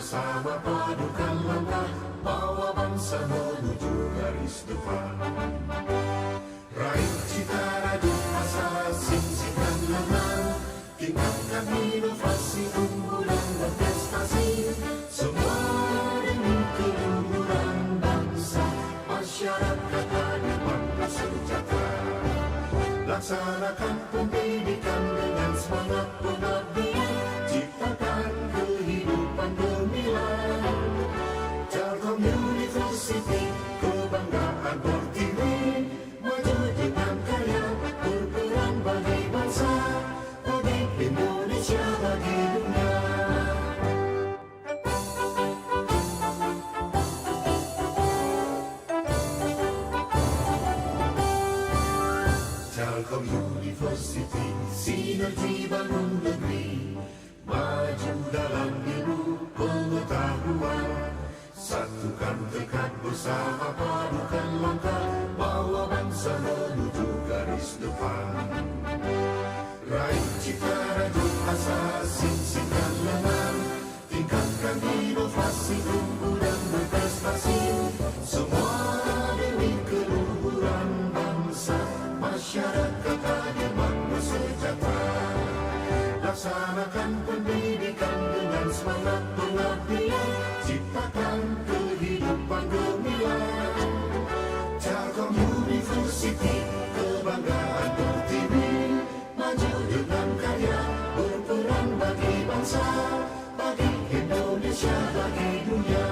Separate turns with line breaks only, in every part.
bersama padukan langkah, bawa bangsa menuju garis depan. Raih cita rajut asa, singsingkan lengan, tingkatkan inovasi, unggulan dan prestasi, semua demi keluhuran bangsa, masyarakat adil makmur sejahtera. Laksanakan pendidikan dengan semangat pengabdian, ciptakan kehidupan gemilang. Telkom University, kebanggaan Pertiwi, maju dengan karya, berperan bagi bangsa, bagi Indonesia, bagi dunia. Telkom University, sinergi bangun negeri, maju dalam ilmu pengetahuan, satukan tekad bersama padukan langkah, bawa bangsa menuju garis depan. Raih cita rajut asa, singsingkan lengan, tingkatkan inovasi, unggulan berprestasi, semua demi keluhuran bangsa, masyarakat adil makmur sejahtera. Laksanakan pendidikan dengan semangat pengabdian, ciptakan kehidupan gemilang. Telkom University, kebanggaan Pertiwi, maju dengan karya, berperan bagi bangsa, bagi Indonesia, bagi dunia.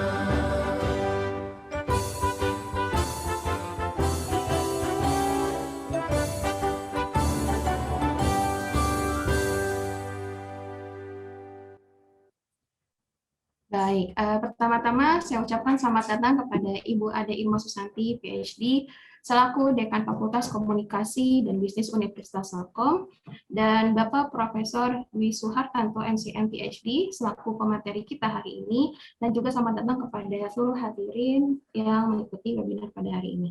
Baik, pertama-tama saya ucapkan selamat datang kepada Ibu Ade Irma Susanti, PhD, selaku Dekan Fakultas Komunikasi dan Bisnis Universitas Telkom, dan Bapak Profesor Dwi Suhartanto, MCM, PhD, selaku pemateri kita hari ini, dan juga selamat datang kepada seluruh hadirin yang mengikuti webinar pada hari ini.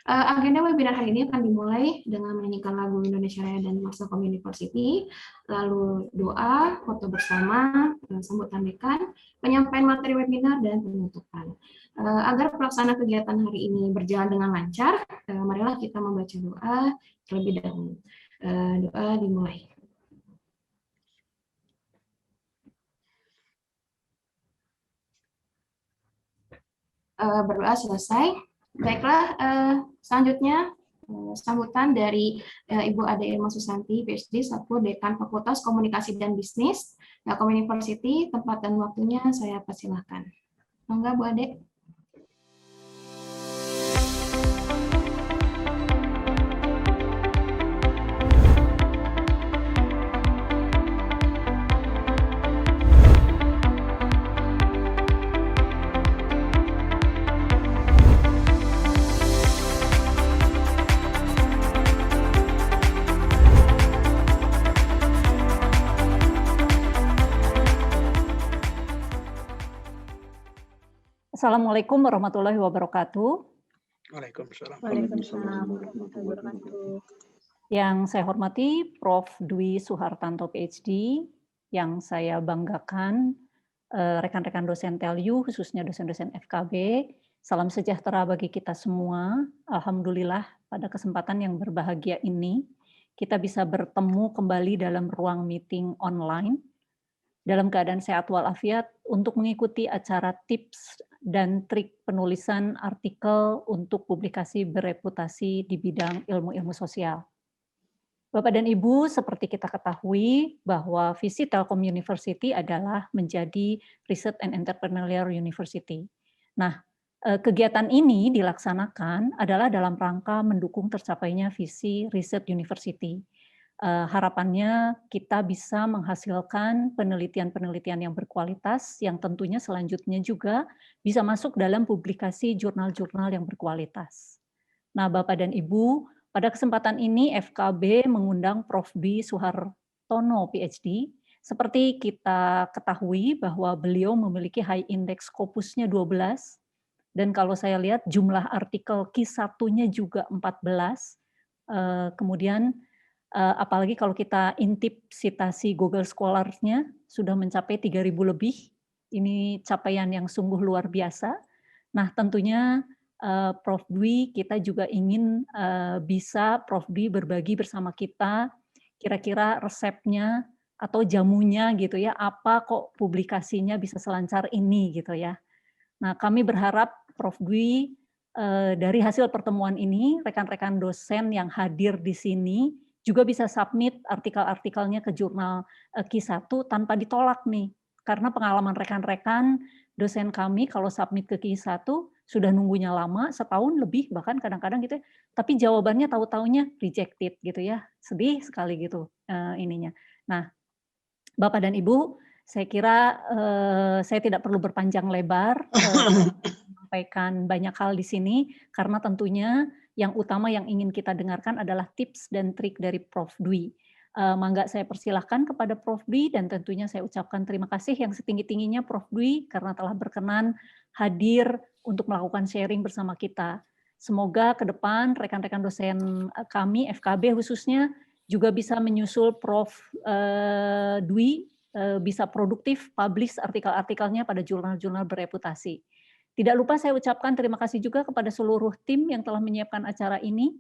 Agenda webinar hari ini akan dimulai dengan menyanyikan lagu Indonesia Raya dan Telkom University, lalu doa, foto bersama, sambutan dekan, penyampaian materi webinar, dan penutupan. Agar pelaksanaan kegiatan hari ini berjalan dengan lancar, marilah kita membaca doa terlebih dahulu. Doa dimulai. Berdoa selesai. Baiklah, selanjutnya sambutan dari Ibu Ade Irma Susanti, PhD, selaku Dekan Fakultas Komunikasi dan Bisnis, Telkom University. Tempat dan waktunya saya persilahkan. Monggo, Bu Ade.
Assalamualaikum warahmatullahi wabarakatuh.
Waalaikumsalam.
Waalaikumsalam warahmatullahi wabarakatuh.
Yang saya hormati Prof. Dwi Suhartanto, PhD, yang saya banggakan rekan-rekan dosen TELU, khususnya dosen-dosen FKB. Salam sejahtera bagi kita semua. Alhamdulillah pada kesempatan yang berbahagia ini, kita bisa bertemu kembali dalam ruang meeting online, dalam keadaan sehat walafiat untuk mengikuti acara tips dan trik penulisan artikel untuk publikasi bereputasi di bidang ilmu-ilmu sosial. Bapak dan Ibu, seperti kita ketahui bahwa visi Telkom University adalah menjadi Research and Entrepreneurial University. Nah, kegiatan ini dilaksanakan adalah dalam rangka mendukung tercapainya visi Research University. Harapannya kita bisa menghasilkan penelitian-penelitian yang berkualitas, yang tentunya selanjutnya juga bisa masuk dalam publikasi jurnal-jurnal yang berkualitas. Nah, Bapak dan Ibu, pada kesempatan ini FKB mengundang Prof. Dwi Suhartono, PhD. Seperti kita ketahui bahwa beliau memiliki high index Scopusnya 12, dan kalau saya lihat jumlah artikel Q1-nya juga 14, kemudian apalagi kalau kita intip sitasi Google Scholars-nya sudah mencapai 3.000 lebih, Ini capaian yang sungguh luar biasa. Nah, tentunya Prof. Dwi, kita juga ingin bisa Prof. Dwi berbagi bersama kita kira-kira resepnya atau jamunya gitu ya, apa kok publikasinya bisa selancar ini gitu ya. Nah, kami berharap Prof. Dwi dari hasil pertemuan ini, rekan-rekan dosen yang hadir di sini juga bisa submit artikel-artikelnya ke jurnal Q1 tanpa ditolak nih. Karena pengalaman rekan-rekan dosen kami kalau submit ke Q1 sudah nunggunya lama, setahun lebih bahkan kadang-kadang gitu ya, tapi jawabannya tahu-taunya rejected gitu ya. Sedih sekali gitu ininya. Nah, Bapak dan Ibu, saya kira saya tidak perlu berpanjang lebar menyampaikan banyak hal di sini karena tentunya yang utama yang ingin kita dengarkan adalah tips dan trik dari Prof. Dwi. Mangga saya persilahkan kepada Prof. Dwi dan tentunya saya ucapkan terima kasih yang setinggi-tingginya Prof. Dwi karena telah berkenan hadir untuk melakukan sharing bersama kita. Semoga ke depan rekan-rekan dosen kami, FKB khususnya, juga bisa menyusul Prof. Dwi, bisa produktif publish artikel-artikelnya pada jurnal-jurnal bereputasi. Tidak lupa saya ucapkan terima kasih juga kepada seluruh tim yang telah menyiapkan acara ini.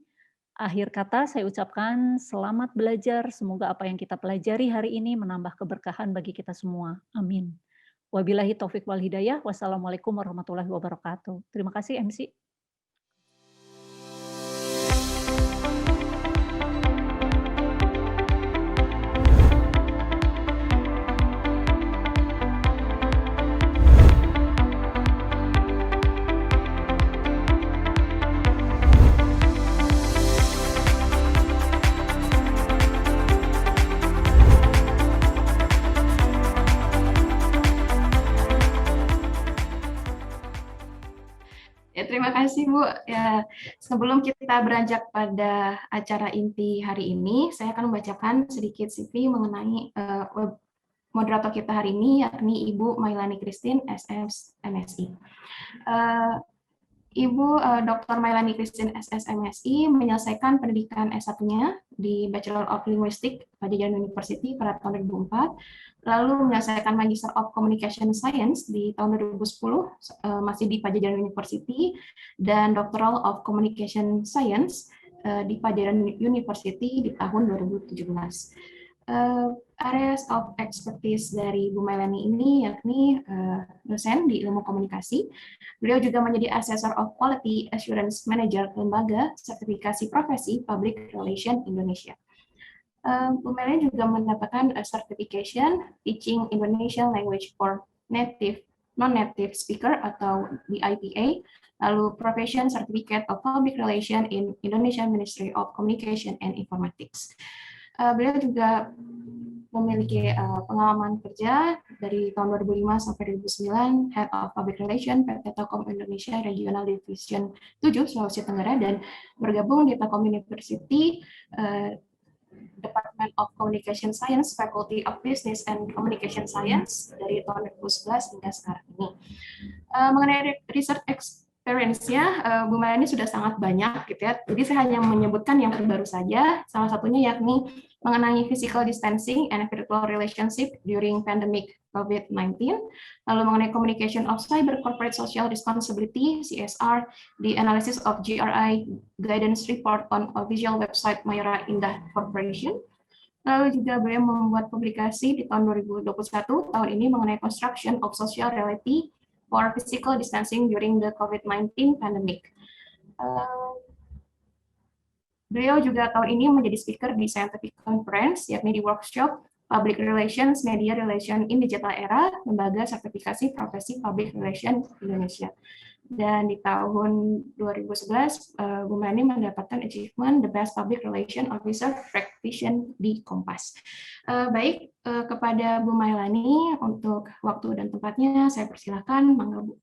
Akhir kata saya ucapkan selamat belajar, semoga apa yang kita pelajari hari ini menambah keberkahan bagi kita semua. Amin. Wabillahi taufik wal hidayah. Wassalamualaikum warahmatullahi wabarakatuh. Terima kasih MC.
Terima kasih Bu. Ya, sebelum kita beranjak pada acara inti hari ini, saya akan membacakan sedikit CV mengenai moderator kita hari ini, yakni Ibu Mailani Christine, SS MSI. Ibu Dr. Mailani Christine, SS MSI, menyelesaikan pendidikan S1-nya di Bachelor of Linguistics Pajajaran University pada tahun 2004, lalu menyelesaikan Magister of Communication Science di tahun 2010, masih di Pajajaran University, dan Doctoral of Communication Science di Pajajaran University di tahun 2017. Areas of expertise dari Bu Mailani ini yakni dosen di ilmu komunikasi. Beliau juga menjadi Assessor of Quality Assurance Manager Lembaga Sertifikasi Profesi Public Relation Indonesia. Bu Mailani juga mendapatkan certification Teaching Indonesian Language for Native Non-Native Speaker atau DIPA, lalu Profession Certificate of Public Relation in Indonesian Ministry of Communication and Informatics. Beliau juga memiliki pengalaman kerja dari tahun 2005 sampai 2009, Head of Public Relation PT Telkom Indonesia Regional Division 7 Sulawesi Tenggara, dan bergabung di Telkom University Department of Communication Science, Faculty of Business and Communication Science dari tahun 2011 hingga sekarang ini. Mengenai research experience-nya, Bu Mailani sudah sangat banyak gitu ya. Jadi saya hanya menyebutkan yang terbaru saja. Salah satunya yakni mengenai physical distancing and virtual relationship during pandemic COVID-19, lalu mengenai communication of cyber corporate social responsibility (CSR), the analysis of GRI guidance report on official website Mayora Indah Corporation. Lalu juga beliau membuat publikasi di tahun 2021 tahun ini mengenai construction of social reality for physical distancing during the COVID-19 pandemic. Beliau juga tahun ini menjadi speaker di scientific conference, yakni di workshop Public Relations Media Relation in Digital Era, Lembaga Sertifikasi Profesi Public Relation Indonesia. Dan di tahun 2011, Bu Mailani mendapatkan achievement The Best Public Relation Officer Practitioner di Kompas. Baik, kepada Bu Mailani untuk waktu dan tempatnya, saya persilakan, mangga Bu.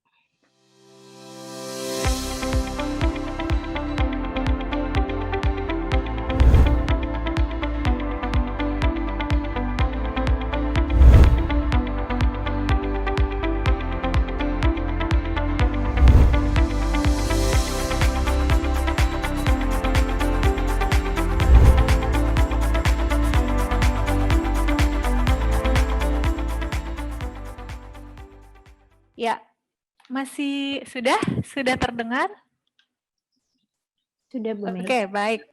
Sudah terdengar?
Sudah Bu Mei.
Oke, baik.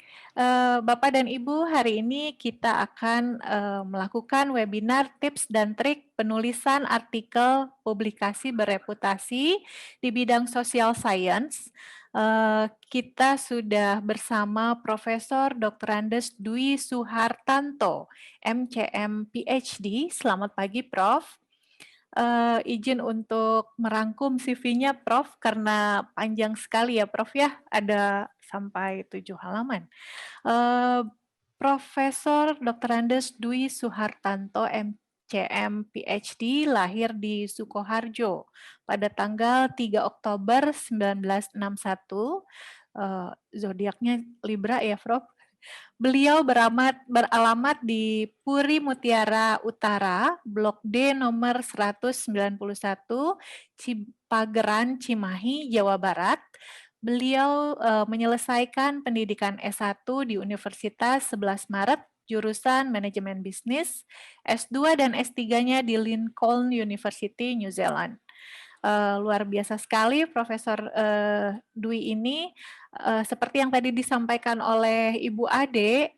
Bapak dan Ibu, hari ini kita akan melakukan webinar tips dan trik penulisan artikel publikasi bereputasi di bidang social science. Kita sudah bersama Profesor Dr. Andes Dwi Suhartanto, MCM PhD. Selamat pagi, Prof. Izin untuk merangkum CV-nya Prof, karena panjang sekali ya Prof ya, ada sampai 7 halaman. Profesor Dr. Andes Dwi Suhartanto MCM PhD lahir di Sukoharjo pada tanggal 3 Oktober 1961. Zodiaknya Libra ya Prof. Beliau beralamat di Puri Mutiara Utara, Blok D nomor 191, Cipageran, Cimahi, Jawa Barat. Beliau menyelesaikan pendidikan S1 di Universitas 11 Maret, jurusan Manajemen Bisnis, S2 dan S3-nya di Lincoln University, New Zealand. Luar biasa sekali Profesor Dwi ini. Seperti yang tadi disampaikan oleh Ibu Ade,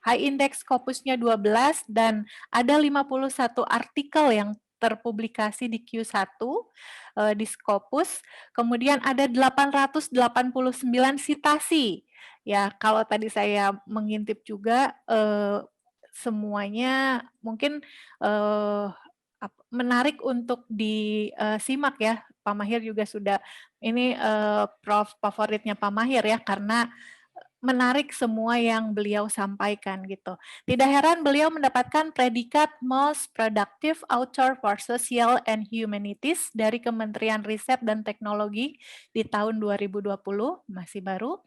high index Scopusnya 12 dan ada 51 artikel yang terpublikasi di Q1 di Scopus. Kemudian ada 889 sitasi. Ya, kalau tadi saya mengintip juga semuanya mungkin menarik untuk disimak ya. Pak Mahir juga sudah, ini Prof favoritnya Pak Mahir ya, karena menarik semua yang beliau sampaikan gitu. Tidak heran beliau mendapatkan predikat Most Productive Author for Social and Humanities dari Kementerian Riset dan Teknologi di tahun 2020, masih baru.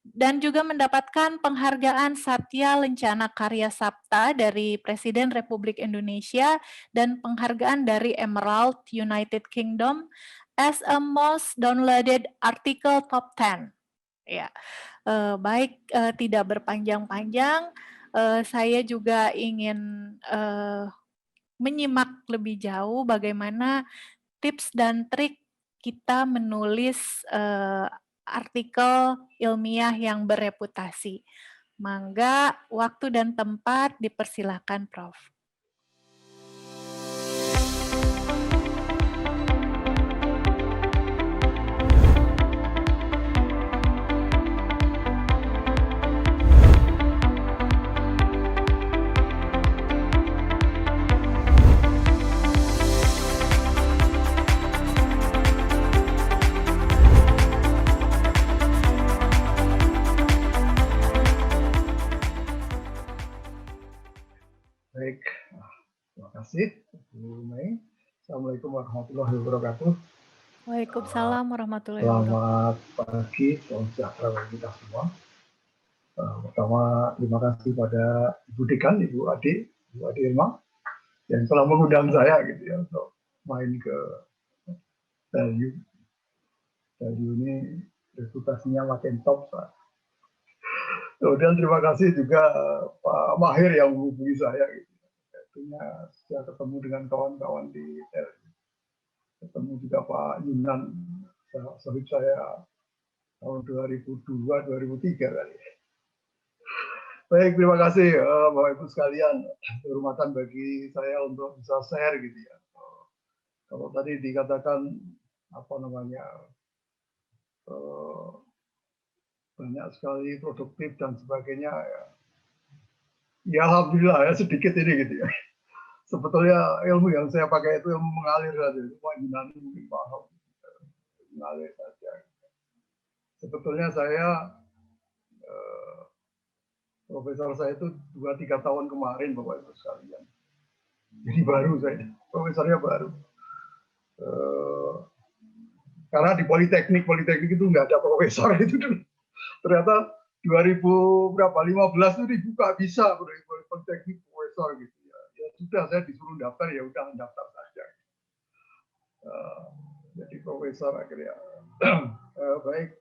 Dan juga mendapatkan penghargaan Satya Lencana Karya Sapta dari Presiden Republik Indonesia dan penghargaan dari Emerald United Kingdom as a most downloaded article top 10. Ya, baik, tidak berpanjang-panjang, saya juga ingin menyimak lebih jauh bagaimana tips dan trik kita menulis artikel ilmiah yang bereputasi. Mangga, waktu dan tempat dipersilahkan, Prof.
Baik, terima kasih Bu Mei. Assalamualaikum warahmatullahi wabarakatuh.
Waalaikumsalam warahmatullahi wabarakatuh.
Selamat pagi, salam sejahtera bagi kita semua. Pertama, terima kasih pada Ibu Dekan, Ibu Ade Irma, yang telah mengundang saya gitu ya untuk main ke value. Value ini reputasinya makin top. Kemudian terima kasih juga Pak Mahir yang menghubungi saya gitu. Artinya saya ketemu dengan kawan-kawan di LU. Ketemu juga Pak Yunan, sahib saya tahun 2002-2003 kali. Baik, terima kasih Bapak Ibu sekalian. Kehormatan bagi saya untuk bisa share gitu ya. Kalau tadi dikatakan apa namanya banyak sekali produktif dan sebagainya ya. Ya alhamdulillah ya sedikit ini gitu ya. Sebetulnya ilmu yang saya pakai itu ilmu mengalir saja. Pak Yunani mungkin paham. Mengalir saja. Sebetulnya saya profesor saya itu 2-3 tahun kemarin Bapak Ibu sekalian. Jadi baru saya, profesornya baru. Karena di Politeknik itu nggak ada profesor itu dulu. Ternyata 2015 itu dibuka bisa Politeknik profesor gitu ya. Ya sudah saya disuruh daftar ya udah daftar saja. Jadi profesor akhirnya. Baik.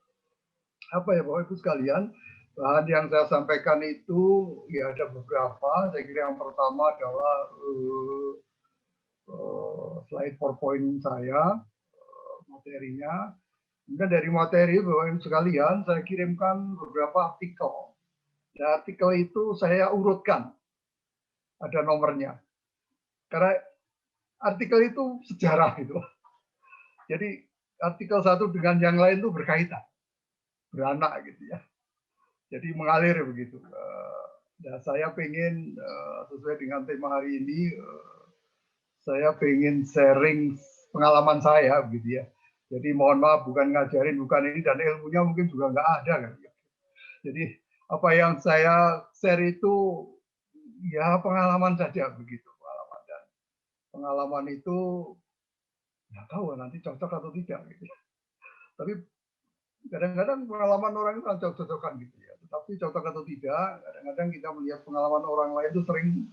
Apa ya Bapak Ibu sekalian, bahan yang saya sampaikan itu ya ada beberapa. Saya kira yang pertama adalah slide PowerPoint saya materinya. Kemudian dari materi Bapak Ibu sekalian, saya kirimkan beberapa artikel. Nah, artikel itu saya urutkan, ada nomornya. Karena artikel itu sejarah gitu. Jadi artikel satu dengan yang lain itu berkaitan, beranak gitu ya. Jadi mengalir begitu. Nah, saya pengen sesuai dengan tema hari ini, saya pengen sharing pengalaman saya begitu ya. Jadi mohon maaf bukan ngajarin, bukan ini, dan ilmunya mungkin juga nggak ada kan. Jadi apa yang saya share itu ya pengalaman saja begitu, pengalaman, dan pengalaman itu nggak tahu nanti cocok atau tidak gitu. Tapi kadang-kadang pengalaman orang itu kan cocok-cocokan gitu ya. Tetapi cocok atau tidak, kadang-kadang kita melihat pengalaman orang lain itu sering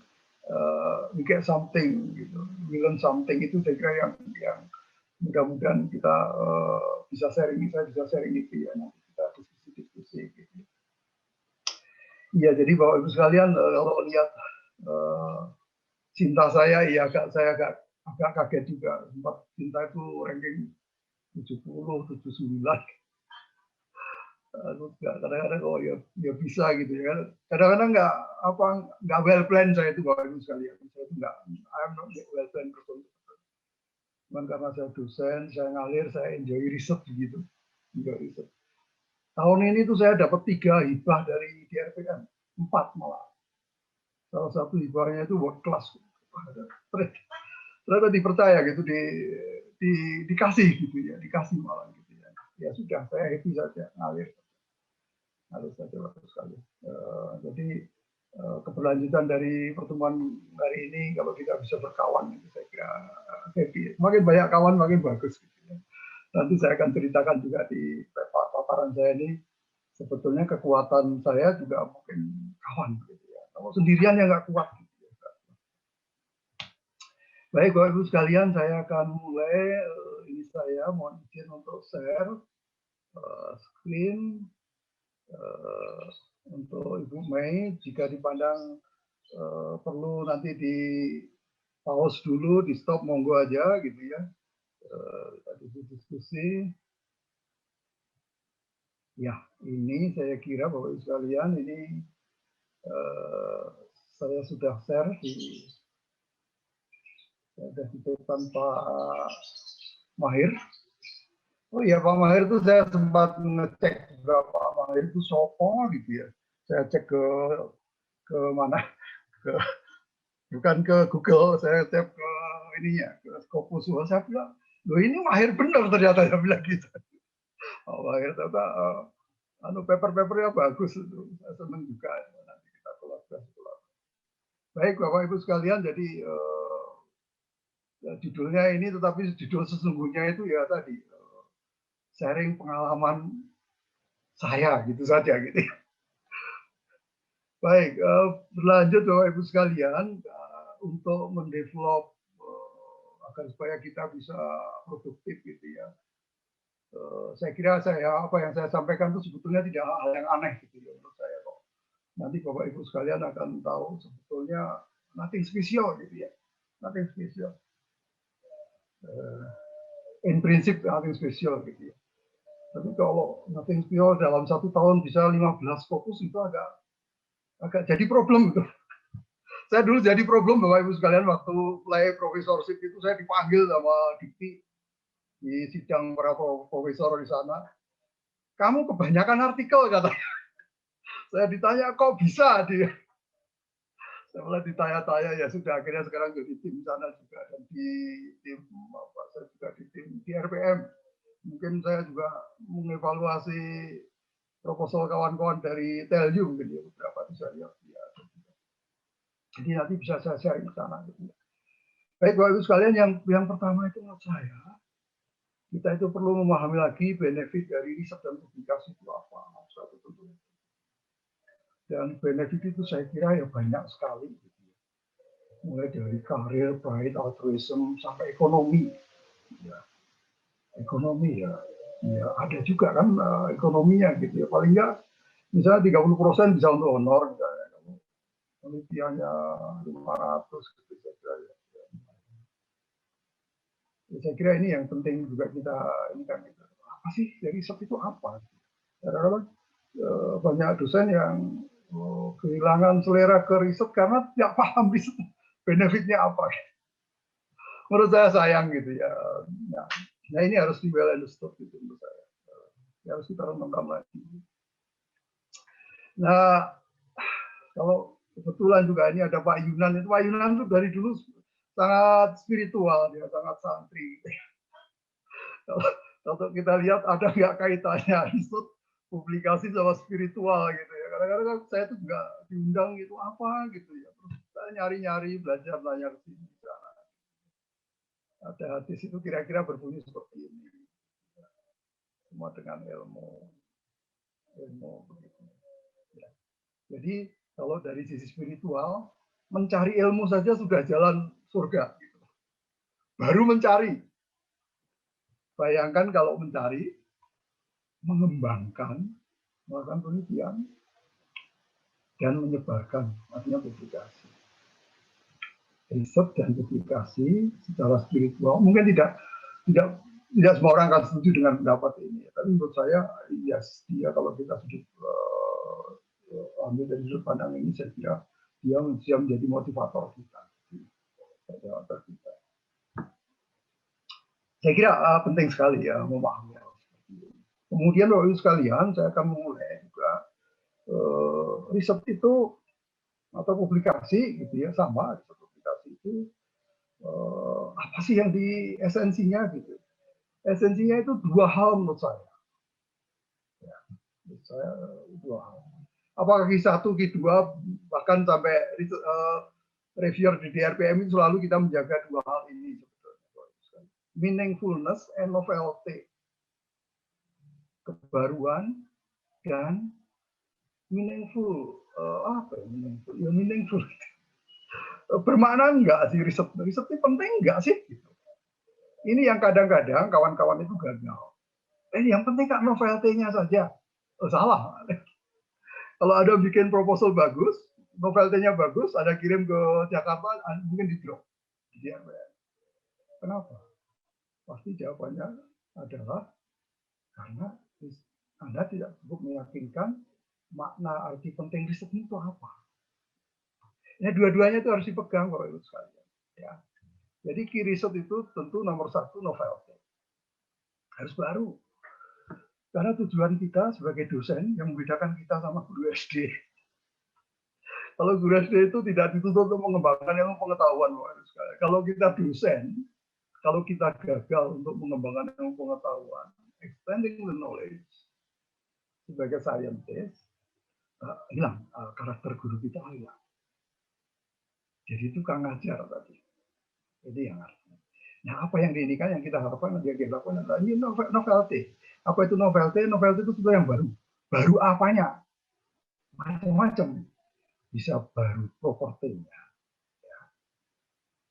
we get something gitu, we learn something, itu saya kira yang mudah-mudahan kita bisa sharing, saya bisa sharing itu ya, nanti kita diskusi gitu. Iya, jadi Bapak Ibu sekalian, kalau lihat cinta saya, ya saya agak kaget juga. Sempat cinta itu ranking 70, 79. Kadang-kadang ya bisa gitu ya. Kadang-kadang nggak well planned saya itu Bapak Ibu sekalian. Saya itu nggak, I'm not well planned person. Cuman karena saya dosen, saya ngalir, saya enjoy riset begitu. Enjoy riset. Tahun ini tuh saya dapat 3 hibah dari DRPM, 4 malah. Salah satu hibahnya itu world class. Ternyata dipercaya gitu, dikasih gitu ya, dikasih malah gitu ya. Ya sudah, saya happy saja, ngalir saja Bapak sekali. Jadi keberlanjutan dari pertemuan hari ini, kalau kita bisa berkawan, itu saya kira happy. Makin banyak kawan, makin bagus. Gitu ya. Nanti saya akan ceritakan juga di paparan saya ini, sebetulnya kekuatan saya juga mungkin kawan. Gitu ya. Kalau sendirian ya nggak kuat. Gitu ya. Baik Bapak Ibu sekalian, saya akan mulai. Ini saya mohon izin untuk share screen. Untuk Ibu Mei, jika dipandang perlu nanti di pause dulu, di stop monggo aja gitu ya. Tadi diskusi. Ya, ini saya kira Bapak Ibu sekalian, ini saya sudah share di depan Pak Mahir. Oh iya, Pak Mahir itu saya sempat ngecek juga Pak Mahir itu sopo gitu ya. Saya cek ke mana, bukan ke Google, saya cek ke ininya, ke Scopus. Saya bilang, loh ini Mahir benar ternyata, saya bilang gitu. Oh, Mahir ternyata paper-papernya bagus itu, saya senang juga. Nanti kita kolaborasi. Baik Bapak Ibu sekalian, jadi judulnya ini, tetapi judul sesungguhnya itu ya tadi, sharing pengalaman saya gitu saja gitu. Baik, berlanjut Bapak Ibu sekalian, untuk mendevelop agar supaya kita bisa produktif gitu ya. Saya kira apa yang saya sampaikan itu sebetulnya tidak hal yang aneh gitu ya menurut saya kok. Nanti Bapak Ibu sekalian akan tahu sebetulnya nothing special gitu ya. Nothing special. In prinsip nothing special gitu ya. Tapi kalau nothing special dalam 1 tahun bisa 15 fokus itu agak jadi problem itu. Saya dulu jadi problem Bapak Ibu sekalian waktu mulai profesorship itu, saya dipanggil sama Dikti di sidang para profesor di sana. Kamu kebanyakan artikel katanya. Saya ditanya kok bisa dia. Saya mulai ditanya-tanya, ya sudah akhirnya sekarang jadi tim sana juga, dan di tim saya juga di tim di RPM. Mungkin saya juga mengevaluasi proposal kawan-kawan dari TELU mungkin ya, beberapa bisa lihat. Ya. Jadi nanti bisa saya share di sana. Gitu. Baik Bapak Ibu sekalian, yang pertama itu menurut saya, kita itu perlu memahami lagi benefit dari riset dan publikasi itu apa. Dan benefit itu saya kira ya banyak sekali. Gitu. Mulai dari karir, pride, altruism, sampai ekonomi. Ya. Ekonomi ya ada juga kan ekonominya gitu ya, paling nggak misalnya 30% bisa untuk honor misalnya, penelitiannya 500 gitu saja ya. Saya kira ini yang penting juga kita ini kan gitu. Apa sih riset itu apa? Kadang-kadang banyak dosen yang kehilangan selera ke riset karena tidak paham riset benefitnya apa. Menurut saya sayang gitu ya. Nah ini harus di well understood gitu menurut saya. Ya, harus kita renungkan lagi. Nah kalau kebetulan juga ini ada Pak Yunan, itu Pak Yunan itu dari dulu sangat spiritual, dia sangat santri. Kalau kita lihat ada nggak kaitannya riset publikasi sama spiritual gitu ya. Kadang-kadang saya tuh nggak diundang gitu apa gitu ya. Terus saya nyari-nyari belajar nanya ke sini sana. Ada hadis itu kira-kira berbunyi seperti ini. Semua dengan ilmu begitu. Ya. Jadi kalau dari sisi spiritual mencari ilmu saja sudah jalan surga. Gitu. Baru mencari. Bayangkan kalau mencari, mengembangkan, melakukan penelitian, dan menyebarkan, artinya publikasi. Riset dan publikasi secara spiritual, mungkin tidak semua orang akan setuju dengan pendapat ini. Tapi menurut saya, yes, dia kalau kita ambil dari sudut pandang ini, saya kira dia bisa menjadi motivator kita. Saya kira penting sekali ya memahami hal seperti ini. Kemudian Bapak Ibu sekalian, saya akan memulai juga riset itu atau publikasi gitu ya, sama riset publikasi itu apa sih yang di esensinya gitu. Esensinya itu dua hal menurut saya. Ya, menurut saya dua hal. Apakah Q1, Q2 bahkan sampai reviewer di DRPM itu selalu kita menjaga dua hal ini. Meaningfulness and novelty, kebaruan dan meaningful. Apa ya meaningful? Ya meaningful. Bermakna enggak sih riset? Riset itu penting enggak sih? Gitu. Ini yang kadang-kadang kawan-kawan itu gagal. Yang penting kan novelty-nya saja. Salah. Kalau ada bikin proposal bagus, novelty-nya bagus, ada kirim ke Jakarta, mungkin di drop. Kenapa? Pasti jawabannya adalah karena Anda tidak cukup meyakinkan makna arti penting riset itu apa. Ya, dua-duanya itu harus dipegang Bapak Ibu sekalian. Ya. Jadi key riset itu tentu nomor satu novelty. Harus baru. Karena tujuan kita sebagai dosen yang membedakan kita sama guru SD. Kalau guru SD itu tidak dituntut untuk mengembangkan ilmu pengetahuan Bapak Ibu sekalian. Kalau kita dosen, kalau kita gagal untuk mengembangkan ilmu pengetahuan, extending the knowledge sebagai scientist, hilang karakter guru kita hilang. Jadi tukang ngajar tadi. Jadi yang artinya. Nah, apa yang diinikan yang kita harapkan yang kita lakukan adalah ini novelty. Apa itu novelty? Novelty itu sesuatu yang baru. Baru apanya? Macam-macam. Bisa baru propertinya, ya.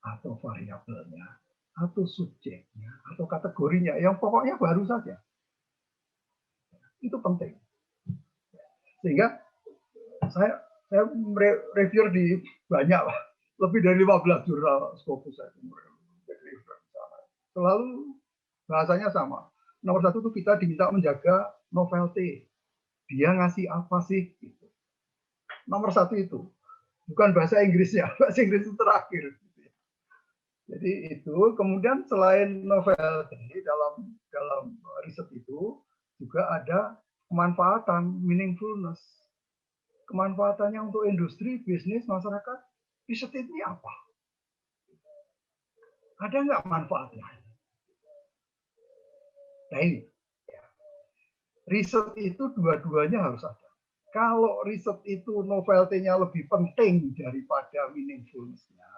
Atau variabelnya, atau subjeknya, atau kategorinya, yang pokoknya baru saja. Itu penting. Sehingga saya review di banyak, lebih dari 15 jurnal Scopus saya. Selalu bahasanya sama. Nomor satu itu kita diminta menjaga novelty. Dia ngasih apa sih? Gitu. Nomor satu itu. Bukan bahasa Inggrisnya, bahasa Inggris itu terakhir. Jadi itu, kemudian selain novelty dalam riset itu juga ada kemanfaatan, meaningfulness. Kemanfaatannya untuk industri, bisnis, masyarakat, riset ini apa? Ada nggak manfaatnya? Nah ini, riset itu dua-duanya harus ada. Kalau riset itu novelty-nya lebih penting daripada meaningfulness-nya,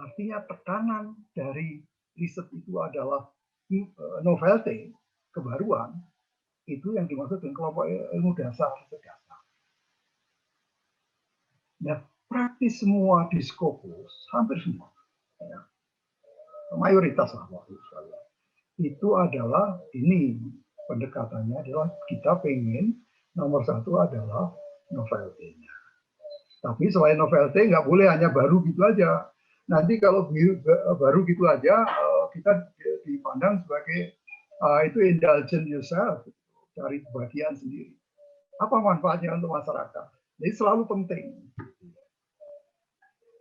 artinya tekanan dari riset itu adalah novelty, kebaruan, itu yang dimaksud dengan kelompok ilmu dasar, riset dasar. Nah, praktis semua di Scopus, hampir semua, ya, mayoritas lah waktu sekalian, itu adalah ini pendekatannya adalah kita pengen nomor satu adalah novelty-nya. Tapi selain novelty nggak boleh hanya baru gitu aja. Nanti kalau baru gitu aja kita dipandang sebagai itu indulgent yourself, cari kebahagiaan sendiri. Apa manfaatnya untuk masyarakat? Jadi selalu penting.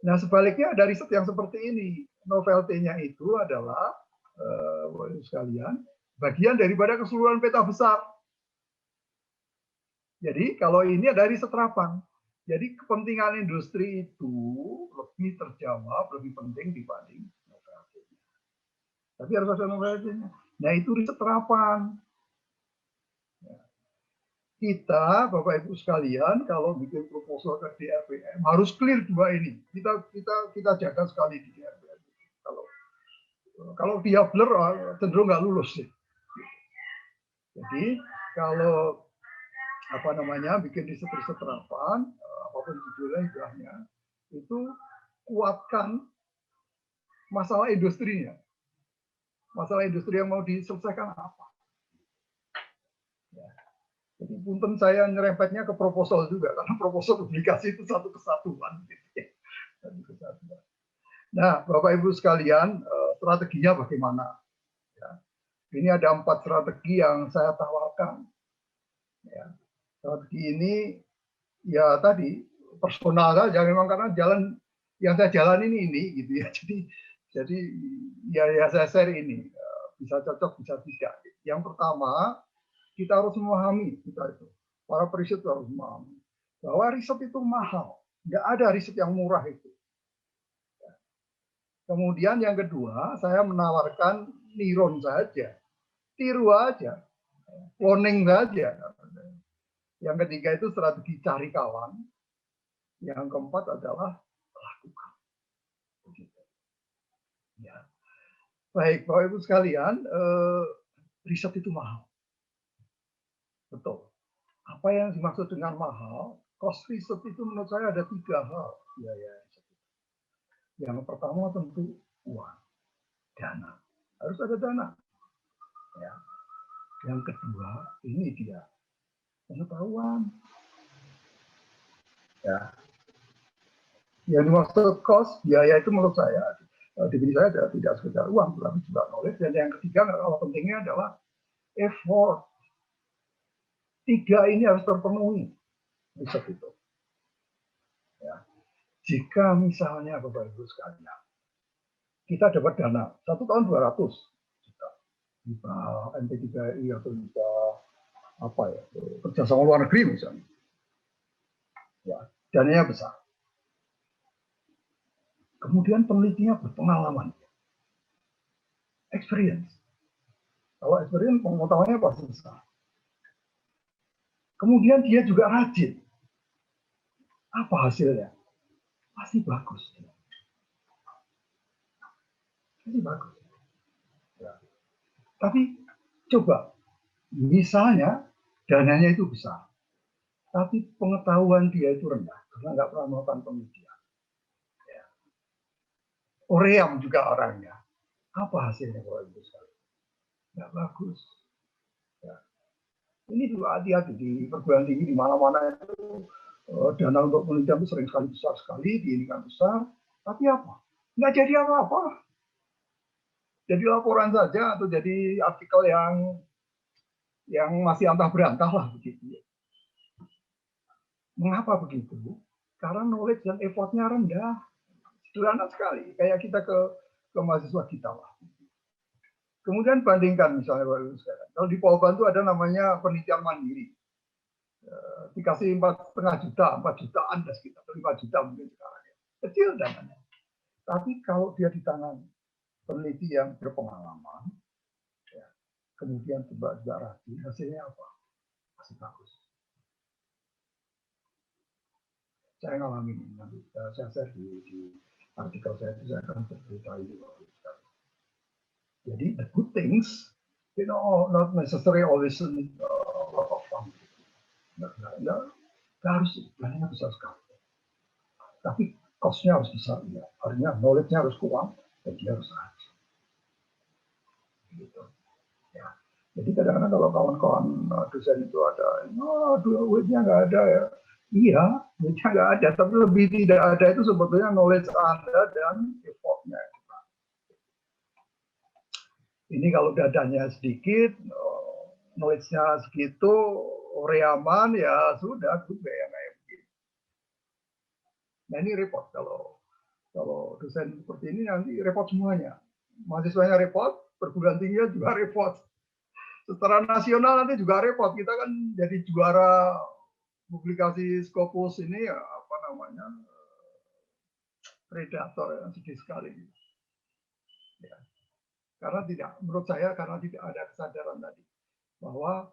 Nah, sebaliknya ada riset yang seperti ini. Novelty-nya itu adalah, sekalian, bagian daripada keseluruhan peta besar. Jadi kalau ini ada riset terapan. Jadi kepentingan industri itu lebih terjawab, lebih penting dibanding novelty-nya. Tapi harus ada novelty-nya. Nah, itu riset terapan. Kita, Bapak Ibu sekalian, kalau bikin proposal ke DRPM harus clear dua ini. Kita jaga sekali di DRPM. Kalau dia blur, cenderung nggak lulus sih. Jadi kalau bikin riset-riset terapan, apapun judulnya, istilahnya, itu kuatkan masalah industrinya. Masalah industri yang mau diselesaikan apa? Jadi punten saya nyerempetnya ke proposal juga, karena proposal publikasi itu satu kesatuan. Nah, Bapak Ibu sekalian, strateginya bagaimana? Ini ada 4 strategi yang saya tawarkan. Strategi ini, ya tadi, personal saja, memang karena jalan yang saya jalan ini gitu ya. Jadi ya saya share ini, bisa cocok, bisa tidak. Yang pertama, kita harus memahami, para periset harus memahami bahwa riset itu mahal, nggak ada riset yang murah itu. Kemudian yang kedua, saya menawarkan niron saja, tiru aja, cloning saja. Yang ketiga itu strategi cari kawan. Yang keempat adalah lakukan. Ya. Baik, Bapak Ibu sekalian, riset itu mahal. Betul. Apa yang dimaksud dengan mahal? Cost riset itu menurut saya ada 3 hal. Yang pertama tentu uang, dana. Harus ada dana. Ya. Yang kedua, ini dia, pengetahuan. Ya. Yang dimaksud cost, biaya itu menurut saya, definisi saya tidak sekedar uang, tetapi juga knowledge. Dan yang ketiga, kalau pentingnya adalah effort. 3 ini harus terpenuhi riset itu. Ya. Jika misalnya Bapak Ibu sekalian, kita dapat dana 1 tahun 200 juta, bisa MP3I atau bisa kerjasama luar negeri misalnya, ya dananya besar. Kemudian penelitinya berpengalaman, experience. Kalau experience pengetahuannya pasti besar. Kemudian dia juga rajin. Apa hasilnya? Pasti bagus. Pasti bagus. Ya. Tapi coba, misalnya dananya itu besar, tapi pengetahuan dia itu rendah karena nggak pernah melakukan penelitian. Ya. Oream juga orangnya. Apa hasilnya kalau itu sekali? Nggak bagus. Ya. Ini juga hati-hati di perguruan tinggi di mana-mana itu dana untuk penelitian itu sering sekali besar sekali, diinginkan besar, tapi apa? Nggak jadi apa-apa. Jadi laporan saja atau jadi artikel yang masih antah berantah lah begitu. Mengapa begitu? Karena knowledge dan effortnya rendah, sederhana sekali. Kayak kita ke mahasiswa kita lah. Kemudian bandingkan misalnya, kalau di Polban itu ada namanya penelitian mandiri. Dikasih 4,5 juta, 4 jutaan dan sekitar, 5 juta mungkin sekarang. Kecil dananya. Tapi kalau dia di tangan peneliti yang berpengalaman, ya, kemudian juga rajin, hasilnya apa? Masih bagus. Saya ngalamin ini, nanti saya share di artikel saya itu, saya akan bercerita itu. Jadi the good things, not necessarily always need a lot of fun. Nggak harus, dananya besar sekali. Tapi cost-nya harus besar, ya. Artinya knowledge-nya harus kurang, dan dia harus rajin. Gitu. Ya. Jadi kadang-kadang kalau kawan-kawan dosen itu ada, duitnya nggak ada ya. Iya, duitnya nggak ada, tapi lebih tidak ada itu sebetulnya knowledge Anda dan effort-nya. Ini kalau dadanya sedikit, knowledge-nya segitu, reaman, ya sudah, sudah yang kayak begini. Nah ini repot kalau dosen seperti ini nanti repot semuanya. Mahasiswanya repot, perguruan tingginya juga repot. Secara nasional nanti juga repot. Kita kan jadi juara publikasi Scopus ini ya, apa namanya, predator yang sedih sekali. Ya. Karena tidak, menurut saya karena tidak ada kesadaran tadi bahwa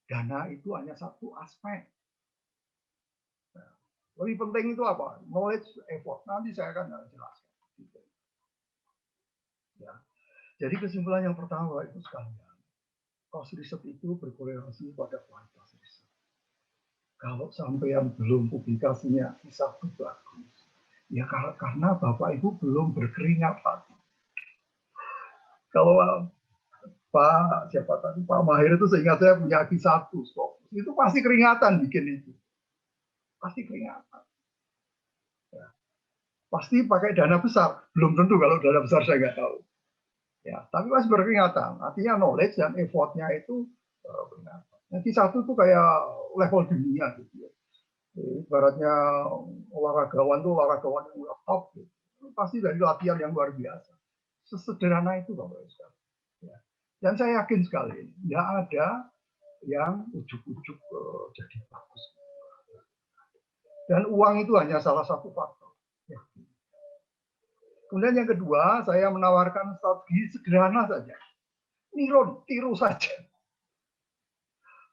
dana itu hanya satu aspek. Nah, lebih penting itu apa? Knowledge, effort. Nanti saya akan jelaskan. Ya. Jadi kesimpulan yang pertama Bapak Ibu sekalian, cost riset itu berkorelasi pada kualitas riset. Kalau sampai yang belum publikasinya bisa bagus, ya karena Bapak Ibu belum berkeringat tadi. Kalau Pak siapa tadi Pak Mahir itu seingat saya punya Q1 Scopus, itu pasti keringatan bikin itu, pasti keringatan. Ya. Pasti pakai dana besar, belum tentu kalau dana besar saya nggak tahu. Ya, tapi masih berkeringatan. Artinya knowledge dan effortnya itu beringatan. Yang Q1 itu kayak level dunia gitu ya. Ibaratnya olahragawan yang udah top gitu. Pasti dari latihan yang luar biasa. Sesederhana itu Bapak Ibu. Ya. Dan saya yakin sekali, nggak ada yang ujuk-ujuk jadi bagus. Dan uang itu hanya salah satu faktor. Ya. Kemudian yang kedua, saya menawarkan strategi sederhana saja. Tiru saja.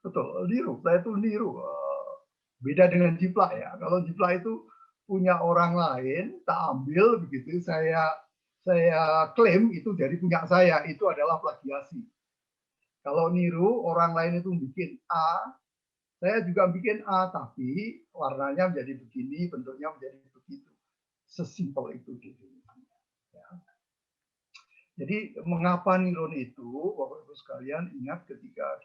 Betul, niru. Saya itu niru. Beda dengan jiplak ya. Kalau jiplak itu punya orang lain, tak ambil begitu, saya klaim itu dari punya saya, itu adalah plagiasi. Kalau niru, orang lain itu bikin A, saya juga bikin A, tapi warnanya menjadi begini, bentuknya menjadi begitu. Sesimpel itu gitu. Ya. Jadi mengapa niron itu, Bapak Ibu sekalian, ingat ketika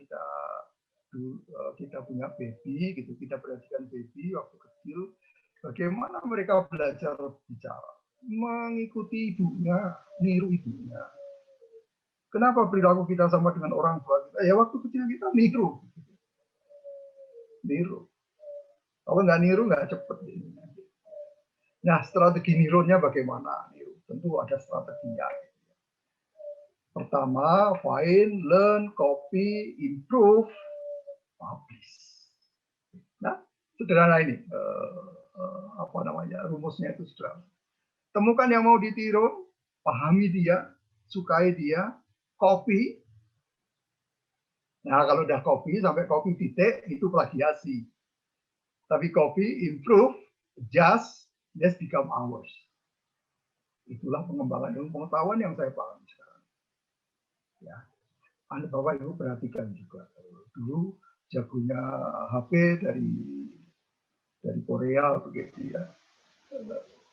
kita punya baby, gitu, kita perhatikan baby waktu kecil, bagaimana mereka belajar bicara, mengikuti ibunya, niru ibunya. Kenapa perilaku kita sama dengan orang tua kita? Ya waktu kecil kita niru. Kalau nggak niru nggak cepet. Nah strategi nirunya bagaimana? Tentu ada strateginya. Pertama, find, learn, copy, improve, publish. Nah sederhana ini. Apa namanya? Rumusnya itu sederhana. Temukan yang mau ditiru, pahami dia, sukai dia, copy. Nah, kalau udah copy sampai copy titik itu plagiasi. Tapi copy, improve, adjust, let's become ours. Itulah pengembangan ilmu pengetahuan yang saya pahami sekarang. Ya, Anda Bapak Ibu perhatikan juga. Dulu jagonya HP dari Korea begitu ya.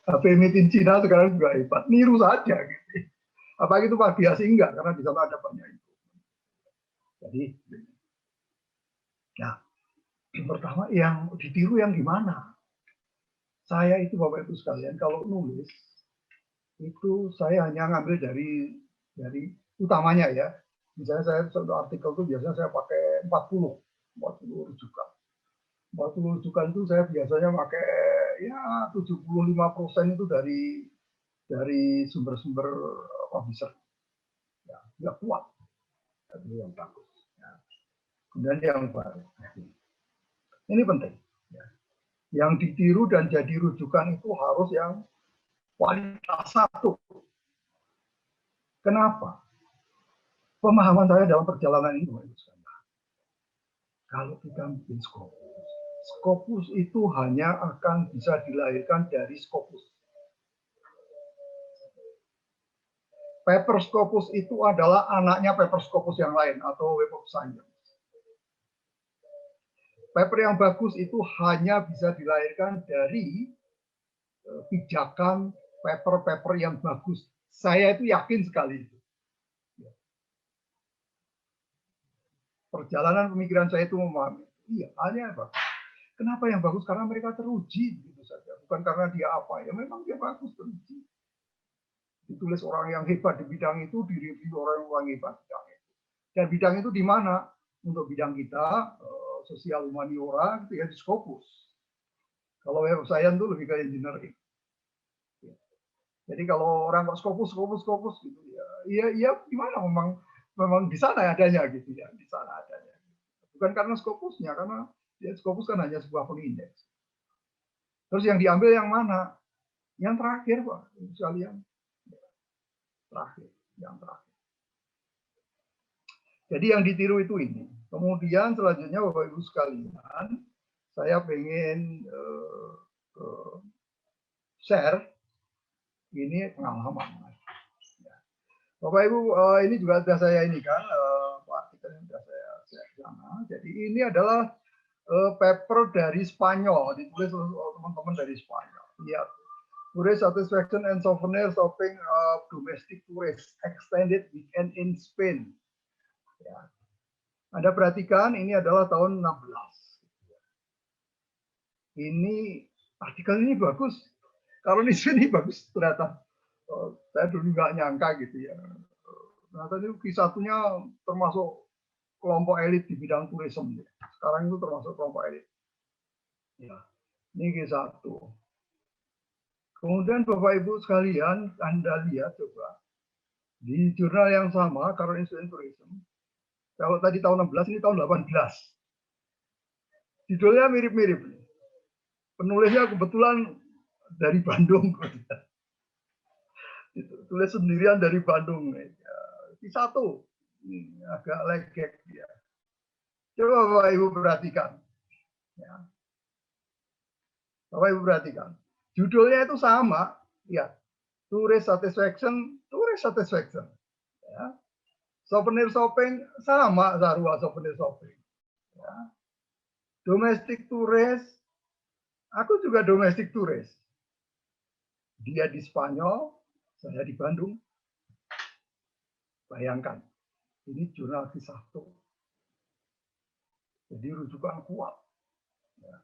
HP made in China sekarang juga hebat. Niru saja gitu. Apalagi itu plagiasi enggak karena di sana ada banyak itu. Jadi, nah, pertama yang ditiru yang gimana? Saya itu Bapak Ibu sekalian kalau nulis itu saya hanya ngambil dari utamanya ya. Misalnya saya satu artikel itu biasanya saya pakai 40 rujukan. 40 rujukan itu saya biasanya pakai ya 75% itu dari sumber-sumber publisher. Ya, nggak kuat. Itu yang bagus. Kemudian yang baru. Ini penting. Yang ditiru dan jadi rujukan itu harus yang kualitas 1. Kenapa? Pemahaman saya dalam perjalanan ini, kalau kita bikin Scopus itu hanya akan bisa dilahirkan dari Scopus. Paper Scopus itu adalah anaknya paper Scopus yang lain atau Web of Science. Paper yang bagus itu hanya bisa dilahirkan dari pijakan paper-paper yang bagus. Saya itu yakin sekali itu. Perjalanan pemikiran saya itu memahami. Iya, hanya apa? Kenapa yang bagus? Karena mereka teruji, gitu saja. Bukan karena dia apa ya. Memang dia bagus teruji. Ditulis orang yang hebat di bidang itu, direview orang yang hebat di bidang itu. Dan bidang itu di mana? Untuk bidang kita, sosial humaniora, gitu ya, di Scopus. Kalau web science itu lebih ke engineering. Jadi kalau orang kok Scopus gitu ya, iya di mana memang di sana adanya gitu ya, di sana adanya. Bukan karena Scopusnya, karena ya, Scopus kan hanya sebuah pengindeks. Terus yang diambil yang mana? Yang terakhir, Pak, sekalian. Terakhir, yang terakhir. Jadi yang ditiru itu ini. Kemudian selanjutnya Bapak Ibu sekalian, saya pengen share ini pengalaman. Bapak Ibu, ini juga sudah saya ini kan, Pak, kita sudah saya share sana. Jadi ini adalah paper dari Spanyol, ditulis oleh teman-teman dari Spanyol. Lihat, Tourist Satisfaction and Souvenir Shopping of Domestic Tourists Extended Weekend in Spain. Ya. Anda perhatikan, ini adalah tahun 16. Ini artikel ini bagus. Kalau di sini bagus ternyata. Saya dulu nggak nyangka gitu ya. Ternyata ini kisahnya termasuk kelompok elit di bidang turisme. Sekarang itu termasuk kelompok elit. Ya, ini Q1. Kemudian Bapak Ibu sekalian, Anda lihat coba di jurnal yang sama, Current Institute Tourism. Kalau tadi tahun 16, ini tahun 18. Judulnya mirip-mirip. Penulisnya kebetulan dari Bandung. Tulis sendirian dari Bandung. Q1. Ini agak legek ya. Coba Bapak Ibu perhatikan. Ya. Bapak Ibu perhatikan. Judulnya itu sama, ya. Tourist Satisfaction. Ya. Souvenir shopping sama, Sarua souvenir shopping. Ya. Domestic tourist, aku juga domestic tourist. Dia di Spanyol, saya di Bandung. Bayangkan, ini jurnal Q1. Jadi rujukan kuat. Ya.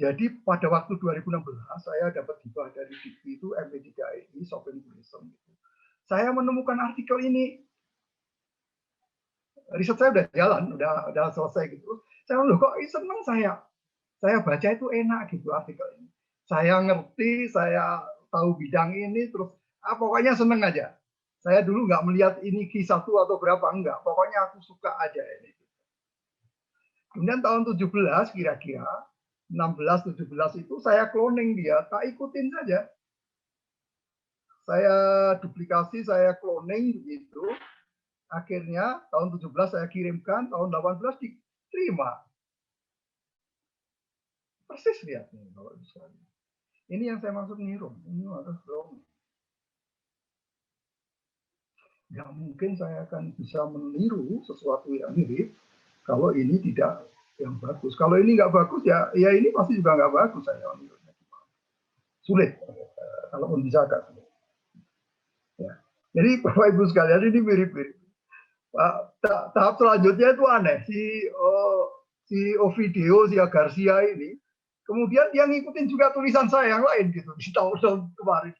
Jadi pada waktu 2016 saya dapat hibah dari DIPI itu MP3EI Shopping Tourism. Saya menemukan artikel ini. Riset saya udah jalan, udah selesai gitu. Saya loh kok seneng saya. Saya baca itu enak gitu artikel ini. Saya ngerti, saya tahu bidang ini, terus pokoknya seneng aja. Saya dulu nggak melihat ini Q1 atau berapa, enggak. Pokoknya aku suka aja ini. Kemudian tahun 17 kira-kira, 16-17 itu saya cloning dia, tak ikutin saja. Saya duplikasi, saya cloning begitu. Akhirnya tahun 17 saya kirimkan, tahun 18 diterima. Persis lihat nih kalau misalnya. Ini yang saya maksud niru. Ini harus dong. Nggak mungkin saya akan bisa meniru sesuatu yang mirip kalau ini tidak yang bagus. Kalau ini nggak bagus ya ini pasti juga nggak bagus saya menirunya. Sulit kalaupun bisa kan. Ya. Jadi Bapak Ibu sekalian ini mirip-mirip. Tahap selanjutnya itu aneh. Si Ovidio, si Garcia ini, kemudian dia ngikutin juga tulisan saya yang lain gitu di tahun kemarin,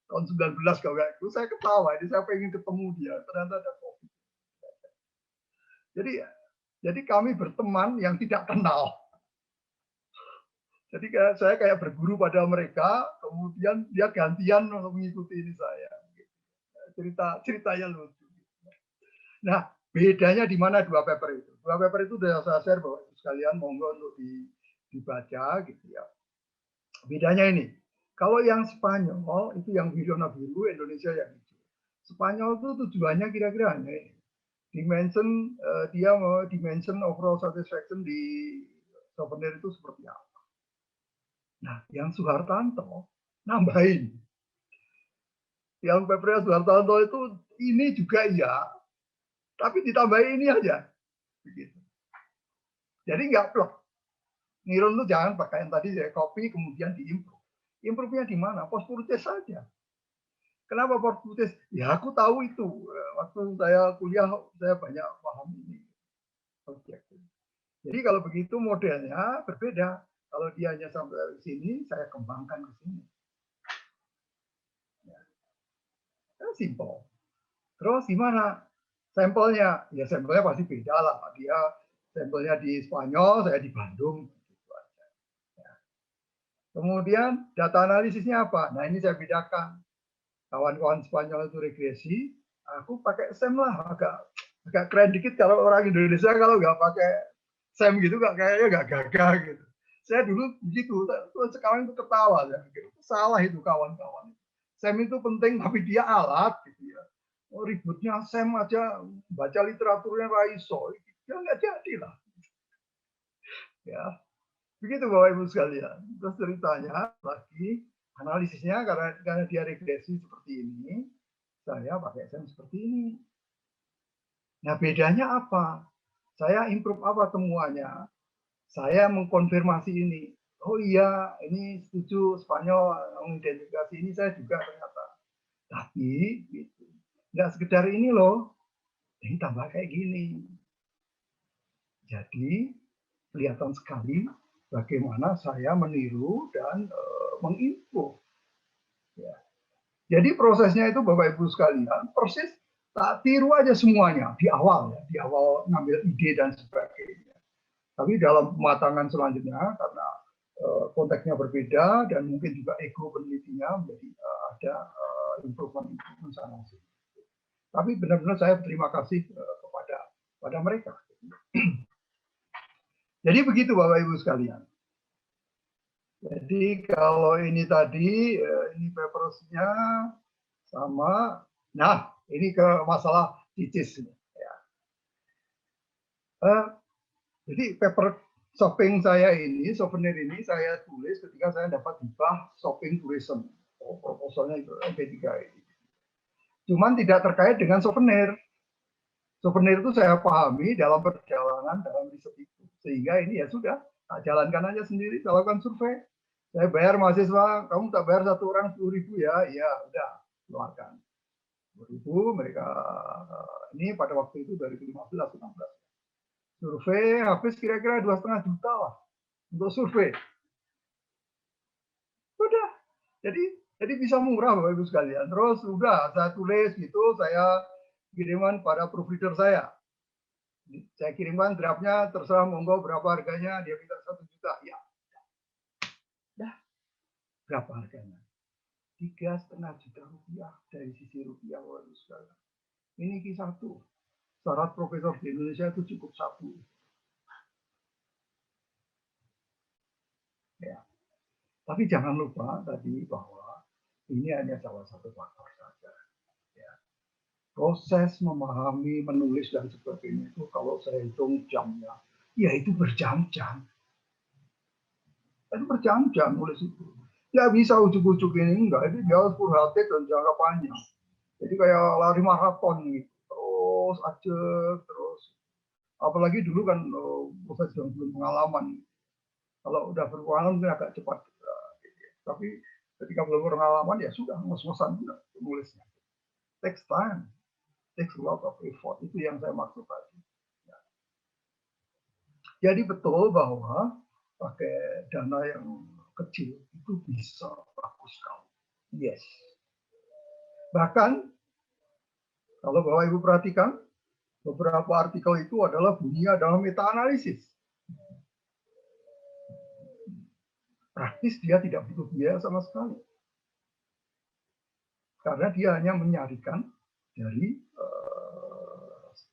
tahun 19 kalau itu saya ketawa, ini saya pengen ketemu dia, ternyata ada COVID. Jadi kami berteman yang tidak kenal. Jadi saya kayak berguru pada mereka, kemudian dia gantian untuk mengikuti ini saya. Ceritanya lucu. Nah, bedanya di mana dua paper itu? Dua paper itu sudah saya share bahwa sekalian monggo untuk dibaca gitu ya. Bedanya ini, kalau yang Spanyol itu yang warna biru, Indonesia yang hijau. Spanyol itu tujuannya kira-kira hanya ini. Dia mau dimension overall satisfaction di souvenir itu seperti apa. Nah, yang Suhartanto nambahin. Yang papernya Suhartanto itu ini juga iya. Tapi ditambahin ini aja. Begitu. Jadi nggak plek. Nirun itu jangan pakai yang tadi saya copy kemudian diimprove. Improve-nya di mana? Post purchase saja. Kenapa post purchase? Ya aku tahu itu. Waktu saya kuliah saya banyak paham ini. Objektif. Jadi kalau begitu modelnya berbeda. Kalau dia hanya sampai sini, saya kembangkan ke sini. Simple. Terus gimana? Sampelnya? Ya sampelnya pasti beda lah. Dia sampelnya di Spanyol, saya di Bandung. Kemudian data analisisnya apa? Nah ini saya bedakan. Kawan-kawan Spanyol itu regresi, aku pakai SEM lah, agak keren dikit kalau orang Indonesia kalau nggak pakai SEM gitu kayaknya nggak gagah gitu. Saya dulu begitu, sekarang itu ketawa ya. Salah itu kawan-kawan. SEM itu penting tapi dia alat gitu ya. Oh, ributnya SEM aja baca literaturnya raiso, ya nggak jadi lah. Ya, begitu Bapak Ibu sekalian. Terus ceritanya lagi analisisnya karena dia regresi seperti ini, saya pakai SEM seperti ini. Nah bedanya apa? Saya improve apa temuannya? Saya mengkonfirmasi ini. Oh iya, ini setuju Spanyol mengidentifikasi ini, saya juga ternyata. Tapi gitu. Nggak sekedar ini loh, ini tambah kayak gini. Jadi kelihatan sekali bagaimana saya meniru dan menginfo. Ya. Jadi prosesnya itu Bapak Ibu sekalian, persis tak tiru aja semuanya di awal ya, di awal ngambil ide dan sebagainya. Tapi dalam pematangan selanjutnya karena konteksnya berbeda dan mungkin juga ego penelitinya menjadi ada improvement sana sini. Tapi benar-benar saya berterima kasih kepada mereka. Jadi begitu Bapak Ibu sekalian. Jadi kalau ini tadi, ini papersnya sama. Nah, ini ke masalah thesis. Ya. Jadi paper shopping saya ini, souvenir ini saya tulis ketika saya dapat hibah shopping tourism. Oh, proposalnya itu MP3 ini. Cuman tidak terkait dengan souvenir. Souvenir itu saya pahami dalam perjalanan, dalam riset itu. Sehingga ini ya sudah, tak jalankan aja sendiri, saya lakukan survei. Saya bayar mahasiswa, kamu tak bayar satu orang 10.000 ya, ya udah, keluarkan. 10.000 mereka, ini pada waktu itu 2015-16. Survei habis kira-kira 2,5 juta lah untuk survei. Udah, jadi bisa murah Bapak Ibu sekalian. Terus udah, saya tulis gitu, saya kiriman pada provider saya. Saya kirimkan draftnya, terserah monggo berapa harganya, dia minta 1 juta. Ya, dah. Berapa harganya? 3,5 juta rupiah dari sisi rupiah Bapak Ibu sekalian. Ini Q1. Syarat profesor di Indonesia itu cukup 1. Ya. Tapi jangan lupa tadi bahwa ini hanya salah satu faktor saja. Ya. Proses memahami, menulis dan sebagainya itu kalau saya hitung jamnya, ya itu berjam-jam. Itu berjam-jam nulis itu. Ya bisa ujuk-ujuk ini enggak, itu dia harus full hati dan jangka panjang. Jadi kayak lari maraton gitu. Terus aja, terus. Apalagi dulu kan proses yang belum pengalaman. Kalau udah berpengalaman mungkin agak cepat. Tapi ketika belum berpengalaman ya sudah ngos-ngosan nulisnya. Takes time, takes a lot of effort. Itu yang saya maksud tadi. Ya. Jadi betul bahwa pakai dana yang kecil itu bisa bagus sekali. Yes. Bahkan kalau Bapak Ibu perhatikan, beberapa artikel itu adalah bunyinya dalam meta-analisis. Praktis dia tidak butuh biaya sama sekali. Karena dia hanya menyarikan dari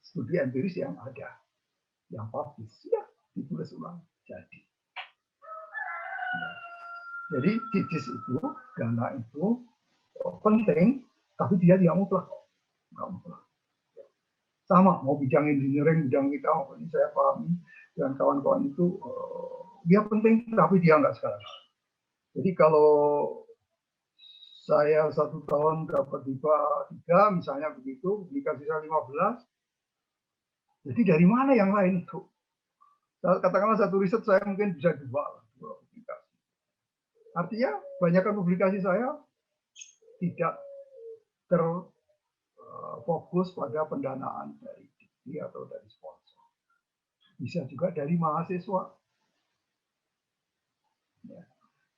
studi empiris yang ada. Yang publis. Sudah ditulis ulang. Jadi thesis itu, dana itu penting, tapi dia tidak mutlak. Sama, mau bidang engineering, bidang kita, ini saya pahami, dan kawan-kawan itu, dia penting, tapi dia enggak sekarang. Jadi kalau saya 1 tahun dapat hibah 3, misalnya begitu, publikasi saya 15, jadi dari mana yang lain itu? Katakanlah satu riset saya mungkin bisa 2 publikasi. Artinya, banyakkan publikasi saya tidak terfokus pada pendanaan dari dikti atau dari sponsor. Bisa juga dari mahasiswa. Ya.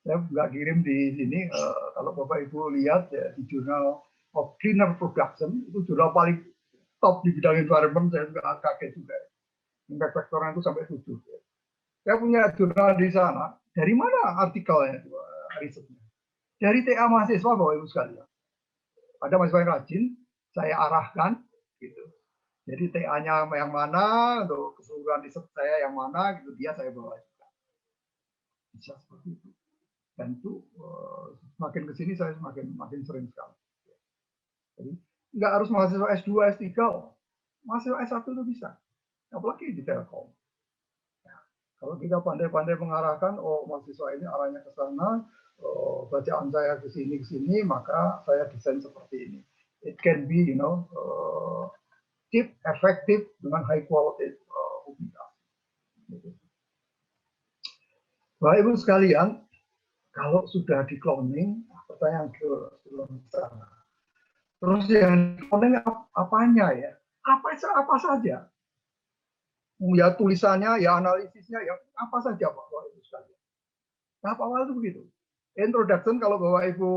Saya nggak kirim di sini, kalau Bapak Ibu lihat ya, di jurnal of Cleaner Production, itu jurnal paling top di bidang environment. Saya juga kaget juga. Impact faktornya itu sampai 7. Saya punya jurnal di sana. Dari mana artikelnya itu, risetnya? Dari TA mahasiswa, Bapak Ibu sekalian. Ada mahasiswa yang rajin, saya arahkan, gitu. Jadi TA-nya yang mana, untuk keseluruhan riset saya yang mana, gitu, dia saya bawa juga. Bisa seperti itu. Dan itu semakin ke sini saya makin sering sekali. Jadi nggak harus mahasiswa S2, S3, mahasiswa S1 itu bisa. Apalagi di Telkom. Nah, kalau kita pandai-pandai mengarahkan, oh mahasiswa ini arahnya ke sana, bacaan saya ke sini, maka saya desain seperti ini. It can be, cheap, efektif dengan high quality publikasi. Bapak Ibu sekalian, kalau sudah di cloning, pertanyaan ke sana. Terus yang cloning apanya ya? Apa saja? Ya tulisannya, ya analisisnya, ya apa saja Bapak Ibu sekalian. Tahap awal itu begitu. Introduction, kalau Bapak Ibu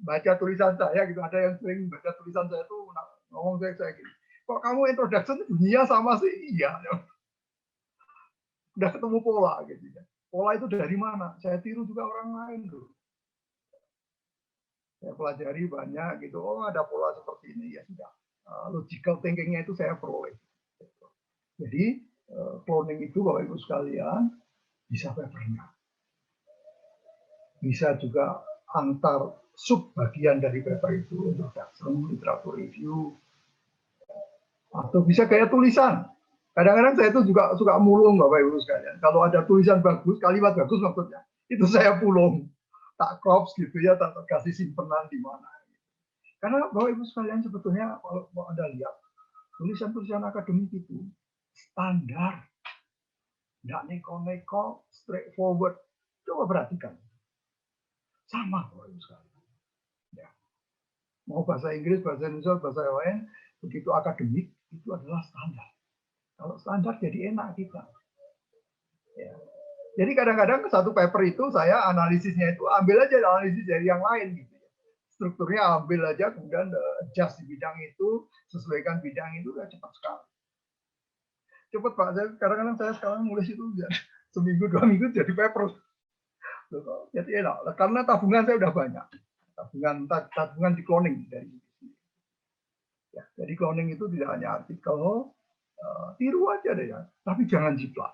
baca tulisan saya gitu, ada yang sering baca tulisan saya tuh ngomong saya gini, kok kamu introduction dunia sama sih? Iya. Udah ketemu pola gitu ya. Pola itu dari mana? Saya tiru juga orang lain tuh. Saya pelajari banyak gitu. Oh ada pola seperti ini ya sudah. Logical thinkingnya itu saya peroleh. Jadi cloning itu Bapak Ibu sekalian bisa papernya. Bisa juga antar sub bagian dari paper itu, introduction, literatur review, atau bisa kayak tulisan. Kadang-kadang saya itu juga suka mulung Bapak Ibu sekalian. Kalau ada tulisan bagus, kalimat bagus maksudnya, itu saya pulung, tak crops gitu ya, tak kasih simpenan di mana. Karena Bapak Ibu sekalian sebetulnya kalau Anda lihat tulisan-tulisan akademik itu standar, nggak neko-neko, straightforward. Coba perhatikan, sama Bapak Ibu sekalian. Ya. Mau bahasa Inggris, bahasa Indonesia, bahasa lain, begitu akademik itu adalah standar. Kalau standar jadi enak kita. Ya. Jadi kadang-kadang satu paper itu saya analisisnya itu ambil aja analisis dari yang lain gitu. Strukturnya ambil aja kemudian adjust di bidang itu, sesuaikan bidang itu udah cepat sekali. Cepat Pak, kadang-kadang saya sekarang nulis itu ya, seminggu 2 minggu jadi paper. Jadi enak, karena tabungan saya udah banyak. Tabungan di cloning dari ya, jadi cloning itu tidak hanya artikel, tiru aja deh ya, tapi jangan jiplak.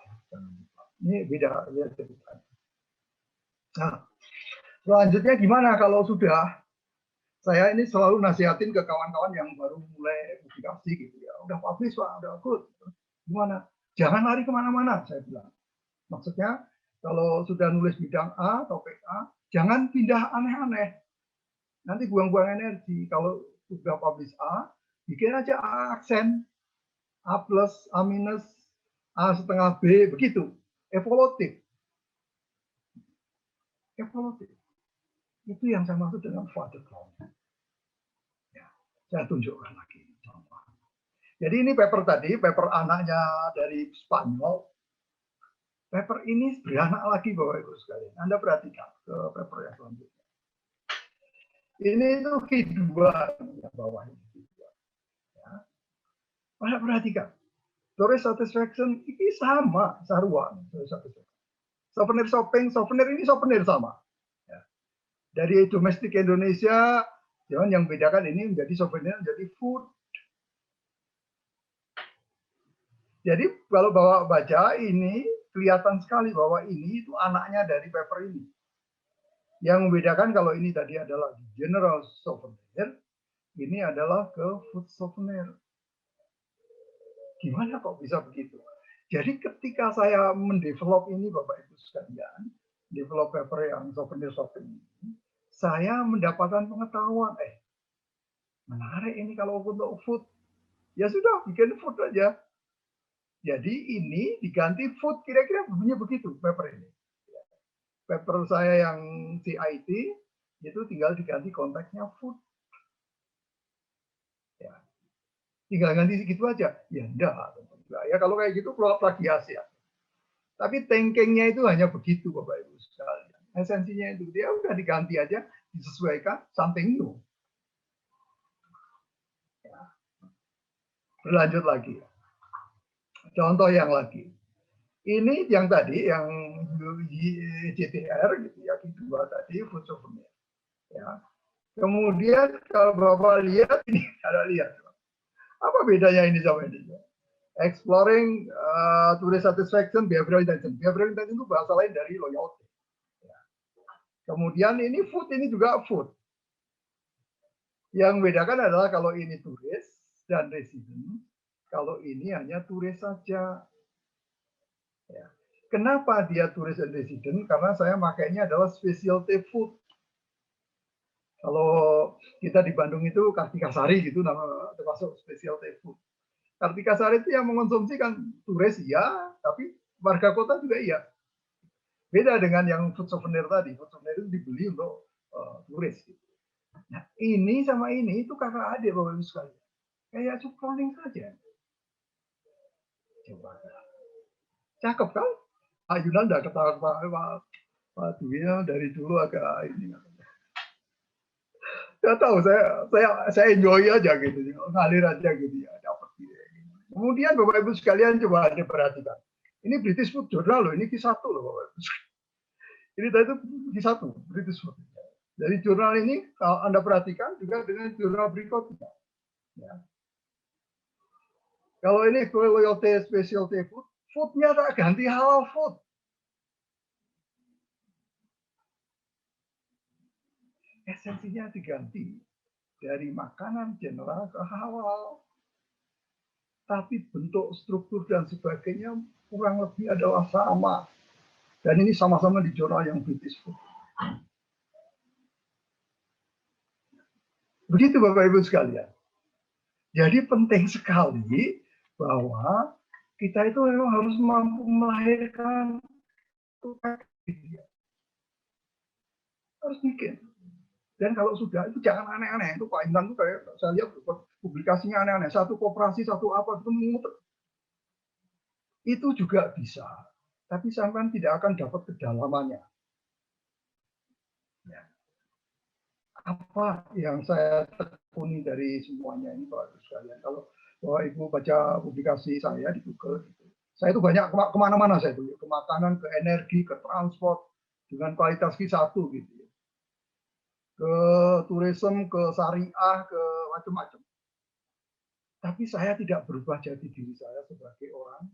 Ini beda ya ceritanya. Nah, selanjutnya gimana kalau sudah saya ini selalu nasihatin ke kawan-kawan yang baru mulai publikasi gitu ya, udah publish Pak, udah good. Gimana? Jangan lari kemana-mana, saya bilang. Maksudnya kalau sudah nulis bidang A atau PA, jangan pindah aneh-aneh. Nanti buang-buang energi. Kalau sudah publish A, bikin aja A aksen. A plus, A minus, A setengah B, begitu. Evolutif. Evolutif. Itu yang saya maksud dengan further cloning. Ya, saya tunjukkan lagi. Jadi ini paper tadi, paper anaknya dari Spanyol. Paper ini beranak lagi Bapak Ibu sekalian. Anda perhatikan ke paper yang selanjutnya. Ini itu Q2 yang bawah ini. Ya. Anda perhatikan. Storage satisfaction ini sama, saruan. Souvenir shopping, souvenir ini souvenir sama. Ya. Dari domestik Indonesia, yang membedakan ini menjadi souvenir, menjadi food. Jadi kalau baca ini kelihatan sekali bahwa ini itu anaknya dari paper ini. Yang membedakan kalau ini tadi adalah general souvenir, ini adalah ke food souvenir. Gimana kok bisa begitu? Jadi ketika saya mendevelop ini Bapak Ibu sekalian, develop paper yang souvenir shopping ini, saya mendapatkan pengetahuan, menarik ini kalau untuk food. Ya sudah, bikin food aja. Jadi ini diganti food, kira-kira bunyinya begitu paper ini. Paper saya yang CIT itu tinggal diganti konteksnya food. Ya. Tinggal ganti segitu aja. Ya enggak. Ya kalau kayak gitu plagiasi ya. Tapi thinkingnya itu hanya begitu Bapak Ibu sekalian. Esensinya itu dia udah diganti aja, disesuaikan something new. Berlanjut lagi. Contoh yang lagi. Ini yang tadi, yang GTR, gitu ya, kedua tadi, food souvenir. Ya. Kemudian kalau Bapak lihat, ini ada lihat. Apa bedanya ini sama ini? Exploring tourist satisfaction, behavioral intention. Behavioral intention itu bahasa lain dari loyalty. Ya. Kemudian ini food, ini juga food. Yang membedakan adalah kalau ini turis dan resident, kalau ini hanya turis saja. Ya. Kenapa dia turis dan resident? Karena saya makainya adalah specialty food. Kalau kita di Bandung itu Kartikasari gitu, nama termasuk specialty food. Kartikasari itu yang mengonsumsi kan turis iya, tapi warga kota juga iya. Beda dengan yang food souvenir tadi. Food souvenir itu dibeli untuk turis. Gitu. Nah, ini sama ini itu kakak adik Bapak Ibu sekalian. Kayak cukroning saja. Coba. Cakep kan? Pak Yunan udah ketawa-ketawa. Pak Dwi dari dulu agak ini. Saya tahu, saya enjoy aja gitu, ngalir aja gitu ya, dapat gitu. Kemudian Bapak Ibu sekalian coba Anda perhatikan. Ini British Food Journal loh, ini Q1 loh Bapak Ibu. Ini tadi itu Q1, British Food. Dari jurnal ini kalau Anda perhatikan juga dengan jurnal berikutnya. Ya. Kalau ini loyalty specialty food, foodnya tak ganti halal food. Esensinya diganti dari makanan general ke halal. Tapi bentuk, struktur, dan sebagainya kurang lebih adalah sama. Dan ini sama-sama di jurnal yang British Food. Begitu Bapak Ibu sekalian. Jadi penting sekali bahwa kita itu memang harus mampu melahirkan harus bikin. Dan kalau sudah itu jangan aneh-aneh. Itu Pak Intan itu kayak saya lihat publikasinya aneh-aneh. Satu koperasi, satu apa itu muter. Itu juga bisa. Tapi sampai tidak akan dapat kedalamannya. Ya. Apa yang saya tekuni dari semuanya ini Bapak Ibu sekalian. Kalau Bapak Ibu baca publikasi saya di Google, gitu. Saya itu banyak kemana-mana saya itu. Ke makanan, ke energi, ke transport. Dengan kualitas Q1 gitu. Ke tourism, ke syariah, ke macam-macam. Tapi saya tidak berubah jati diri saya sebagai orang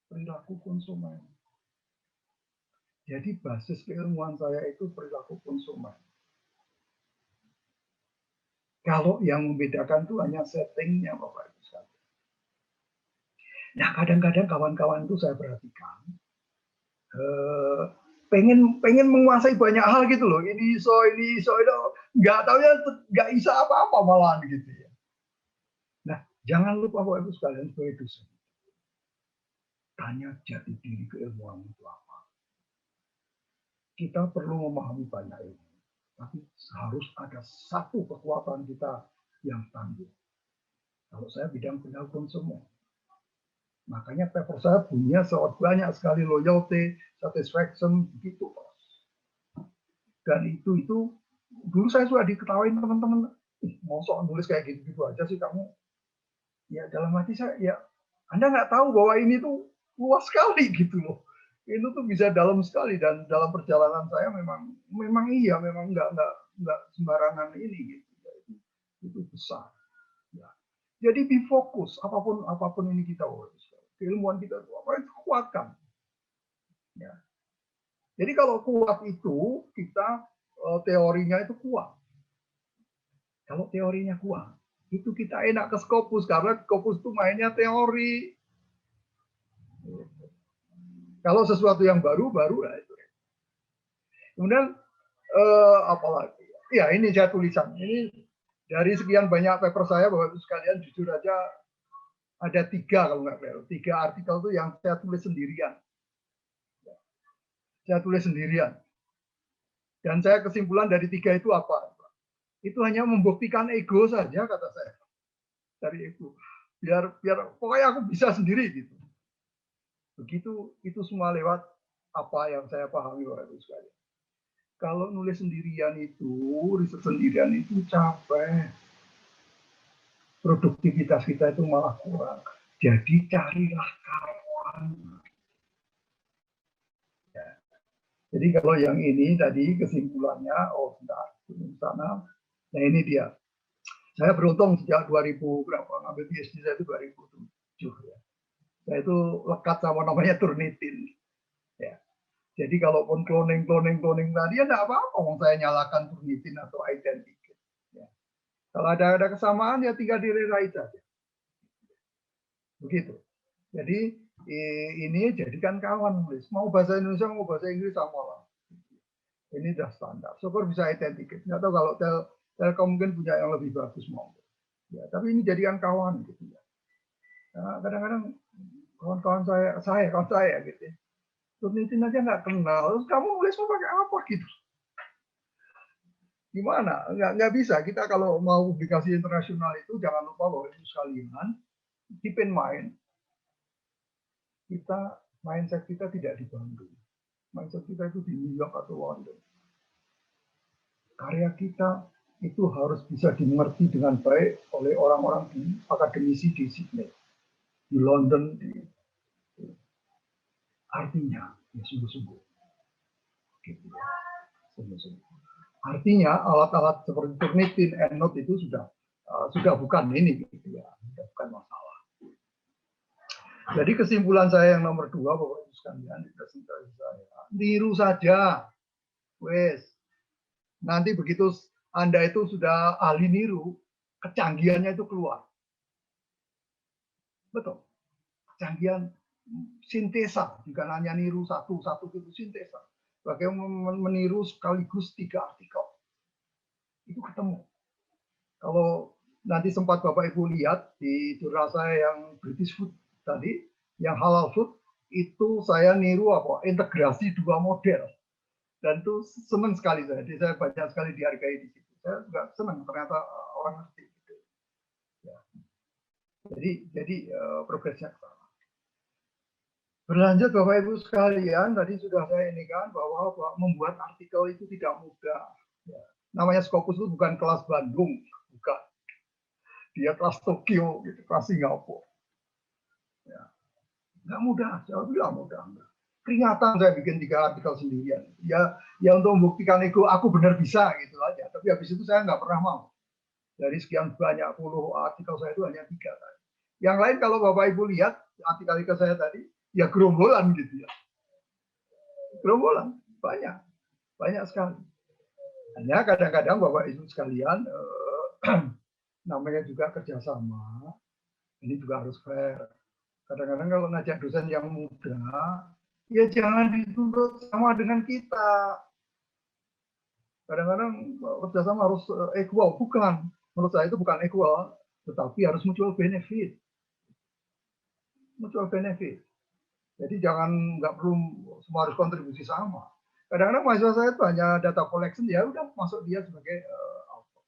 perilaku konsumen. Jadi basis keilmuan saya itu perilaku konsumen. Kalau yang membedakan itu hanya settingnya Bapak Ibu sekalian. Nah kadang-kadang kawan-kawan itu saya perhatikan pengen menguasai banyak hal gitu loh. Ini iso itu nggak tahu ya nggak bisa apa-apa malahan gitu ya. Nah jangan lupa Bapak Ibu sekalian sebagai dosen. Tanya jati diri keilmuan itu apa. Kita perlu memahami banyak ilmu. Tapi harus ada satu kekuatan kita yang tangguh. Kalau saya bidang perilaku konsumen. Makanya paper saya punya banyak sekali loyalty, satisfaction, begitu. Dan itu dulu saya sudah diketawain teman-teman. Mosok nulis kayak gitu-gitu aja sih kamu. Ya dalam hati saya, ya Anda nggak tahu bahwa ini tuh luas sekali gitu loh. Itu tuh bisa dalam sekali dan dalam perjalanan saya memang nggak sembarangan ini gitu. Itu besar. Ya. Jadi be fokus apapun ini kita keilmuan kita itu apa itu kuatkan. Ya. Jadi kalau kuat itu kita teorinya itu kuat. Kalau teorinya kuat itu kita enak ke Scopus karena Scopus itu mainnya teori. Kalau sesuatu yang baru lah itu. Kemudian apalagi? Ya ini saya tulisan. Ini dari sekian banyak paper saya, Bapak Ibu sekalian jujur aja ada 3 kalau nggak keliru. 3 artikel itu yang saya tulis sendirian. Saya tulis sendirian. Dan saya kesimpulan dari 3 itu apa? Itu hanya membuktikan ego saja kata saya. Dari ego. Biar pokoknya aku bisa sendiri gitu. Begitu itu semua lewat apa yang saya pahami Bapak Ibu sekalian. Kalau nulis sendirian itu, riset sendirian itu capek. produktivitas kita itu malah kurang. Jadi carilah kawan. Ya. Jadi kalau yang ini tadi kesimpulannya, oh bentar, di sana. Nah ini dia. Saya beruntung sejak 2000 berapa ngambil PhD saya itu 2007 ya. Saya itu lekat sama namanya Turnitin. Ya. Jadi kalaupun cloning tadi ya enggak apa-apa, saya nyalakan Turnitin atau Identikit. Ya. Kalau ada kesamaan ya tinggal direwrite saja. Begitu. Jadi ini jadikan kawan nulis. Mau bahasa Indonesia mau bahasa Inggris sama lah. Ini sudah standar. Syukur bisa Identikit. Nggak tahu kalau Telkom mungkin punya yang lebih bagus mau. Ya, tapi ini jadikan kawan gitu ya. Nah, kadang-kadang kawan saya gitu ya. Turnitin aja nggak kenal, terus kamu nulis mau pakai apa gitu? Gimana? Nggak bisa. Kita kalau mau publikasi internasional itu jangan lupa bahwa itu sekalian, keep in mind, mindset kita tidak di Bandung. Mindset kita itu di New York atau London. Karya kita itu harus bisa dimengerti dengan baik oleh orang-orang di akademisi di Sydney, di London, artinya ya sungguh-sungguh. Gitu ya. Sungguh-sungguh. Artinya alat-alat seperti Turnitin, EndNote itu sudah bukan ini gitu ya, sudah bukan masalah. Jadi kesimpulan saya yang nomor 2, Bapak Ibu sekalian, kesimpulan saya, niru saja, wes. Nanti begitu Anda itu sudah ahli niru, kecanggihannya itu keluar. Betul. Kecanggihan sintesa, bukan hanya niru satu itu sintesa. Bagaimana meniru sekaligus 3 artikel. Itu ketemu. Kalau nanti sempat Bapak Ibu lihat di jurnal saya yang British Food tadi, yang halal food, itu saya niru integrasi 2 model. Dan itu senang sekali saya. Jadi saya banyak sekali dihargai di situ. Saya juga senang ternyata orang ngerti. Gitu. Ya. Jadi progresnya ke sana. Berlanjut Bapak Ibu sekalian, tadi sudah saya ini kan bahwa membuat artikel itu tidak mudah. Ya. Namanya Scopus itu bukan kelas Bandung, bukan. Dia kelas Tokyo, gitu, kelas Singapura. Ya. Nggak mudah, saya bilang mudah. Peringatan saya bikin 3 artikel sendirian. Ya untuk membuktikan ego, aku benar bisa gitu aja. Tapi habis itu saya nggak pernah mau. Dari sekian banyak puluh artikel saya itu hanya 3 tadi. Yang lain kalau Bapak Ibu lihat artikel saya tadi, ya gerombolan gitu ya. Gerombolan, banyak sekali. Hanya kadang-kadang Bapak Ibu sekalian, namanya juga kerjasama, ini juga harus fair. Kadang-kadang kalau ngajak dosen yang muda, ya jangan dituntut sama dengan kita. Kadang-kadang kerjasama harus equal, bukan. Menurut saya itu bukan equal, tetapi harus mutual benefit. Mutual benefit. Jadi nggak perlu semua harus kontribusi sama. Kadang-kadang mahasiswa saya itu hanya data collection, ya udah masuk dia sebagai output.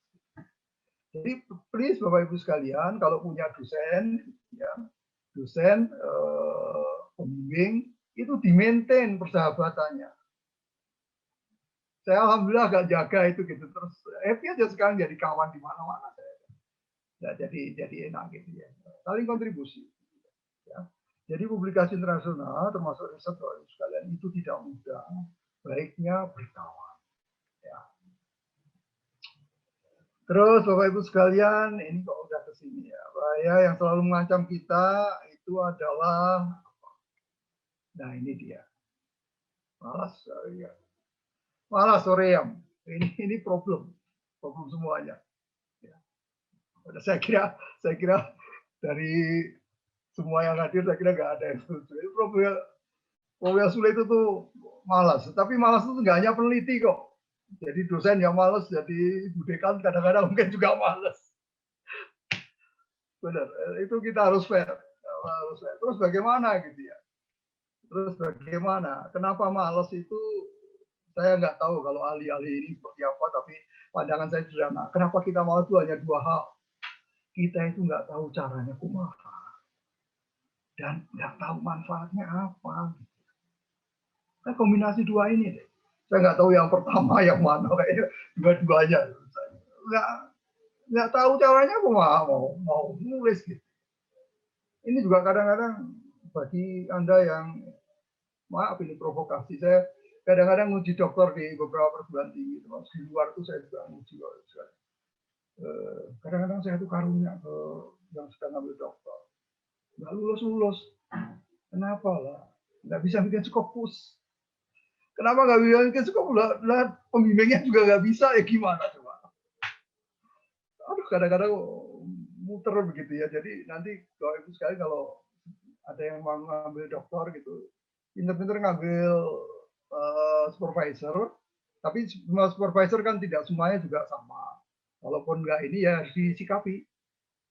Jadi please Bapak Ibu sekalian, kalau punya dosen, ya dosen pembimbing itu di-maintain persahabatannya. Saya alhamdulillah agak jaga itu gitu, terus happy aja sekarang jadi kawan di mana-mana saya. Ya, jadi enak gitu ya. Saling kontribusi. Ya. Jadi publikasi internasional termasuk riset Bapak Ibu sekalian itu tidak mudah. Baiknya berkawan. Ya. Terus Bapak Ibu sekalian, ini kok udah kesini ya. Bahaya yang selalu mengancam kita itu adalah, nah ini dia. Malas soream. Ini problem semuanya. Ya. Saya kira dari semua yang hadir, saya kira nggak ada yang setuju. Problem yang sulit itu tuh malas. Tapi malas itu nggak hanya peneliti kok. Jadi dosen yang malas, jadi Bu Dekan kadang-kadang mungkin juga malas. Benar, itu kita harus fair. Terus bagaimana gitu ya? Terus bagaimana? Kenapa malas itu? Saya nggak tahu kalau ahli-ahli ini seperti apa, tapi pandangan saya sederhana. Kenapa kita malas itu hanya 2 hal. Kita itu nggak tahu caranya kumaha. Dan nggak tahu manfaatnya apa. Nah, kombinasi 2 ini deh. Saya nggak tahu yang pertama yang mana, kayaknya dua-duanya. nggak tahu caranya aku mau nulis gitu. Ini juga kadang-kadang bagi Anda yang, maaf ini provokasi, saya kadang-kadang nguji dokter di beberapa perguruan tinggi, di luar itu saya juga nguji. Kadang-kadang saya tuh karunya ke yang sedang ambil dokter, nggak lulus. Kenapa lah? Nggak bisa bikin Scopus. Kenapa nggak bisa bikin Scopus? Lah pembimbingnya juga nggak bisa, ya gimana coba? Aduh, kadang-kadang muter begitu ya. Jadi nanti kalau Ibu sekali kalau ada yang mau ngambil dokter gitu, pinter-pinter ngambil supervisor, tapi semua supervisor kan tidak semuanya juga sama. Walaupun nggak ini ya harus disikapi.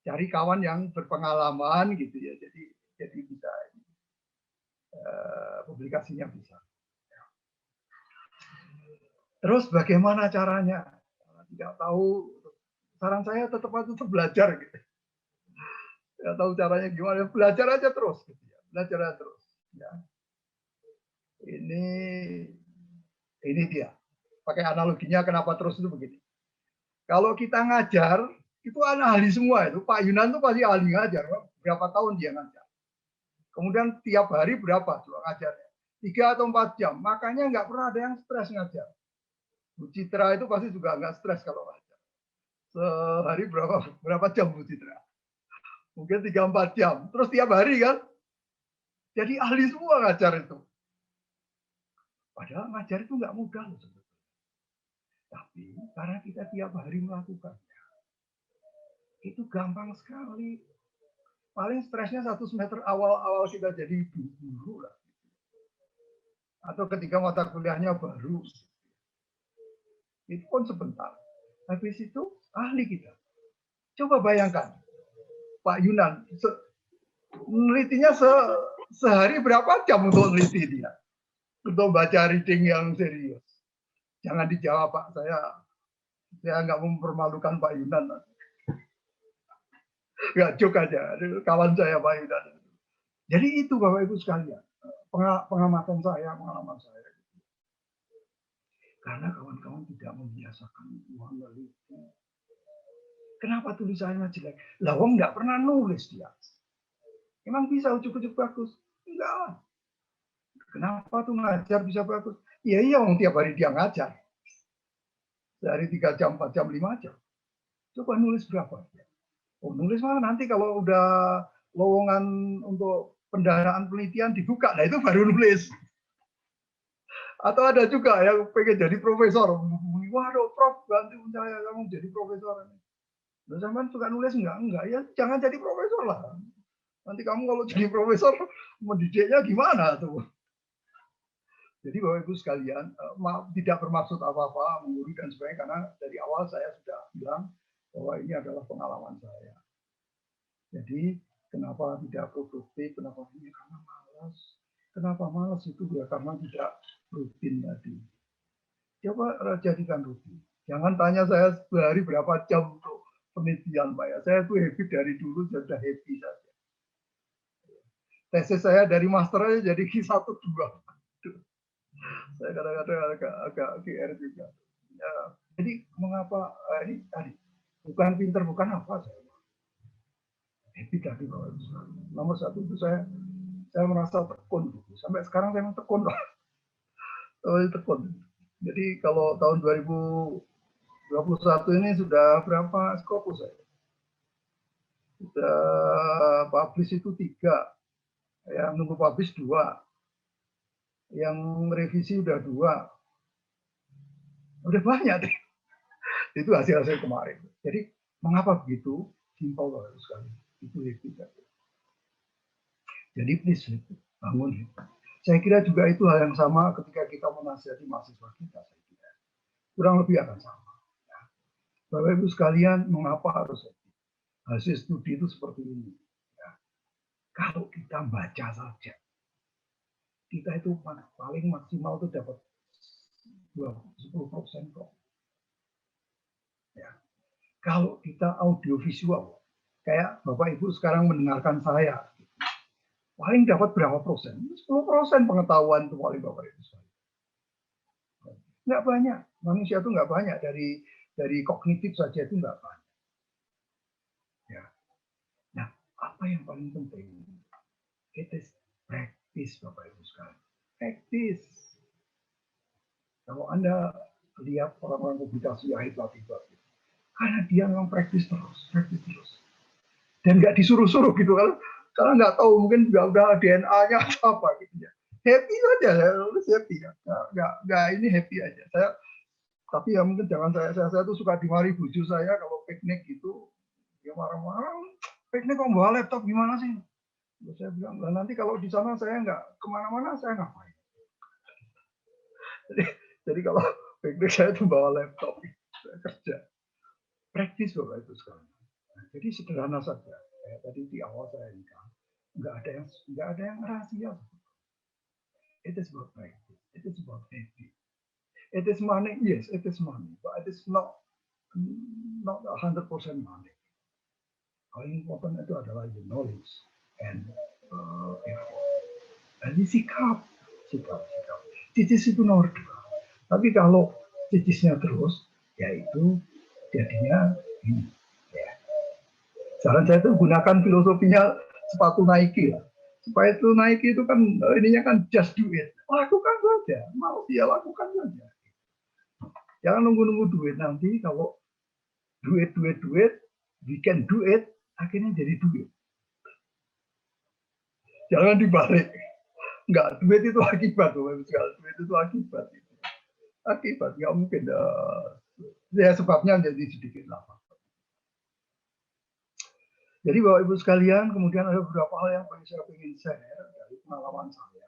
Cari kawan yang berpengalaman gitu ya. Jadi bisa publikasinya bisa. Terus bagaimana caranya? Tidak tahu. Saran saya tetap belajar gitu. Tidak tahu caranya gimana, belajar aja terus. Gitu ya. Belajar aja terus. Ya. Ini dia. Pakai analoginya kenapa terus itu begini. Kalau kita ngajar, itu ahli semua itu. Pak Yunan itu pasti ahli ngajar. Berapa tahun dia ngajar. Kemudian tiap hari berapa coba ngajarnya? 3 atau 4 jam. Makanya nggak pernah ada yang stres ngajar. Bu Citra itu pasti juga nggak stres kalau ngajar. Sehari berapa jam Bu Citra? Mungkin 3-4 jam. Terus tiap hari kan? Jadi ahli semua ngajar itu. Padahal ngajar itu nggak mudah loh sebetulnya. Tapi karena kita tiap hari melakukannya, itu gampang sekali. Paling stresnya 1 semester awal kita jadi guru lah. Atau ketika mata kuliahnya baru. Itu pun sebentar. Habis itu ahli kita. Coba bayangkan, Pak Yunan, menelitinya sehari berapa jam untuk meneliti dia? Untuk baca reading yang serius. Jangan dijawab Pak, saya nggak mempermalukan Pak Yunan. Nggak joke aja, kawan saya Pak Yunan. Jadi itu Bapak Ibu sekalian, pengamatan saya, pengalaman saya. Karena kawan-kawan tidak membiasakan meneliti. Kenapa tulisannya jelek? Lah wong nggak pernah nulis dia. Emang bisa ujuk-ujuk bagus? Enggak. Kenapa tuh ngajar bisa bagus? Iya, wong tiap hari dia ngajar. Dari 3 jam, 4 jam, 5 jam. Coba nulis berapa? Oh, nulis mah nanti kalau udah lowongan untuk pendanaan penelitian dibuka, nah itu baru nulis. Atau ada juga yang pengen jadi profesor. Waduh, Prof, ganti saya kamu jadi profesor. Nah, sampean suka nulis enggak? Ya jangan jadi profesor lah. Nanti kamu kalau jadi profesor mendidiknya gimana tuh? Jadi Bapak Ibu sekalian, maaf tidak bermaksud apa-apa menggurui dan sebagainya, karena dari awal saya sudah bilang bahwa ini adalah pengalaman saya. Jadi kenapa tidak produktif? Kenapa ini? Karena malas. Kenapa malas itu ya karena tidak rutin tadi. Coba jadikan rutin. Jangan tanya saya sehari berapa jam untuk penelitian Pak ya. Saya tuh happy dari dulu sudah happy saja. Tesis saya dari master aja jadi Q1 2. Saya kadang-kadang agak GR juga. Ya, jadi mengapa ini tadi bukan pinter bukan apa saya. Happy tadi Bapak. Nomor 1 itu saya merasa tekun. Sampai sekarang saya tekun. Tekun. Jadi kalau tahun 2021 ini sudah berapa Scopus saya? Sudah publish itu 3. Yang nunggu publish 2. Yang revisi udah 2. Udah banyak deh. Itu hasil-hasil kemarin. Jadi mengapa begitu? Simpel sekali. Itu happy. Jadi please bangun. Saya kira juga itu hal yang sama ketika kita menasihati mahasiswa kita. Saya kira. Kurang lebih akan sama. Ya. Bapak Ibu sekalian, mengapa harus hasil studi itu seperti ini? Ya. Kalau kita baca saja, kita itu paling maksimal itu dapat 10% kok. Ya. Kalau kita audiovisual, kayak Bapak Ibu sekarang mendengarkan saya, paling dapat berapa persen? 10% pengetahuan itu paling Bapak Ibu sekalian. Nggak banyak, manusia itu nggak banyak, dari kognitif saja itu nggak banyak. apa yang paling penting? It is practice, Bapak Ibu sekalian. Practice. Kalau Anda lihat orang-orang publikasi yang hebat-hebat, karena dia memang praktis terus. Dan nggak disuruh-suruh gitu kan. Karena nggak tahu, mungkin juga udah DNA-nya atau apa gitu ya. Happy aja, saya happy ya. Nggak ini happy aja. Tapi ya mungkin jangan saya tuh suka dimari buju saya kalau piknik gitu, dia marah-marah. Piknik kok bawa laptop gimana sih? Terus saya bilang, nanti kalau di sana saya nggak kemana-mana, saya ngapain? Jadi kalau piknik saya tuh bawa laptop, saya kerja. Praktis Bapak itu sekarang. Jadi sederhana saja. Kayak tadi di awal saya nikah, nggak ada yang rahasia. It is about practice. It is about habit. It is money, yes, it is money, but it is not 100% money. Paling important itu adalah the knowledge and effort. Dan sikap. Cicis itu nomor 2. Tapi kalau cicisnya terus, yaitu jadinya ini. Ya. Saran saya itu gunakan filosofinya sepatu Nike lah. Supaya itu Nike itu kan ininya kan just do it. Lakukan saja, mau dia lakukan saja. Jangan nunggu-nunggu duit, nanti kalau duit, we can do it, akhirnya jadi duit. Jangan dibalik. Enggak, duit itu akibat, duit itu akibat. Akibat, nggak mungkin. Ya sebabnya jadi sedikit lama. Jadi Bapak Ibu sekalian, kemudian ada beberapa hal yang saya ingin share dari pengalaman saya.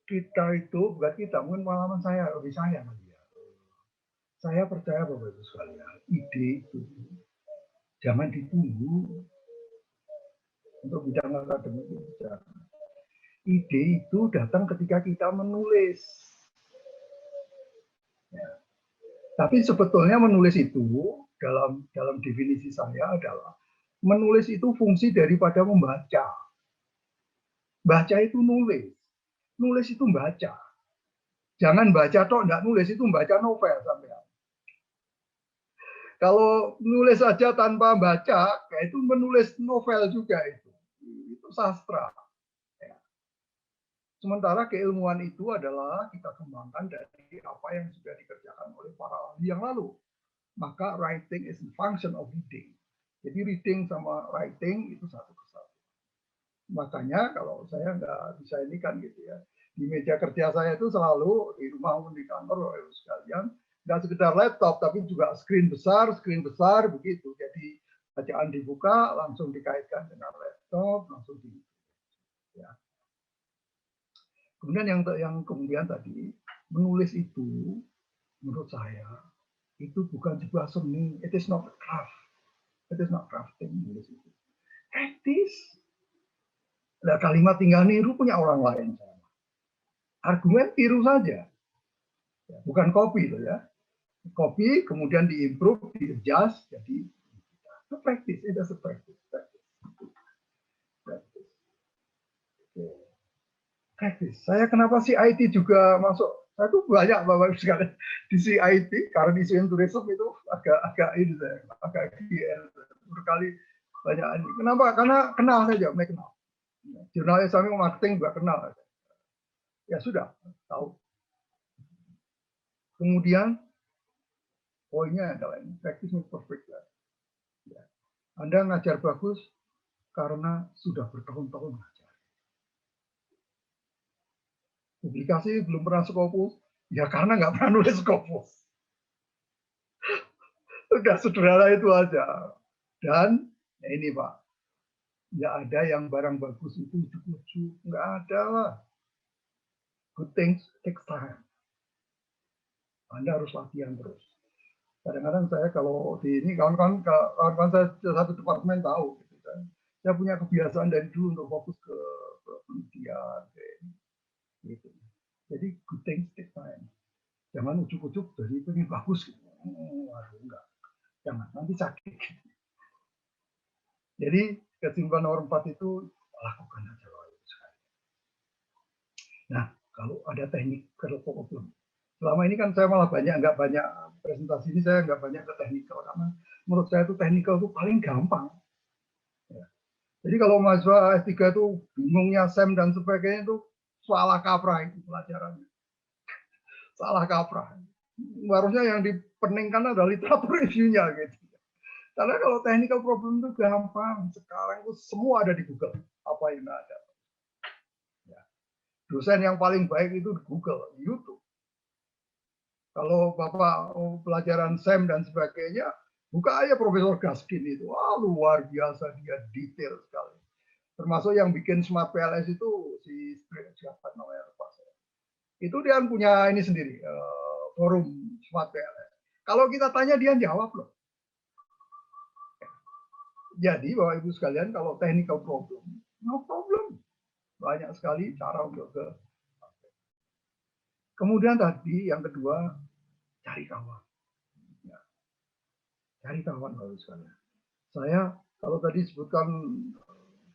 Kita itu, bukan kita, mungkin pengalaman saya, lebih saya. Saya percaya Bapak Ibu sekalian, ide itu jangan ditunggu untuk bidang akademik itu. Ide itu datang ketika kita menulis. Ya. Tapi sebetulnya menulis itu dalam definisi saya adalah menulis itu fungsi daripada membaca. Baca itu nulis. Nulis itu baca. Jangan baca toh, enggak nulis itu membaca novel sampean. Kalau nulis saja tanpa baca, ya itu menulis novel juga itu. Itu sastra. Ya. Sementara keilmuan itu adalah kita kembangkan dari apa yang sudah dikerjakan oleh para ahli yang lalu. Maka writing is a function of reading. Jadi reading sama writing itu satu kesatuan. Makanya kalau saya nggak bisa ini kan gitu ya. Di meja kerja saya itu selalu di rumah maupun di kantor sekalian nggak sekedar laptop tapi juga screen besar begitu. Jadi bacaan dibuka langsung dikaitkan dengan laptop langsung di. Ya. Kemudian yang kemudian tadi menulis itu menurut saya itu bukan sebuah seni. It is not craft. It is not crafting menulis itu. Practice. Nah, kalimat tinggal niru punya orang lain. Argumen tiru saja. Bukan copy loh ya. Copy kemudian diimprove, di-adjust jadi itu practice, itu practice. Practice. Saya kenapa sih IT juga masuk? Saya tuh banyak Bapak Ibu sekalian di CIT karena di tourism itu agak ini saya, agak GR berkali banyak ini. Kenapa? Karena kenal saja, mereka kenal. Jurnal Islamic Marketing juga kenal. Ya sudah, tahu. Kemudian poinnya adalah ini, practice makes perfect. Ya. Anda ngajar bagus karena sudah bertahun-tahun ngajar. Publikasi belum pernah Scopus, ya karena nggak pernah nulis Scopus. Udah sederhana itu aja. Dan ya ini Pak, nggak ada yang barang bagus itu ujuk-ujuk, nggak ada lah. Good things take time. Anda harus latihan terus. Kadang-kadang saya kalau di ini kawan-kawan saya satu departemen tahu, gitu kan. Saya punya kebiasaan dari dulu untuk fokus ke penelitian, gitu. Jadi good things take time. Jangan ujuk-ujuk jadi pengen bagus, gitu. Waduh, enggak. Jangan nanti sakit. Jadi kesimpulan nomor 4 itu lakukan aja loh. Nah, kalau ada teknik problem. Selama ini kan saya malah nggak banyak presentasi ini saya nggak banyak ke teknikal karena menurut saya itu teknikal itu paling gampang. Jadi kalau mahasiswa S3 itu bingungnya SEM dan sebagainya itu salah kaprah itu pelajarannya. Salah kaprah. Harusnya yang dipeningkan adalah literatur review-nya gitu. Karena kalau technical problem itu gampang. Sekarang itu semua ada di Google. Apa yang ada. Ya. Dosen yang paling baik itu di Google, YouTube. Kalau Bapak pelajaran SEM dan sebagainya, buka aja Profesor Gaskin itu. Wah, luar biasa, dia detail sekali. Termasuk yang bikin Smart PLS itu si siapa namanya Pak. Itu dia punya ini sendiri, forum Smart PLS. Kalau kita tanya dia jawab loh. Jadi Bapak Ibu sekalian, kalau technical problem, no problem. Banyak sekali cara untuk ke. Kemudian tadi yang kedua, cari kawan. Ya. Cari kawan Bapak Ibu sekalian. Saya kalau tadi sebutkan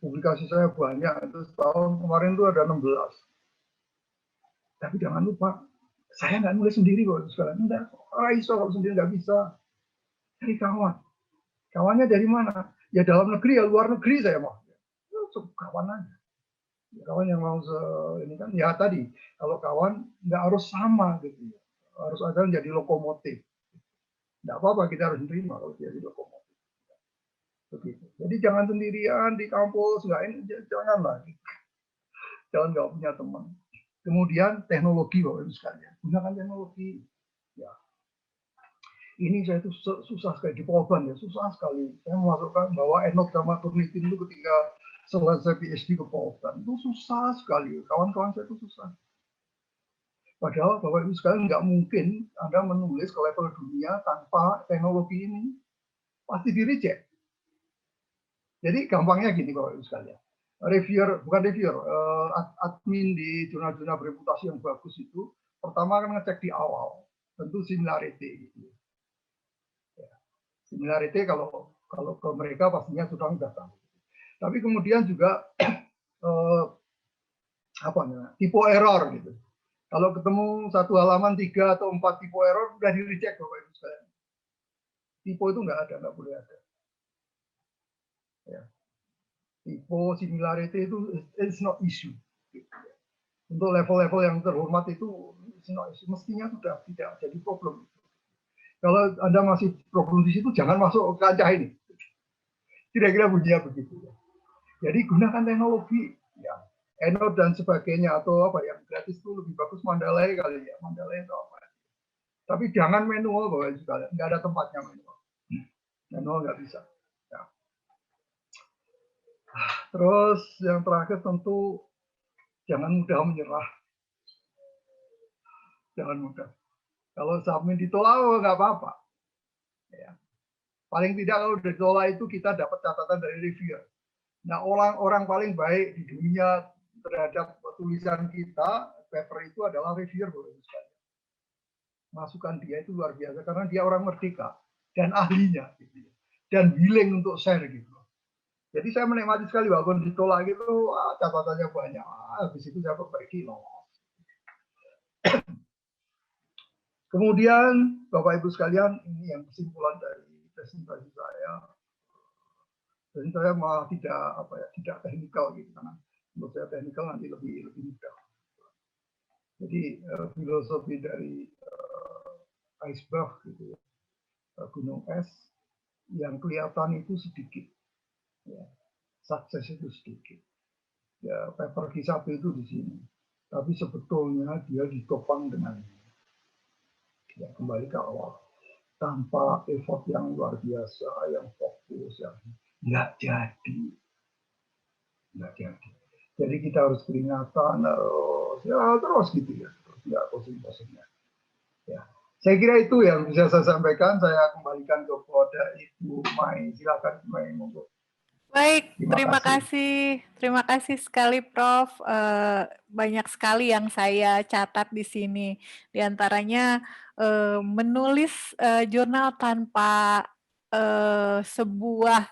publikasi saya banyak, itu setahun kemarin itu ada 16. Tapi jangan lupa, saya nggak nulis sendiri Bapak Ibu sekalian. Enggak, iso kalau sendiri nggak bisa. Cari kawan. Kawannya dari mana? Ya dalam negeri, ya luar negeri saya mau. Ya, kawan aja. Ya, kawan yang mau ini kan, ya tadi, kalau kawan nggak harus sama gitu. Harus ada yang jadi lokomotif. Nggak apa-apa, kita harus terima kalau jadi lokomotif. Begitu. Jadi jangan sendirian di kampus, nggak ini, janganlah. Jangan nggak punya teman. Kemudian teknologi Bapak Ibu sekalian. Gunakan teknologi. Ya. Ini saya itu susah sekali di Polban ya, susah sekali. Saya memasukkan bahwa Enoch sama Turnitin itu ketika selesai PhD ke Polban itu susah sekali. Kawan-kawan saya itu susah. Padahal Bapak Ibu sekalian nggak mungkin Anda menulis ke level dunia tanpa teknologi ini. Pasti di reject. Jadi gampangnya gini Bapak Ibu sekalian. Admin di jurnal-jurnal bereputasi yang bagus itu pertama kan ngecek di awal, tentu similarity gitu. Similarity kalau ke mereka pastinya sudah tahu. Tapi kemudian juga tipe error gitu. Kalau ketemu satu halaman 3 atau 4 tipe error sudah di reject Bapak Ibu sekalian. Tipe itu nggak ada, nggak boleh ada. Ya. Tipe similarity itu it's not issue. Untuk level-level yang terhormat itu mestinya sudah tidak jadi problem. Kalau Anda masih problem di situ, jangan masuk ke kancah ini. Kira-kira bunyinya begitu. Jadi gunakan teknologi, ya, Enoch dan sebagainya atau apa yang gratis itu lebih bagus Mandalay kali ya, Mandalay atau apa. Tapi jangan manual Bapak Ibu sekalian, nggak ada tempatnya manual. Manual nggak bisa. Ya. Terus yang terakhir tentu jangan mudah menyerah. Jangan mudah. Kalau submit ditolak, nggak apa-apa. Ya. Paling tidak kalau ditolak itu kita dapat catatan dari reviewer. Nah, orang paling baik di dunia terhadap tulisan kita, paper itu adalah reviewer. Masukan dia itu luar biasa karena dia orang merdeka dan ahlinya, gitu. Dan willing untuk share gitu. Jadi saya menikmati sekali walaupun ditolak gitu, catatannya banyak. Habis itu saya perbaiki loh. Kemudian Bapak Ibu sekalian, ini yang kesimpulan dari presentasi saya. Dan saya malah tidak teknikal gitu karena menurut saya teknikal nanti lebih mudah. Jadi filosofi dari iceberg gitu, gunung es yang kelihatan itu sedikit, ya, sukses itu sedikit. Ya, paper kisah itu di sini, tapi sebetulnya dia ditopang dengan ya, kembali ke awal tanpa effort yang luar biasa, yang fokus, yang nggak jadi. Jadi kita harus peringatan, terus gitu ya, nggak pusing-pusingnya. Ya, saya kira itu yang bisa saya sampaikan. Saya kembalikan kepada Ibu Mai. Silakan Mai, monggo.
Baik, terima kasih sekali Prof. Banyak sekali yang saya catat di sini. Di antaranya menulis jurnal tanpa sebuah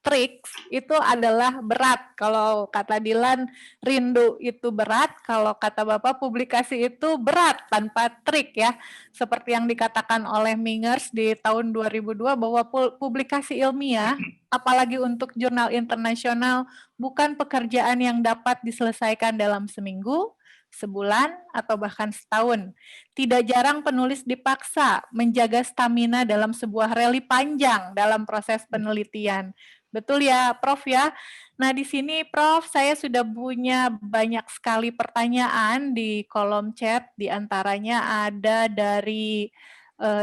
tricks itu adalah berat. Kalau kata Dilan, rindu itu berat. Kalau kata Bapak, publikasi itu berat tanpa trik ya. Seperti yang dikatakan oleh Mingers di tahun 2002 bahwa publikasi ilmiah, apalagi untuk jurnal internasional, bukan pekerjaan yang dapat diselesaikan dalam seminggu, sebulan, atau bahkan setahun. Tidak jarang penulis dipaksa menjaga stamina dalam sebuah rally panjang dalam proses penelitian. Betul ya, Prof ya? Nah, di sini Prof, saya sudah punya banyak sekali pertanyaan di kolom chat, di antaranya ada dari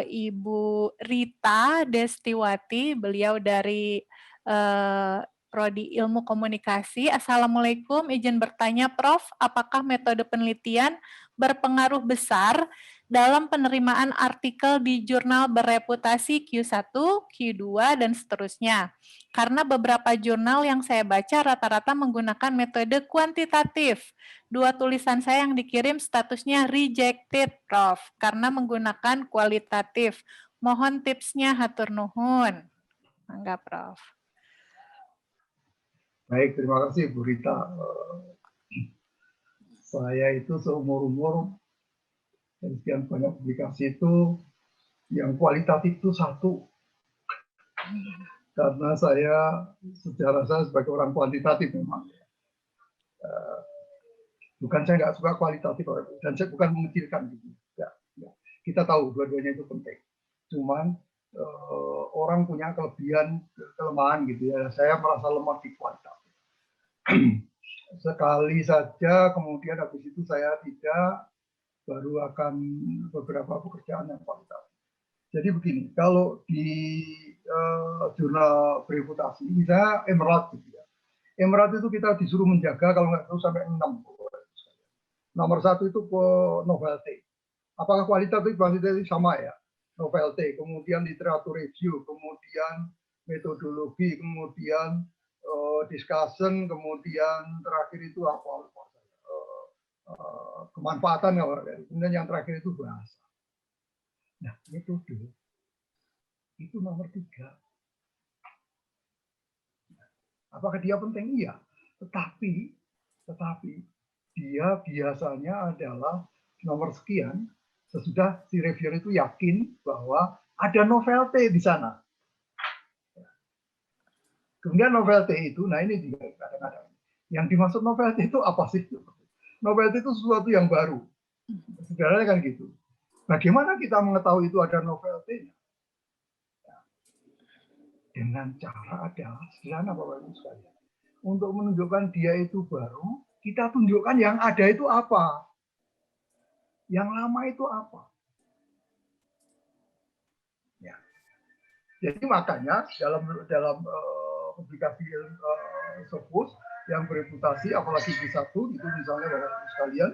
Ibu Rita Destiwati, beliau dari Prodi Ilmu Komunikasi. Assalamualaikum, izin bertanya Prof, apakah metode penelitian berpengaruh besar dalam penerimaan artikel di jurnal bereputasi Q1, Q2, dan seterusnya? Karena beberapa jurnal yang saya baca rata-rata menggunakan metode kuantitatif. 2 tulisan saya yang dikirim statusnya rejected, Prof, karena menggunakan kualitatif. Mohon tipsnya, hatur nuhun. Mangga, Prof.
Baik, terima kasih Bu Rita. Saya itu seumur-umur dari sekian banyak publikasi itu yang kualitatif itu satu. Karena saya sejarah saya sebagai orang kuantitatif memang. Bukan saya nggak suka kualitatif dan saya bukan mengecilkan gitu. Ya. Kita tahu dua-duanya itu penting. Cuman orang punya kelebihan, kelemahan gitu ya. Saya merasa lemah di kualitatif. Sekali saja, kemudian habis itu saya tidak, baru akan beberapa pekerjaan yang kualitatif. Jadi begini, kalau di jurnal bereputasi, misalnya Emerald gitu ya. Emerald itu kita disuruh menjaga kalau nggak tahu sampai 6. Nomor 1 itu novelty. Apakah kualitatif kuantitatif sama ya? Novelty, kemudian literatur review, kemudian metodologi, kemudian discussion, kemudian terakhir itu apa? Kemanfaatan, kemudian yang terakhir itu bahasa. Nah, metode itu nomor 3. Apakah dia penting? Iya. Tetapi dia biasanya adalah nomor sekian sesudah si reviewer itu yakin bahwa ada novelty di sana. Kemudian novelty itu, nah ini juga kadang-kadang yang dimaksud novelty itu apa sih? Novelty itu sesuatu yang baru. Sebenarnya kan gitu. Bagaimana kita mengetahui itu ada novelty-nya? Dengan cara adalah sederhana Bapak Ibu sekalian. Untuk menunjukkan dia itu baru, kita tunjukkan yang ada itu apa. Yang lama itu apa. Ya. Jadi makanya dalam publikasi Scopus yang bereputasi, apalagi Q1, itu misalnya Bapak Ibu sekalian,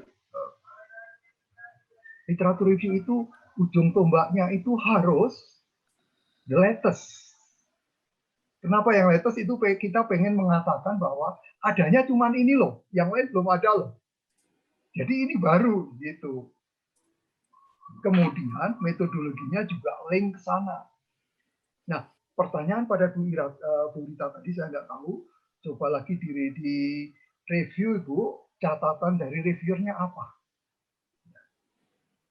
literatur review itu ujung tombaknya itu harus the latest. Kenapa yang latest itu kita pengen mengatakan bahwa adanya cuman ini loh, yang lain belum ada loh. Jadi ini baru gitu. Kemudian metodologinya juga link ke sana. Nah, pertanyaan pada Bu Rita tadi saya nggak tahu. Coba lagi di review Ibu, catatan dari reviewernya apa.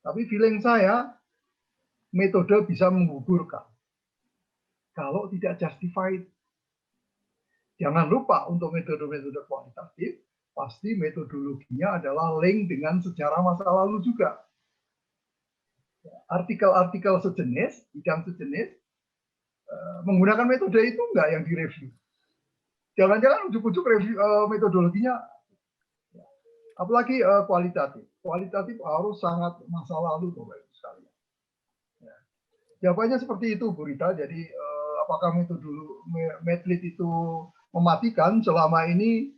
Tapi feeling saya, metode bisa menggugurkan. Kalau tidak justified. Jangan lupa untuk metode-metode kualitatif, pasti metodologinya adalah link dengan sejarah masa lalu juga. Artikel-artikel sejenis, bidang sejenis, menggunakan metode itu enggak yang direview. Jangan-jangan ujuk-ujuk review metodologinya. Apalagi kualitatif. Kualitatif harus sangat masa lalu, Bapak Ibu sekalian. Jawabannya seperti itu, Bu Rita. Jadi apakah medlit itu mematikan? Selama ini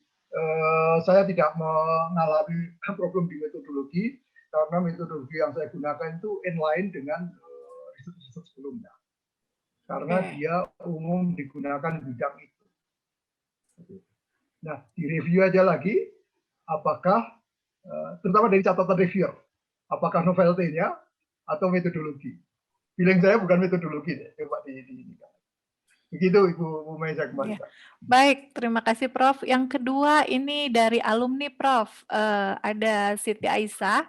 saya tidak mengalami problem di metodologi karena metodologi yang saya gunakan itu inline dengan riset-riset sebelumnya. Karena dia umum digunakan bidang itu. Nah, di review aja lagi, apakah terutama dari catatan reviewer, apakah novelty-nya atau metodologi? Feeling saya bukan metodologi deh, coba di ini. Begitu Ibu Meza kembali.
Ya. Baik, terima kasih Prof. Yang kedua ini dari alumni Prof. Ada Siti Aisyah,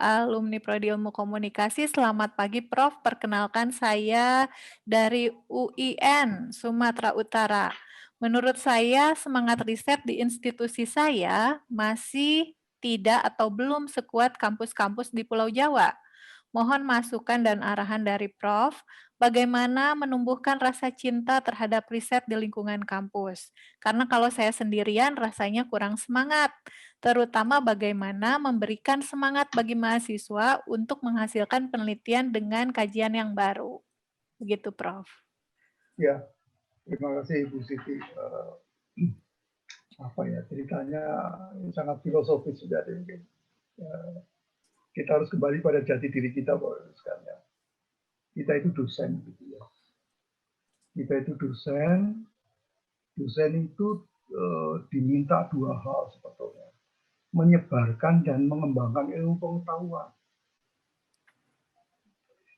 alumni Prodi Ilmu Komunikasi. Selamat pagi Prof. Perkenalkan saya dari UIN Sumatera Utara. Menurut saya semangat riset di institusi saya masih tidak atau belum sekuat kampus-kampus di Pulau Jawa. Mohon masukan dan arahan dari Prof. Bagaimana menumbuhkan rasa cinta terhadap riset di lingkungan kampus. Karena kalau saya sendirian rasanya kurang semangat. Terutama bagaimana memberikan semangat bagi mahasiswa untuk menghasilkan penelitian dengan kajian yang baru. Begitu Prof.
Ya, terima kasih Ibu Siti. Apa ya, ceritanya sangat filosofis sudah. Kita harus kembali pada jati diri kita, Bapak sekalian. Kita itu dosen, gitu ya. Kita itu dosen. Dosen itu diminta dua hal sebetulnya: menyebarkan dan mengembangkan ilmu pengetahuan.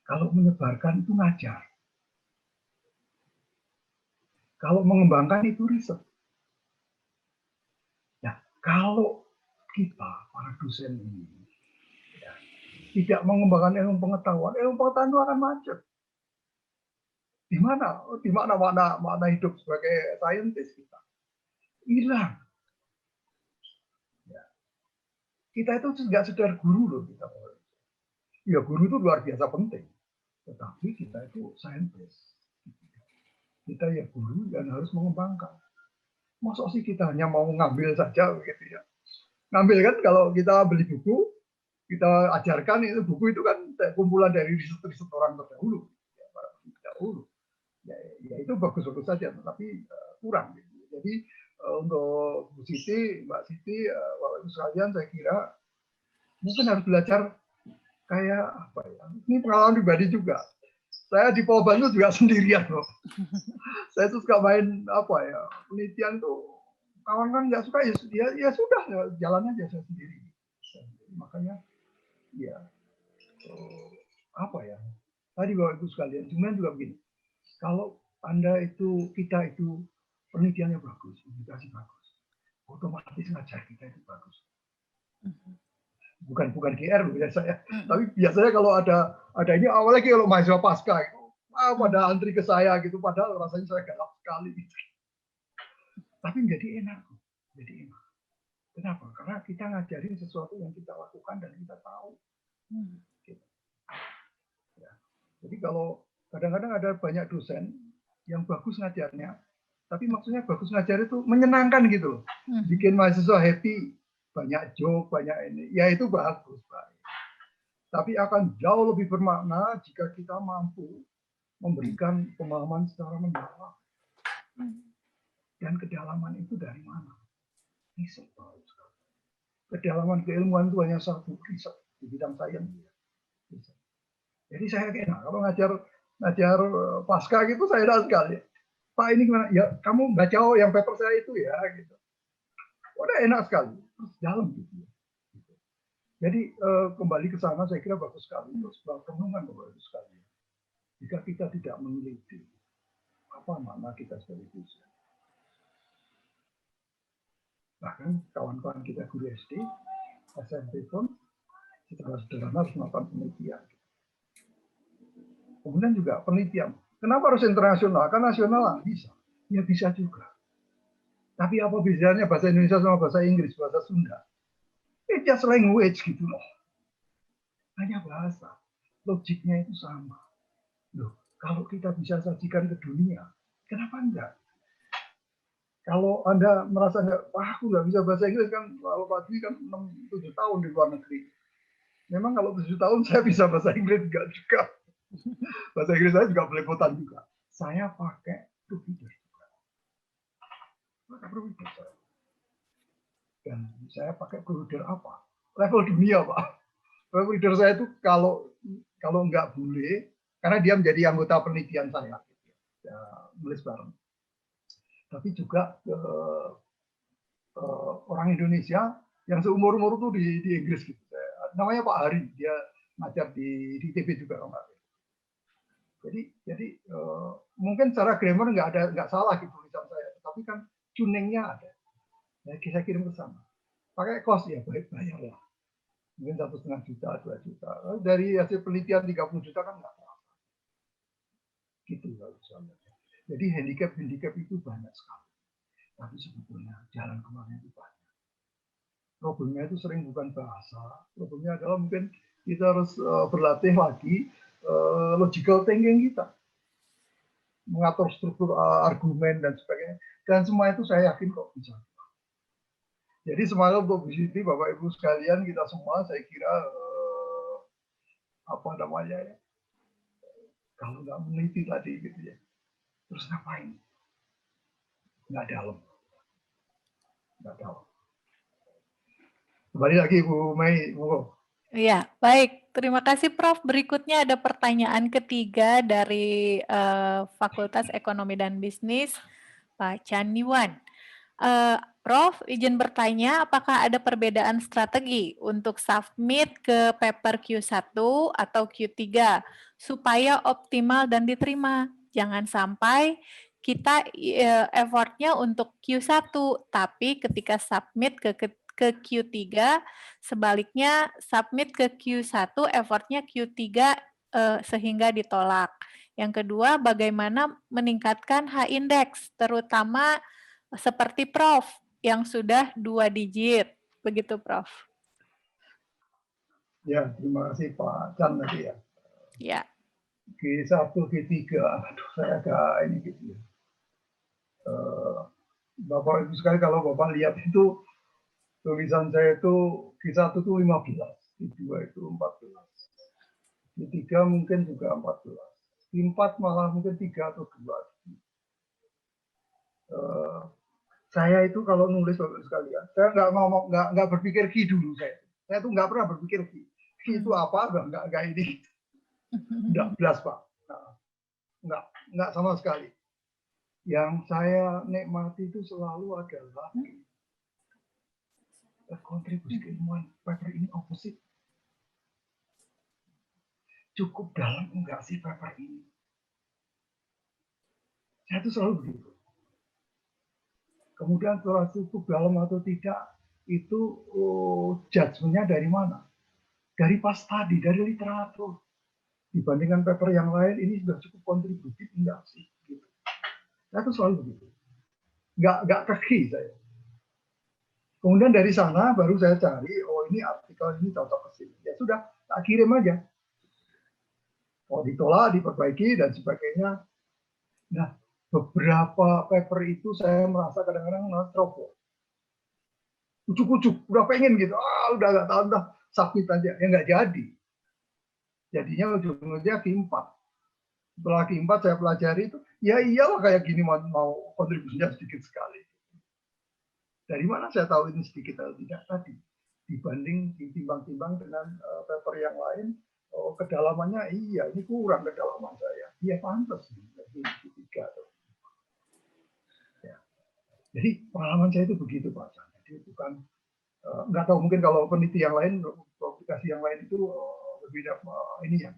Kalau menyebarkan itu ngajar. Kalau mengembangkan itu riset. Nah, kalau kita para dosen ini tidak mengembangkan ilmu pengetahuan itu akan macet. Di mana makna hidup sebagai saintis kita? Hilang. Ya. Kita itu nggak sekedar guru loh kita. Ya guru itu luar biasa penting. Tetapi kita itu saintis. Kita ya guru dan harus mengembangkan. Masa sih kita hanya mau ngambil saja begitu ya? Ngambil kan kalau kita beli buku, kita ajarkan itu buku itu kan kumpulan dari riset-riset orang terdahulu. Ya itu bagus-bagus saja, tapi kurang. Gitu. Jadi untuk Bu Siti, Mbak Siti, Bapak Ibu sekalian, saya kira mungkin harus belajar kayak apa ya? Ini pengalaman pribadi juga. Saya di Pulau Bantu juga sendirian loh. Saya tuh suka main apa ya? Penelitian tuh kawan-kawan nggak suka ya sudah jalan aja saya sendiri. Makanya ya apa ya? Tadi Bapak Ibu sekalian, cuman juga begini. Kalau kita itu penelitiannya bagus, publikasi bagus, otomatis ngajar kita itu bagus. Bukan GR biasanya, tapi biasanya kalau ada ini awalnya kalau mahasiswa pasca itu, pada antri ke saya gitu, padahal rasanya saya galak sekali. Gitu. Tapi jadi enak. Kenapa? Karena kita ngajarin sesuatu yang kita lakukan dan kita tahu. Gitu. Ya. Jadi kalau kadang-kadang ada banyak dosen yang bagus ngajarnya, tapi maksudnya bagus ngajar itu menyenangkan gitu loh, bikin mahasiswa happy, banyak joke, banyak ini, ya itu bagus, baik. Tapi akan jauh lebih bermakna jika kita mampu memberikan pemahaman secara mendalam. Dan kedalaman itu dari mana? Riset. Kedalaman keilmuan itu hanya satu, riset di bidang sains. Jadi saya enak kalau ngajar pasca gitu, saya enak sekali. Pak ini gimana? Ya kamu baca yang paper saya itu ya gitu. Udah enak sekali. Terus jalan gitu. Jadi kembali ke sana saya kira bagus sekali untuk sebuah renungan bagus sekali. Jika kita tidak meneliti apa makna kita sebagai dosen. Bahkan kawan-kawan kita guru SD, SMP pun secara sederhana harus melakukan penelitian. Kemudian juga penelitian. Kenapa harus internasional? Kan nasional bisa. Ya bisa juga. Tapi apa bedanya bahasa Indonesia sama bahasa Inggris, bahasa Sunda? Just language gitu loh. Hanya bahasa. Logiknya itu sama. Loh, kalau kita bisa sajikan ke dunia, kenapa enggak? Kalau Anda merasa enggak, aku nggak bisa bahasa Inggris kan, kalau Pak Dwi kan 6-7 tahun di luar negeri. Memang kalau 7 tahun saya bisa bahasa Inggris enggak juga. Bahasa Inggris saya juga belepotan juga. Saya pakai provider juga. Pakai provider saya. Dan saya pakai provider apa? Level dunia, Pak. Provider saya itu kalau nggak boleh, karena dia menjadi anggota penelitian saya. Ya, nulis bareng. Tapi juga orang Indonesia yang seumur-umur itu di Inggris gitu. Namanya Pak Hari, dia ngajar di ITB juga, Pak. Jadi mungkin secara grammar nggak salah gitu tulisan saya, tapi kan tuningnya ada. Ya, saya kirim ke sana. Pakai kos ya baik bayar lah. Mungkin 1,5 juta, 2 juta. Dari hasil penelitian 30 juta kan nggak apa-apa. Gitu kalau misalnya. Jadi handicap itu banyak sekali. Tapi sebetulnya jalan keluarnya itu banyak. Problemnya itu sering bukan bahasa. Problemnya adalah mungkin kita harus berlatih lagi logical thinking kita. Mengatur struktur argumen dan sebagainya. Dan semua itu saya yakin kok bisa. Jadi semangat untuk di sini Bapak Ibu sekalian, kita semua saya kira apa namanya ya, kalau nggak meneliti tadi gitu ya, terus ngapain? Nggak dalam. Kembali lagi Bu Mei, Bu.
Iya, baik. Terima kasih Prof. Berikutnya ada pertanyaan ketiga dari Fakultas Ekonomi dan Bisnis, Pak Caniwan. Prof, izin bertanya, apakah ada perbedaan strategi untuk submit ke paper Q1 atau Q3 supaya optimal dan diterima? Jangan sampai kita effortnya untuk Q1, tapi ketika submit ke Q3, sebaliknya submit ke Q1, effortnya Q3 sehingga ditolak. Yang kedua, bagaimana meningkatkan H-index, terutama seperti Prof yang sudah 2 digit. Begitu, Prof.
Ya, terima kasih Pak Chan tadi ya.
Ya.
G1, G3, aduh saya agak ini gitu ya. Bapak Ibu sekali kalau Bapak lihat itu tulisan saya itu G1 itu 15, G2 itu 14, G3 mungkin juga 14, G4 malah mungkin 3 atau 2. Saya itu kalau nulis Bapak Ibu sekalian, saya nggak berpikir Ki dulu saya. Saya tuh nggak pernah berpikir Ki. Ki itu apa? Nggak ini. Nggak belas Pak. Nggak sama sekali. Yang saya nikmati itu selalu adalah kontribusi keilmuan paper ini apa sih? Cukup dalam enggak sih paper ini? Saya itu selalu begitu. Kemudian setelah cukup dalam atau tidak, itu judgement-nya dari mana? Dari pas tadi, dari literatur. Dibandingkan paper yang lain, ini sudah cukup kontributif enggak sih? Gitu. Saya itu selalu begitu. Nggak keki saya. Kemudian dari sana baru saya cari, oh ini artikel ini cocok ke sini. Ya sudah, tak kirim aja. Oh ditolak, diperbaiki, dan sebagainya. Nah, beberapa paper itu saya merasa kadang-kadang ngeropok. Ujuk-ujuk, udah pengen gitu. Udah nggak tahu, udah submit aja. Ya nggak jadi. Jadinya ujung-ujungnya Q4. Setelah Q4 saya pelajari itu, ya iyalah kayak gini mau kontribusinya sedikit sekali. Dari mana saya tahu ini sedikit atau tidak tadi? Dibanding ditimbang-timbang dengan paper yang lain, kedalamannya iya ini kurang kedalaman saya. Iya pantas jadi 3. Ya. Jadi pengalaman saya itu begitu Pak. Jadi bukan nggak tahu mungkin kalau peneliti yang lain, publikasi yang lain itu berbeda ini ya.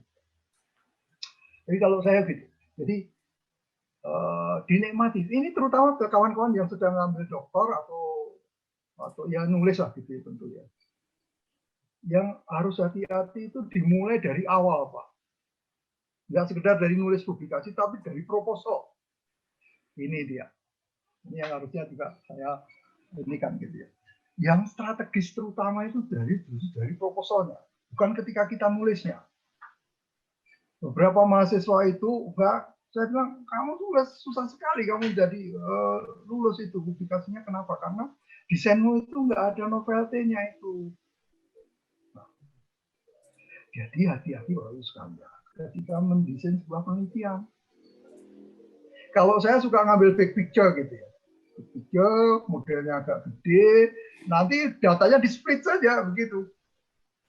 Jadi kalau saya gitu, jadi dinikmati. Ini terutama ke kawan-kawan yang sedang ngambil doktor atau ya nulis lah gitu ya, tentu ya. Yang harus hati-hati itu dimulai dari awal Pak. Nggak sekedar dari nulis publikasi, tapi dari proposal. Ini dia. Ini yang harusnya juga saya ini kan gitu ya. Yang strategis terutama itu dari proposalnya, bukan ketika kita nulisnya. Beberapa mahasiswa itu saya bilang kamu tuh susah sekali kamu jadi lulus itu publikasinya. Kenapa? Karena desainmu itu nggak ada novelty-nya itu. Nah, jadi hati-hati Bapak sekalian ketika mendesain sebuah penelitian. Kalau saya suka ngambil big picture gitu ya, big picture modelnya agak gede, nanti datanya di split saja begitu.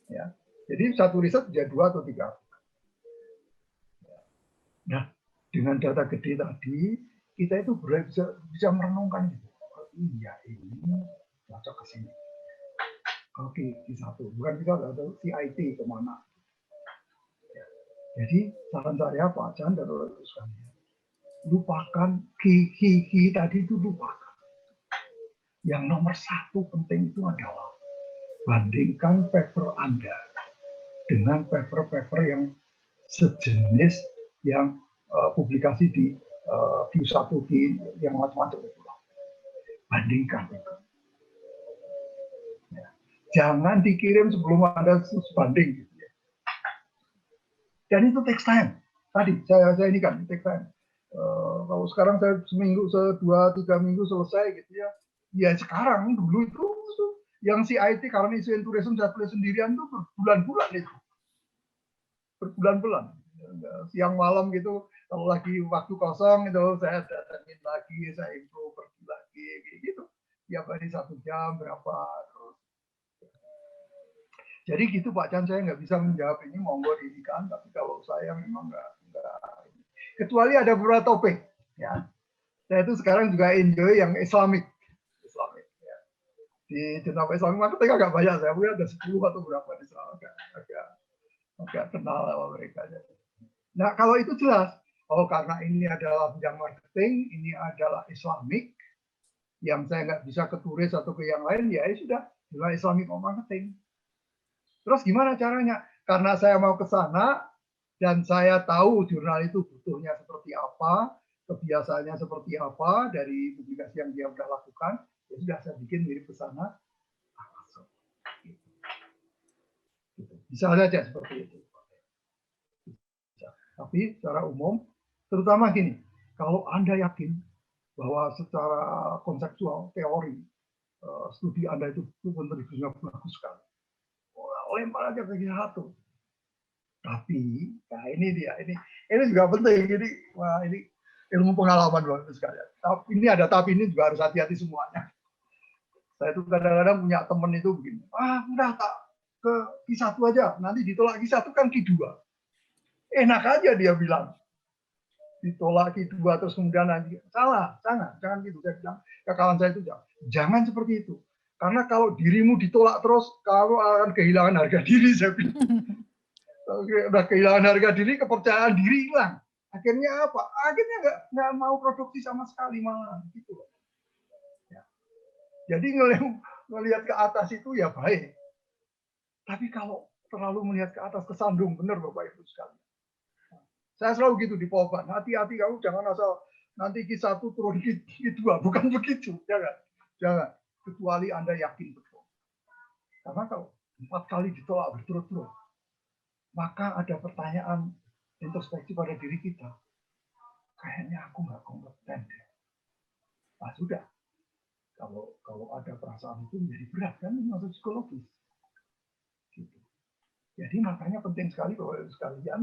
Ya, jadi satu riset bisa 2 atau 3. Nah, dengan data gede tadi, kita itu bisa merenungkan gitu. Oh, iya, ini cocok ke sini. Oke, di satu. Bukan kita atau CIT kemana. Ya. Jadi saran saya Pak Chan dan Bapak sekalian, lupakan ki tadi itu lupakan. Yang nomor satu penting itu adalah bandingkan paper Anda dengan paper-paper yang sejenis yang publikasi di Q1 di yang macam-macam itu. Bandingkan itu. Ya. Jangan dikirim sebelum Anda banding. Gitu ya. Dan itu takes time. Tadi saya ini kan takes time. Kalau sekarang saya seminggu, 2-3 minggu selesai gitu ya. Ya sekarang dulu itu yang si IT karena isu tourism saya tulis sendirian itu berbulan-bulan itu. Berbulan-bulan. Siang malam gitu, kalau lagi waktu kosong itu saya datangin lagi, saya improve pergi lagi gitu. Tiap hari 1 jam berapa terus. Jadi gitu Pak Chan, saya nggak bisa menjawab ini, monggo diikan, tapi kalau saya memang nggak. Kecuali ada beberapa topik, ya. Saya itu sekarang juga enjoy yang Islamic ya. Di jurnal Islamic marketing agak banyak, saya punya ada 10 atau berapa di sana, agak kenal sama mereka. Nah kalau itu jelas, karena ini adalah bidang marketing, ini adalah Islamic, yang saya nggak bisa ke turis atau ke yang lain, ya sudah, jurnal Islamic marketing. Terus gimana caranya? Karena saya mau ke sana, dan saya tahu jurnal itu butuhnya seperti apa, kebiasaannya seperti apa dari publikasi yang dia sudah lakukan, ya sudah saya bikin mirip ke sana. Bisa saja seperti itu. Tapi secara umum, terutama gini, kalau Anda yakin bahwa secara konseptual, teori, studi Anda itu kontribusinya bagus sekali, lempar aja ke satu. Tapi, nah ini dia, ini juga penting. Ini ilmu pengalaman Bapak sekalian. Tapi ini juga harus hati-hati semuanya. Saya tuh kadang-kadang punya temen itu begini, udah tak ke Q1 aja, nanti ditolak Q1 kan Q2. Enak aja dia bilang. Ditolak Q2 terus kemudian nanti salah, jangan gitu. Saya bilang ke kawan saya itu jangan seperti itu. Karena kalau dirimu ditolak terus, kamu akan kehilangan harga diri, saya bilang. Udah kehilangan harga diri, kepercayaan diri hilang. Akhirnya apa? Akhirnya nggak mau produksi sama sekali malah gitu. Ya. Jadi ngelihat ke atas itu ya baik. Tapi kalau terlalu melihat ke atas kesandung, benar Bapak Ibu sekalian. Saya selalu gitu di Poban. Hati-hati kamu, jangan asal nanti Q1 turun Q2, bukan begitu, jangan. Kecuali Anda yakin betul. Karena kalau 4 kali ditolak berturut-turut, maka ada pertanyaan introspeksi pada diri kita. Kayaknya aku nggak kompeten deh. Nah sudah, kalau ada perasaan itu menjadi berat kan, masuk psikologis. Gitu. Jadi makanya penting sekali Bapak Ibu sekalian,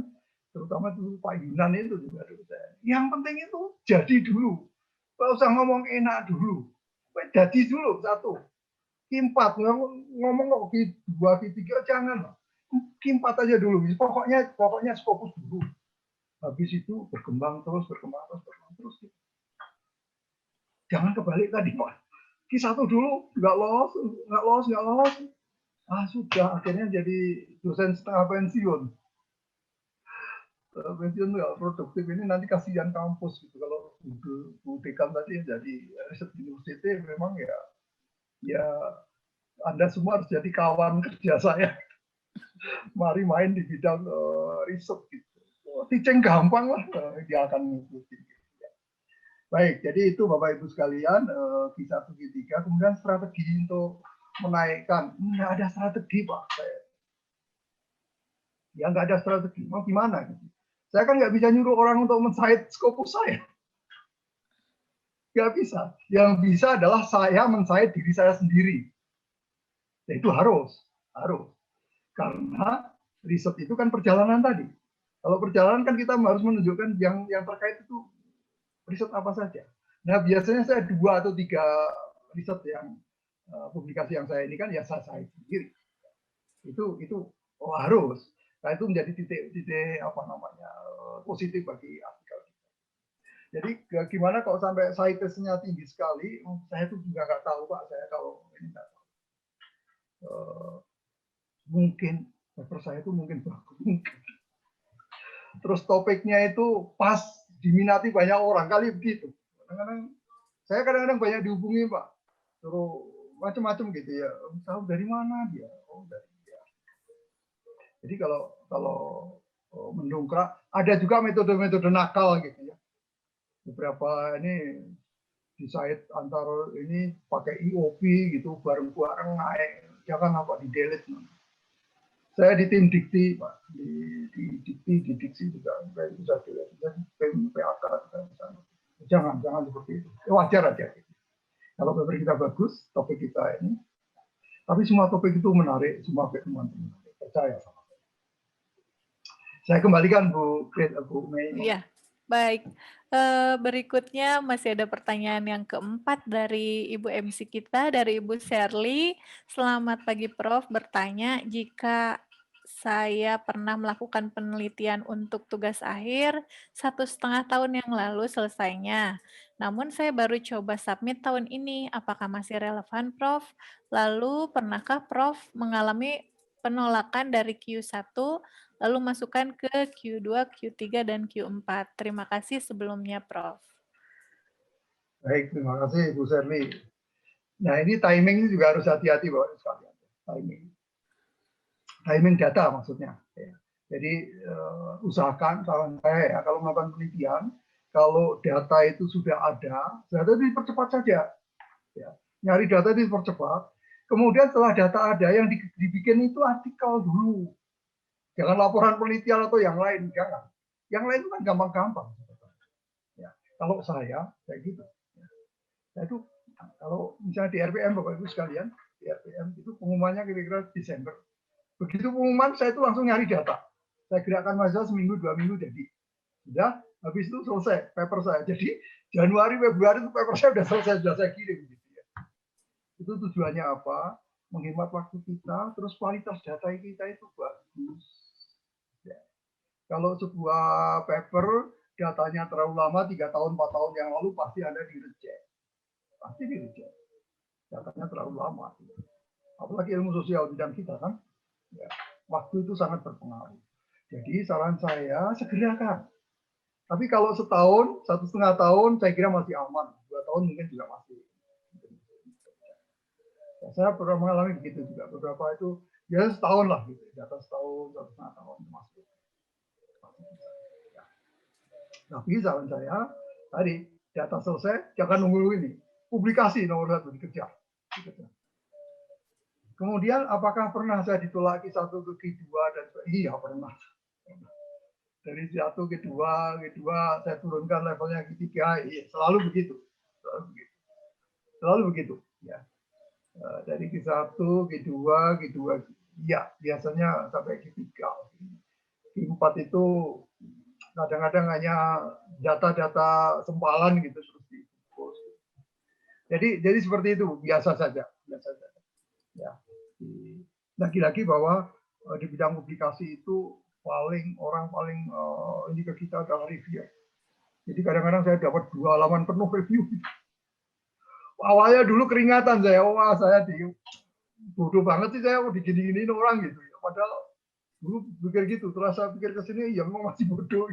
terutama dulu Pak Yunan itu juga dulu saya. Yang penting itu jadi dulu, nggak usah ngomong enak dulu, jadi dulu satu. Q4 ngomong kok Q2, Q3 jangan. Q4 aja dulu. Pokoknya fokus dulu. Habis itu berkembang terus. Jangan kebalik tadi, Pak. Q1 dulu nggak lolos. Sudah akhirnya jadi dosen setengah pensiun. Pensiun nggak produktif ini nanti kasihan kampus gitu. Kalau Bu Dekan tadi jadi riset university memang ya Anda semua harus jadi kawan kerja saya. Mari main di bidang riset gitu. Teaching gampang lah, dia akan ngikutin. Baik, jadi itu Bapak Ibu sekalian, Q1, Q3, kemudian strategi untuk menaikkan. Nggak ada strategi Pak. Ya nggak ada strategi, mau gimana? Saya kan nggak bisa nyuruh orang untuk men-cite Scopus saya. Nggak bisa. Yang bisa adalah saya men-cite diri saya sendiri. Ya, itu harus. Karena riset itu kan perjalanan tadi. Kalau perjalanan kan kita harus menunjukkan yang terkait itu riset apa saja. Nah biasanya saya 2 atau 3 riset yang publikasi yang saya ini kan ya saya sendiri. Itu harus. Nah itu menjadi titik positif bagi artikel. Jadi gimana kalau sampai citation-nya tinggi sekali? Saya itu juga nggak tahu Pak. Saya kalau ini nggak tahu. Mungkin paper saya itu mungkin bagus. terus topiknya itu pas diminati banyak orang, kali begitu. Kadang-kadang banyak dihubungi Pak, suruh macam-macam gitu ya. Tahu dari mana dia? Oh, dari dia. Jadi kalau mendongkrak, ada juga metode-metode nakal gitu ya. Beberapa ini di site antar ini pakai IOP gitu, bareng-bareng naik, jangan apa di delete. Saya di tim dikti Pak, di diksi juga saya bisa dilihat, dan tim PAK juga misalnya. Jangan seperti itu. Wajar aja. Kalau paper kita bagus, topik kita ini, tapi semua topik itu menarik, semua teman-teman percaya sama saya. Saya kembalikan Bu Mei.
Iya, baik. Berikutnya masih ada pertanyaan yang keempat dari Ibu MC kita, dari Ibu Shirley. Selamat pagi Prof, bertanya, jika saya pernah melakukan penelitian untuk tugas akhir 1,5 tahun yang lalu selesainya. Namun saya baru coba submit tahun ini. Apakah masih relevan, Prof? Lalu pernahkah Prof mengalami penolakan dari Q1 lalu masukkan ke Q2, Q3, dan Q4? Terima kasih sebelumnya, Prof.
Baik, terima kasih Bu Shirley. Nah ini timing juga harus hati-hati Bapak sekalian. Timing data maksudnya. Jadi usahakan saran saya ya, kalau melakukan penelitian, kalau data itu sudah ada, data itu dipercepat saja. Ya. Nyari data itu dipercepat. Kemudian setelah data ada, yang dibikin itu artikel dulu. Jangan laporan penelitian atau yang lain, jangan. Yang lain itu kan gampang-gampang. Ya. Kalau saya kayak gitu. Nah, itu kalau misalnya di RPM Bapak Ibu sekalian, di RPM itu pengumumannya kira-kira Desember. Begitu pengumuman, saya itu langsung nyari data. Saya gerakkan mahasiswa seminggu, 2 minggu jadi. Sudah, habis itu selesai paper saya. Jadi Januari, Februari itu paper saya sudah selesai, sudah saya kirim. Gitu ya. Itu tujuannya apa? Menghemat waktu kita, terus kualitas data kita itu bagus. Ya. Kalau sebuah paper datanya terlalu lama, 3 tahun, 4 tahun yang lalu, pasti Anda di-reject. Pasti di-reject. Datanya terlalu lama. Apalagi ilmu sosial bidang kita kan. Ya, waktu itu sangat berpengaruh. Jadi saran saya segerakan. Tapi kalau setahun, 1,5 tahun, saya kira masih aman. 2 tahun mungkin juga masih. Ya, saya pernah mengalami begitu juga. Beberapa itu ya setahun lah gitu. Di atas setahun, 1,5 tahun masuk. Ya. Tapi saran saya tadi data selesai, jangan nunggu ini. Publikasi nomor 1 dikejar. Kemudian apakah pernah saya ditolak Q1 ke Q2 dan iya pernah. Dari Q1 ke Q2 saya turunkan levelnya Q3, iya, selalu begitu. Selalu begitu, ya. Dari Q1, Q2, iya, biasanya sampai Q3. Q4 itu kadang-kadang hanya data-data sempalan gitu seperti itu. Jadi seperti itu, biasa saja. Ya. Lagi-lagi bahwa di bidang publikasi itu orang paling ini ke kita adalah review. Jadi kadang-kadang saya dapat 2 halaman penuh review. Awalnya dulu keringatan saya, wah saya bodoh banget sih saya digini-giniin orang gitu. Padahal dulu pikir gitu, terus saya pikir ke sini ya memang masih bodoh.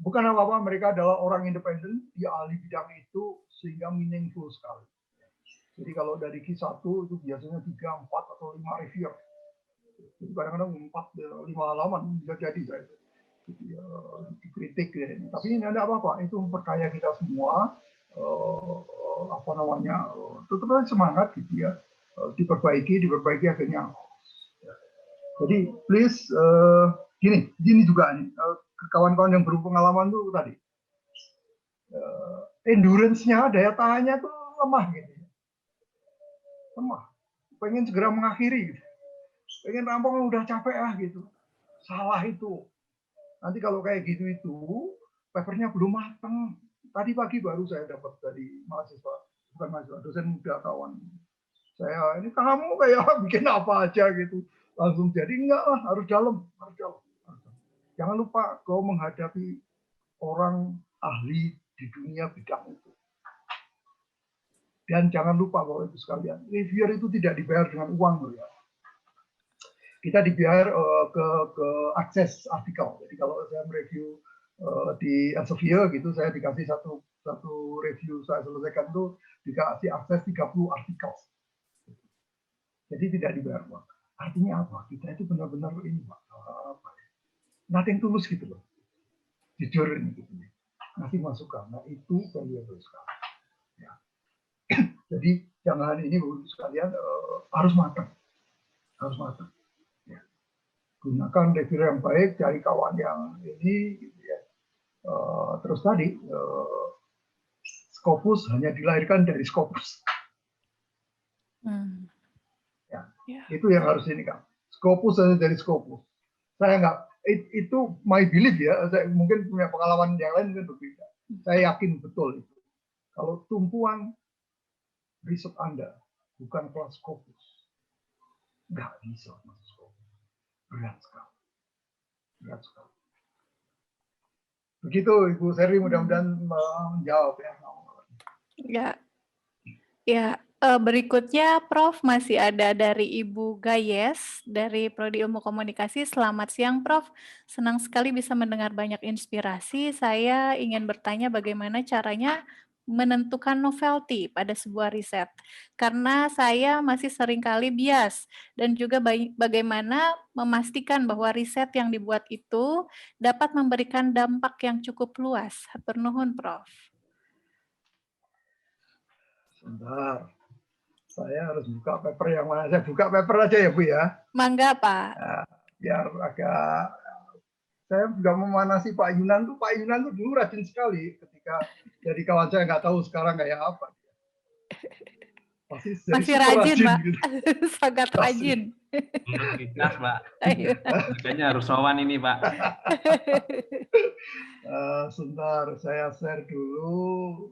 Bukan apa-apa, mereka adalah orang independen, dia ahli bidang itu sehingga meaningful sekali. Jadi kalau dari Q1 itu biasanya 3, 4, atau 5 review. Jadi kadang-kadang 4, 5 halaman bisa jadi saya. Jadi, dikritik. Ya. Tapi ini ada apa-apa, itu memperkaya kita semua. Tetap semangat gitu ya. Diperbaiki akhirnya. Jadi please, gini juga nih, kawan-kawan yang berpengalaman tuh tadi. Endurance-nya, daya tahannya tuh lemah gitu. Pengen segera mengakhiri, pengen rampung udah capek gitu, salah itu. Nanti kalau kayak gitu itu papernya belum matang. Tadi pagi baru saya dapat dari dosen muda kawan saya, ini kamu kayak bikin apa aja gitu, langsung jadi enggak lah, harus dalam. Jangan lupa kau menghadapi orang ahli di dunia bidang itu. Dan jangan lupa Bapak Ibu sekalian, reviewer itu tidak dibayar dengan uang loh ya. kita dibiar ke akses artikel. Jadi kalau saya mereview di Elsevier gitu, saya dikasih satu review saya selesaikan tuh dikasih akses 30 artikel. Jadi tidak dibayar uang. Artinya apa? Kita itu benar-benar ini, Pak. Nothing tulus gitu loh. Jujur ini gitu. Ngasih masukan. Nah itu valuable sekali. Ya. Jadi jangan ini Bapak sekalian harus matang. Harus matang. Ya. Gunakan reviewer yang baik, cari kawan yang ini gitu ya. Terus tadi Scopus hanya dilahirkan dari Scopus. Ya. Itu yang harus ini kan. Scopus hanya dari Scopus. Saya nggak, itu my belief ya. Saya mungkin punya pengalaman yang lain mungkin berbeda. Saya yakin betul itu. Kalau tumpuan riset Anda bukan kelas Scopus, nggak bisa masuk Scopus. Berat sekali. Berat sekali. Begitu Ibu Seri, mudah-mudahan menjawab ya.
Ya, ya. Berikutnya, Prof, masih ada dari Ibu Gayes dari Prodi Ilmu Komunikasi. Selamat siang, Prof. Senang sekali bisa mendengar banyak inspirasi. Saya ingin bertanya bagaimana caranya menentukan novelty pada sebuah riset. Karena saya masih seringkali bias dan juga bagaimana memastikan bahwa riset yang dibuat itu dapat memberikan dampak yang cukup luas. Hatur nuhun, Prof.
Sebentar. Saya harus buka paper yang mana? Saya buka paper aja ya Bu ya.
Mangga Pak.
Nah, biar agak, saya juga memanasi Pak Yunan tuh. Pak Yunan tuh dulu rajin sekali ketika jadi kawan saya, nggak tahu sekarang kayak apa.
Masih rajin Pak,
gitu.
Sangat rajin.
Ikhlas Pak. Makanya harus sowan ini Pak.
Sebentar, saya share dulu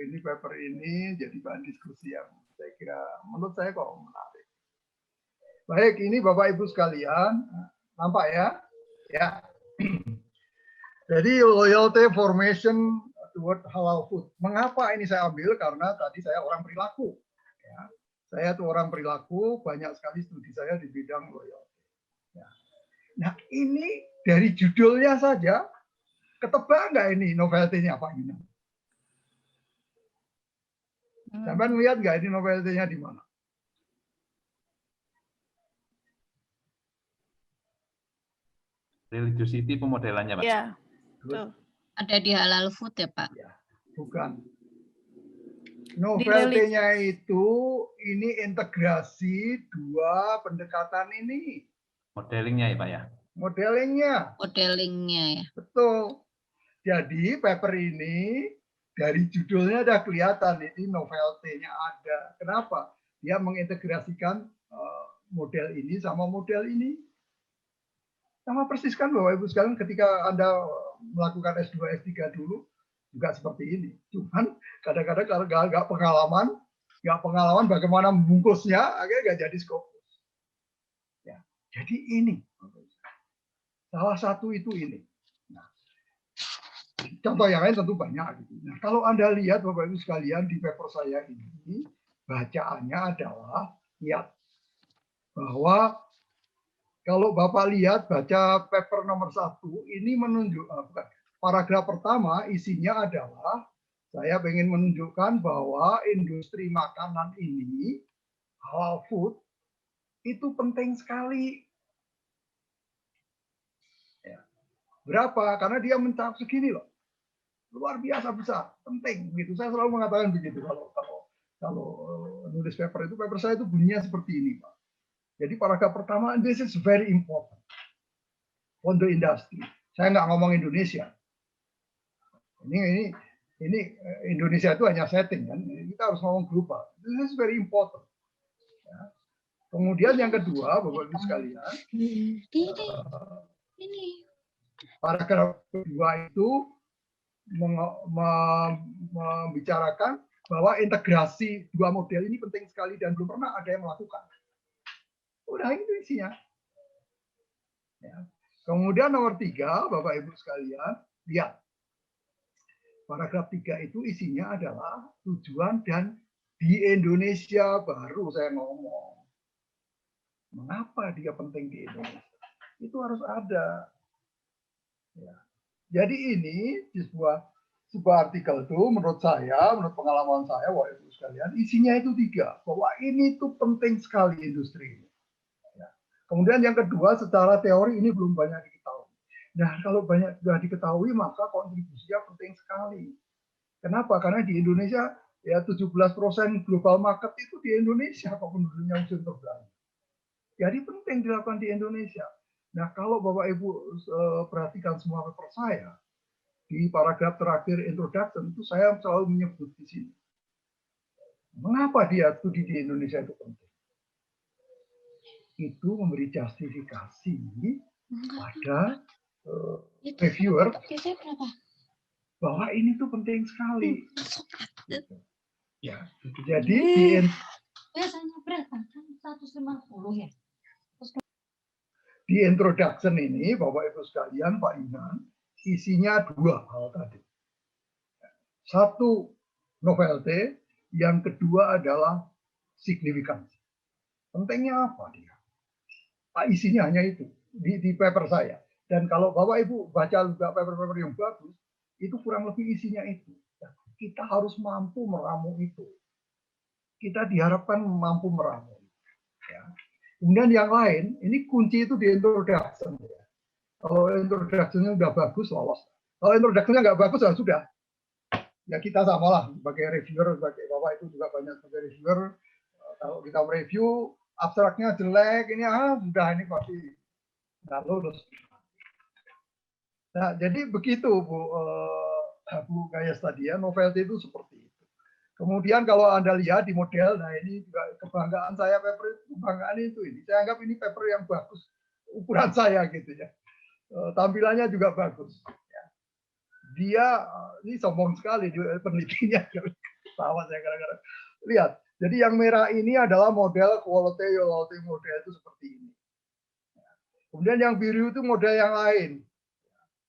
ini paper ini, jadi bahan diskusi yang saya kira menurut saya kok menarik. Baik, ini Bapak Ibu sekalian, nampak ya? Ya. Jadi loyalty formation toward halal food. Mengapa ini saya ambil? Karena tadi saya orang perilaku. Ya. Saya tuh orang perilaku, banyak sekali studi saya di bidang loyalty. Ya. Nah ini dari judulnya saja, ketebak nggak ini novelty-nya Pak Yunan? Sampai melihat nggak ini novelty-nya di mana?
Religiosity pemodelannya Pak.
Ya.
Ada di halal food ya Pak?
Ya, bukan. Novelty-nya itu ini integrasi dua pendekatan ini.
Modelingnya ya Pak ya?
Modelingnya ya. Betul. Jadi paper ini dari judulnya udah kelihatan ini novelty-nya ada. Kenapa? Dia mengintegrasikan model ini sama model ini. Sama persis kan Bapak Ibu sekalian ketika Anda melakukan S2, S3 dulu juga seperti ini. Cuman kadang-kadang kalau nggak pengalaman bagaimana membungkusnya, akhirnya nggak jadi Scopus. Ya, jadi ini salah satu itu ini. Nah, contoh yang lain tentu banyak. Gitu. Nah, kalau Anda lihat Bapak Ibu sekalian di paper saya ini, bacaannya adalah lihat bahwa kalau Bapak lihat baca paper nomor 1 ini menunjuk bukan. Paragraf pertama isinya adalah saya ingin menunjukkan bahwa industri makanan ini, halal food, itu penting sekali. Ya. Berapa? Karena dia mencakup segini loh. Luar biasa besar, penting. Gitu. Saya selalu mengatakan begitu. Kalau nulis paper saya itu bunyinya seperti ini, Pak. Jadi paragraf pertama, this is very important on the industry. Saya nggak ngomong Indonesia. Ini Indonesia itu hanya setting kan. Kita harus ngomong global. This is very important. Ya. Kemudian yang kedua, Bapak Ibu sekalian, paragraf kedua itu membicarakan bahwa integrasi dua model ini penting sekali dan belum pernah ada yang melakukan. Udah itu isinya. Ya. Kemudian nomor 3, Bapak Ibu sekalian, lihat. Paragraf 3 itu isinya adalah tujuan dan di Indonesia baru saya ngomong. Mengapa dia penting di Indonesia? Itu harus ada. Ya. Jadi ini di sebuah artikel itu menurut pengalaman saya, Bapak Ibu sekalian, isinya itu 3, bahwa ini tuh penting sekali industri ini. Ya. Kemudian yang kedua, secara teori ini belum banyak diketahui. Nah, kalau banyak sudah diketahui, maka kontribusinya penting sekali. Kenapa? Karena di Indonesia ya 17% global market itu di Indonesia, kok penduduknya unsur terbelakang. Jadi penting dilakukan di Indonesia. Nah, kalau Bapak Ibu perhatikan semua paper saya, di paragraf terakhir introduction itu saya selalu menyebut di sini. Mengapa dia studi di Indonesia itu penting? Itu memberi justifikasi pada reviewer bahwa ini tuh penting sekali. Ya, jadi
biasanya berapa? 150 ya.
di introduction ini, Bapak Ibu sekalian, Pak Yunan, isinya 2 hal tadi. Satu, novelty, yang kedua adalah signifikansi. Pentingnya apa dia? Isinya hanya itu di paper saya. Dan kalau Bapak Ibu baca juga paper-paper yang bagus, itu kurang lebih isinya itu. Kita harus mampu meramu itu. Kita diharapkan mampu meramu. Ya. Kemudian yang lain, ini kunci itu di introduction. Ya. Kalau introduction-nya udah bagus, lolos. Kalau introduction-nya nggak bagus, ya sudah. Ya kita samalah sebagai reviewer, sebagai Bapak itu juga banyak sebagai reviewer. Kalau kita mereview, abstraknya jelek, ini sudah ini pasti nggak lulus. Nah, jadi begitu Bu Gayas tadi ya, novelty itu seperti itu. Kemudian kalau Anda lihat di model, nah ini juga kebanggaan saya paper, kebanggaan itu ini. Saya anggap ini paper yang bagus, ukuran saya gitu ya. Tampilannya juga bagus. Ya. Dia, ini sombong sekali penelitinya. Sama saya kadang-kadang. Lihat, jadi yang merah ini adalah model quality model itu seperti ini. Kemudian yang biru itu model yang lain.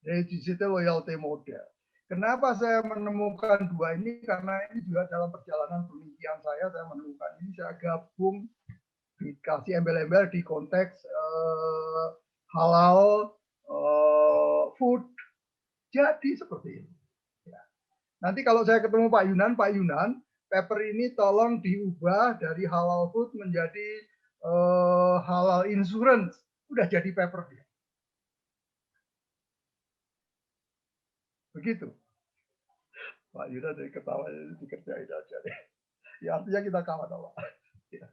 Dari digital loyalty model. Kenapa saya menemukan 2 ini? Karena ini juga dalam perjalanan penelitian saya menemukan ini, saya gabung, dikasih embel-embel di konteks halal food. Jadi seperti ini. Ya. Nanti kalau saya ketemu Pak Yunan, paper ini tolong diubah dari halal food menjadi halal insurance. Udah jadi paper dia. Begitu. Pak Yunan dari ketawa dikerjain aja deh. Ya artinya kita kawan Pak. Ya.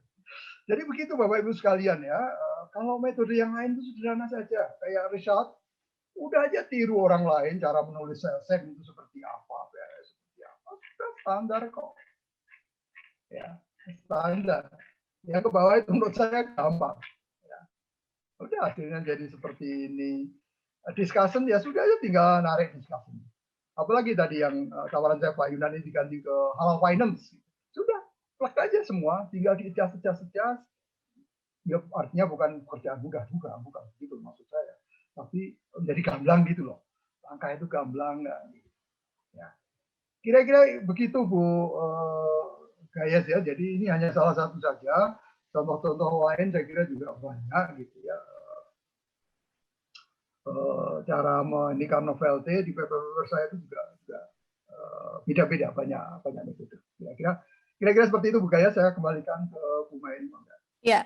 Jadi begitu Bapak Ibu sekalian ya. Kalau metode yang lain itu sederhana saja. Kayak Richard, udah aja tiru orang lain cara menulis sel itu seperti apa, seperti apa. Sudah standar kok. Ya, standar. Yang ke bawah itu menurut saya gampang. Ya. Udah hasilnya jadi seperti ini. Discussion ya sudah aja tinggal narik discussion. Apalagi tadi yang tawaran saya Pak Yunan ini diganti ke halal finance. Sudah, plug aja semua, tinggal di-adjust. Ya artinya bukan pekerjaan mudah juga, bukan gitu maksud saya. Tapi menjadi gamblang gitu loh. Langkah itu gamblang. Ya. Kira-kira begitu Bu Gayas ya. Jadi ini hanya salah satu saja. Contoh-contoh lain saya kira juga banyak gitu ya. Cara mendikan novelty di paper saya itu juga beda-beda banyak metode. Kira-kira seperti itu Bu Gayas, saya kembalikan ke Bu Main.
Ya,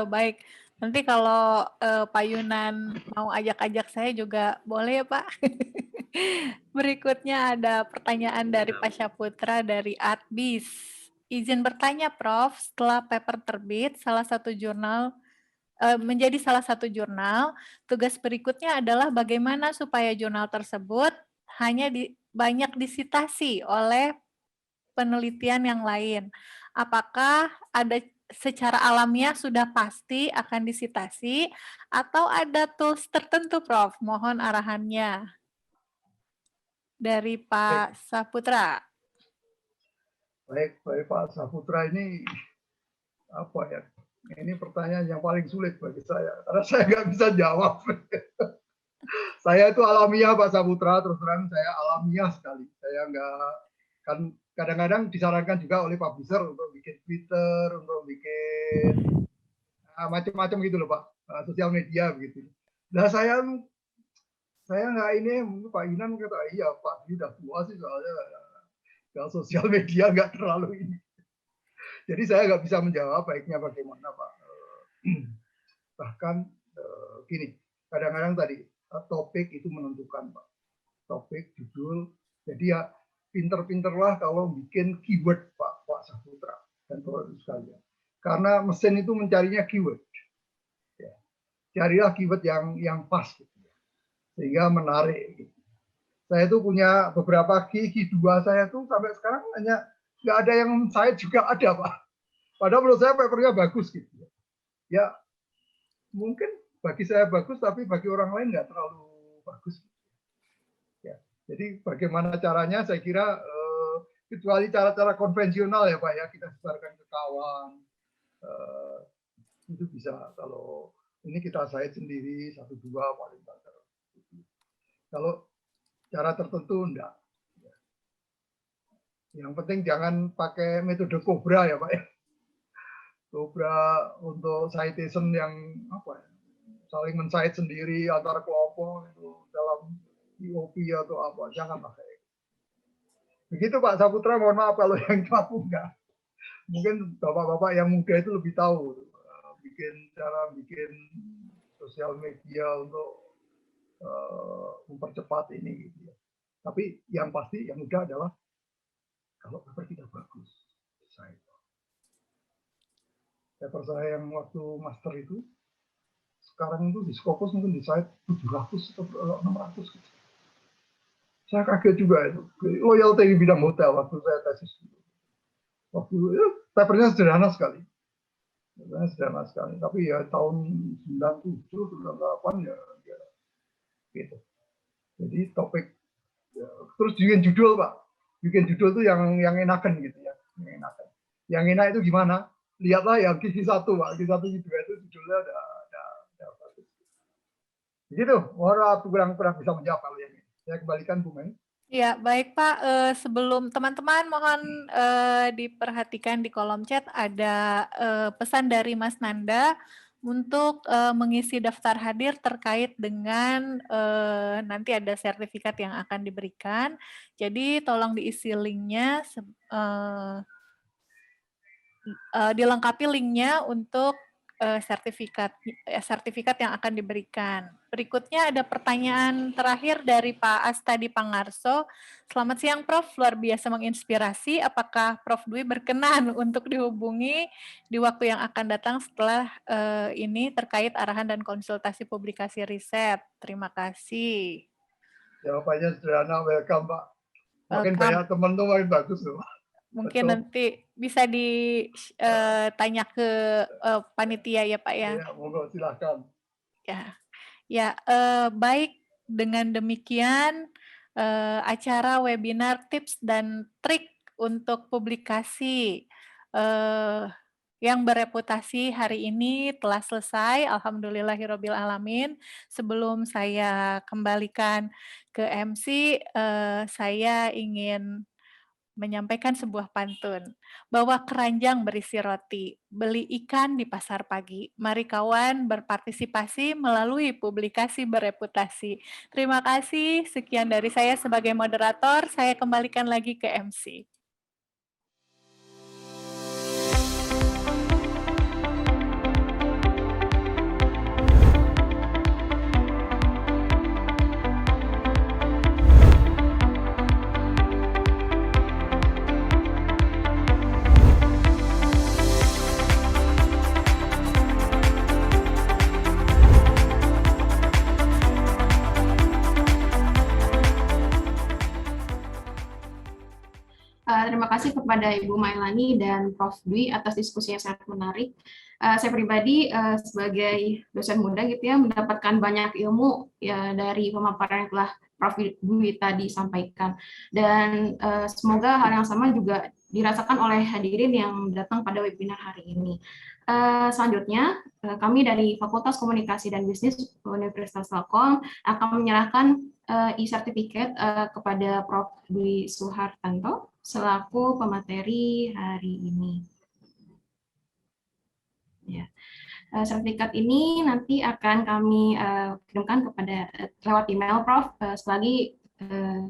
baik. Nanti kalau Pak Yunan mau ajak-ajak saya juga boleh ya Pak. Berikutnya ada pertanyaan dari Pak Syaputra dari Adbis. Izin bertanya Prof, setelah paper terbit menjadi salah satu jurnal, tugas berikutnya adalah bagaimana supaya jurnal tersebut hanya banyak disitasi oleh penelitian yang lain. Apakah ada secara alamiah sudah pasti akan disitasi atau ada tools tertentu, Prof? Mohon arahannya. Dari Pak Saputra.
Baik Pak Saputra, ini apa ya? Ini pertanyaan yang paling sulit bagi saya, karena saya nggak bisa jawab. Saya itu alamiah Pak Saputra, terus terang saya alamiah sekali. Saya nggak, kan kadang-kadang disarankan juga oleh publisher untuk bikin Twitter, untuk bikin macam-macam gitu loh Pak, sosial media begitu. Nah saya nggak ini, Pak Inan kata iya Pak, ini udah tua sih soalnya kalau sosial media nggak terlalu ini. Jadi saya nggak bisa menjawab baiknya bagaimana Pak. Bahkan gini, kadang-kadang tadi topik itu menentukan Pak. Topik, judul. Jadi ya pinter-pinterlah kalau bikin keyword Pak Saputra dan Bapak sekalian. Karena mesin itu mencarinya keyword. Ya. Carilah keyword yang pas gitu. Sehingga menarik. Gitu. Saya tuh punya beberapa key 2 saya tuh sampai sekarang hanya nggak ada yang saya juga ada Pak. Padahal menurut saya papernya bagus gitu. Ya mungkin bagi saya bagus, tapi bagi orang lain nggak terlalu bagus. Ya, jadi bagaimana caranya? Saya kira kecuali cara-cara konvensional ya Pak ya, kita sebarkan ke kawan, itu bisa. Kalau ini kita site sendiri 1-2 paling banter. Kalau cara tertentu enggak. Yang penting jangan pakai metode Cobra ya Pak ya. Cobra untuk citation yang apa ya, saling men-cite sendiri antara kelompok itu dalam IOP atau apa, jangan pakai. Begitu Pak Saputra, mohon maaf kalau yang mampu enggak. Mungkin bapak-bapak yang muda itu lebih tahu bikin sosial media untuk mempercepat ini gitu ya. Tapi yang pasti yang mudah adalah kalau paper kita bagus. Paper saya yang waktu master itu sekarang itu di Scopus mungkin di site 700 atau 600 gitu. Saya kaget juga itu. Loyalty di bidang hotel waktu saya tesis. Waktu itu papernya sederhana sekali. Tapi ya tahun 97, 98 ya gitu. Jadi topik ya, terus bikin judul Pak. Bikin judul tuh yang enakan gitu ya. Yang enak itu gimana? Lihatlah yang kisi 1 Pak. Kisi 1 itu judulnya udah bagus. Begitu. Mohon kurang bisa menjawab kalau yang ini. Saya kembalikan Bu Mei.
Ya, baik Pak. Sebelum teman-teman mohon diperhatikan di kolom chat ada pesan dari Mas Nanda untuk mengisi daftar hadir terkait dengan nanti ada sertifikat yang akan diberikan. Jadi tolong diisi linknya, dilengkapi linknya untuk sertifikat yang akan diberikan. Berikutnya ada pertanyaan terakhir dari Pak Astadi Pangarso. Selamat siang Prof, luar biasa menginspirasi. Apakah Prof Dwi berkenan untuk dihubungi di waktu yang akan datang setelah ini terkait arahan dan konsultasi publikasi riset? Terima kasih.
Jawabannya sederhana, welcome Pak. Makin banyak teman tuh makin bagus loh.
Mungkin betul. Nanti bisa ditanya ke panitia ya Pak ya.
Ya, monggo silakan.
Ya, baik, dengan demikian acara webinar tips dan trik untuk publikasi yang bereputasi hari ini telah selesai. Alhamdulillahirabbil alamin. Sebelum saya kembalikan ke MC, saya ingin menyampaikan sebuah pantun, bahwa keranjang berisi roti, beli ikan di pasar pagi. Mari kawan berpartisipasi melalui publikasi bereputasi. Terima kasih, sekian dari saya sebagai moderator, saya kembalikan lagi ke MC.
Terima kasih kepada Ibu Mailani dan Prof Dwi atas diskusi yang sangat menarik. Saya pribadi sebagai dosen muda gitu ya mendapatkan banyak ilmu ya dari pemaparan yang telah Prof Dwi tadi sampaikan, dan semoga hal yang sama juga dirasakan oleh hadirin yang datang pada webinar hari ini. Selanjutnya kami dari Fakultas Komunikasi dan Bisnis Universitas Telkom akan menyerahkan e-sertifikat kepada Prof Dwi Suhartanto selaku pemateri hari ini. Ya. Sertifikat ini nanti akan kami kirimkan kepada lewat email Prof. Selagi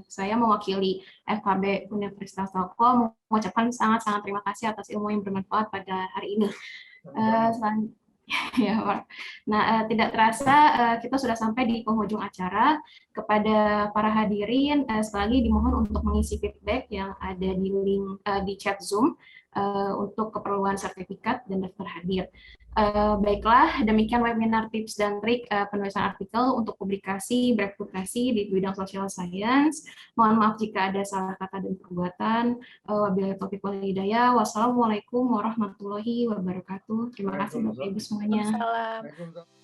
saya mewakili FKB Universitas Telkom mengucapkan sangat-sangat terima kasih atas ilmu yang bermanfaat pada hari ini. Ya, Pak. Nah, tidak terasa kita sudah sampai di penghujung acara. Kepada para hadirin, sekali lagi dimohon untuk mengisi feedback yang ada di link di chat Zoom untuk keperluan sertifikat dan daftar hadir. Baiklah, demikian webinar tips dan trik penulisan artikel untuk publikasi bereputasi di bidang social science. Mohon maaf jika ada salah kata dan perbuatan. Wabillahi taufiq wal hidayah. Wassalamualaikum warahmatullahi wabarakatuh. Terima kasih Bapak Ibu semuanya.
Salam.
Waalaikumsalam.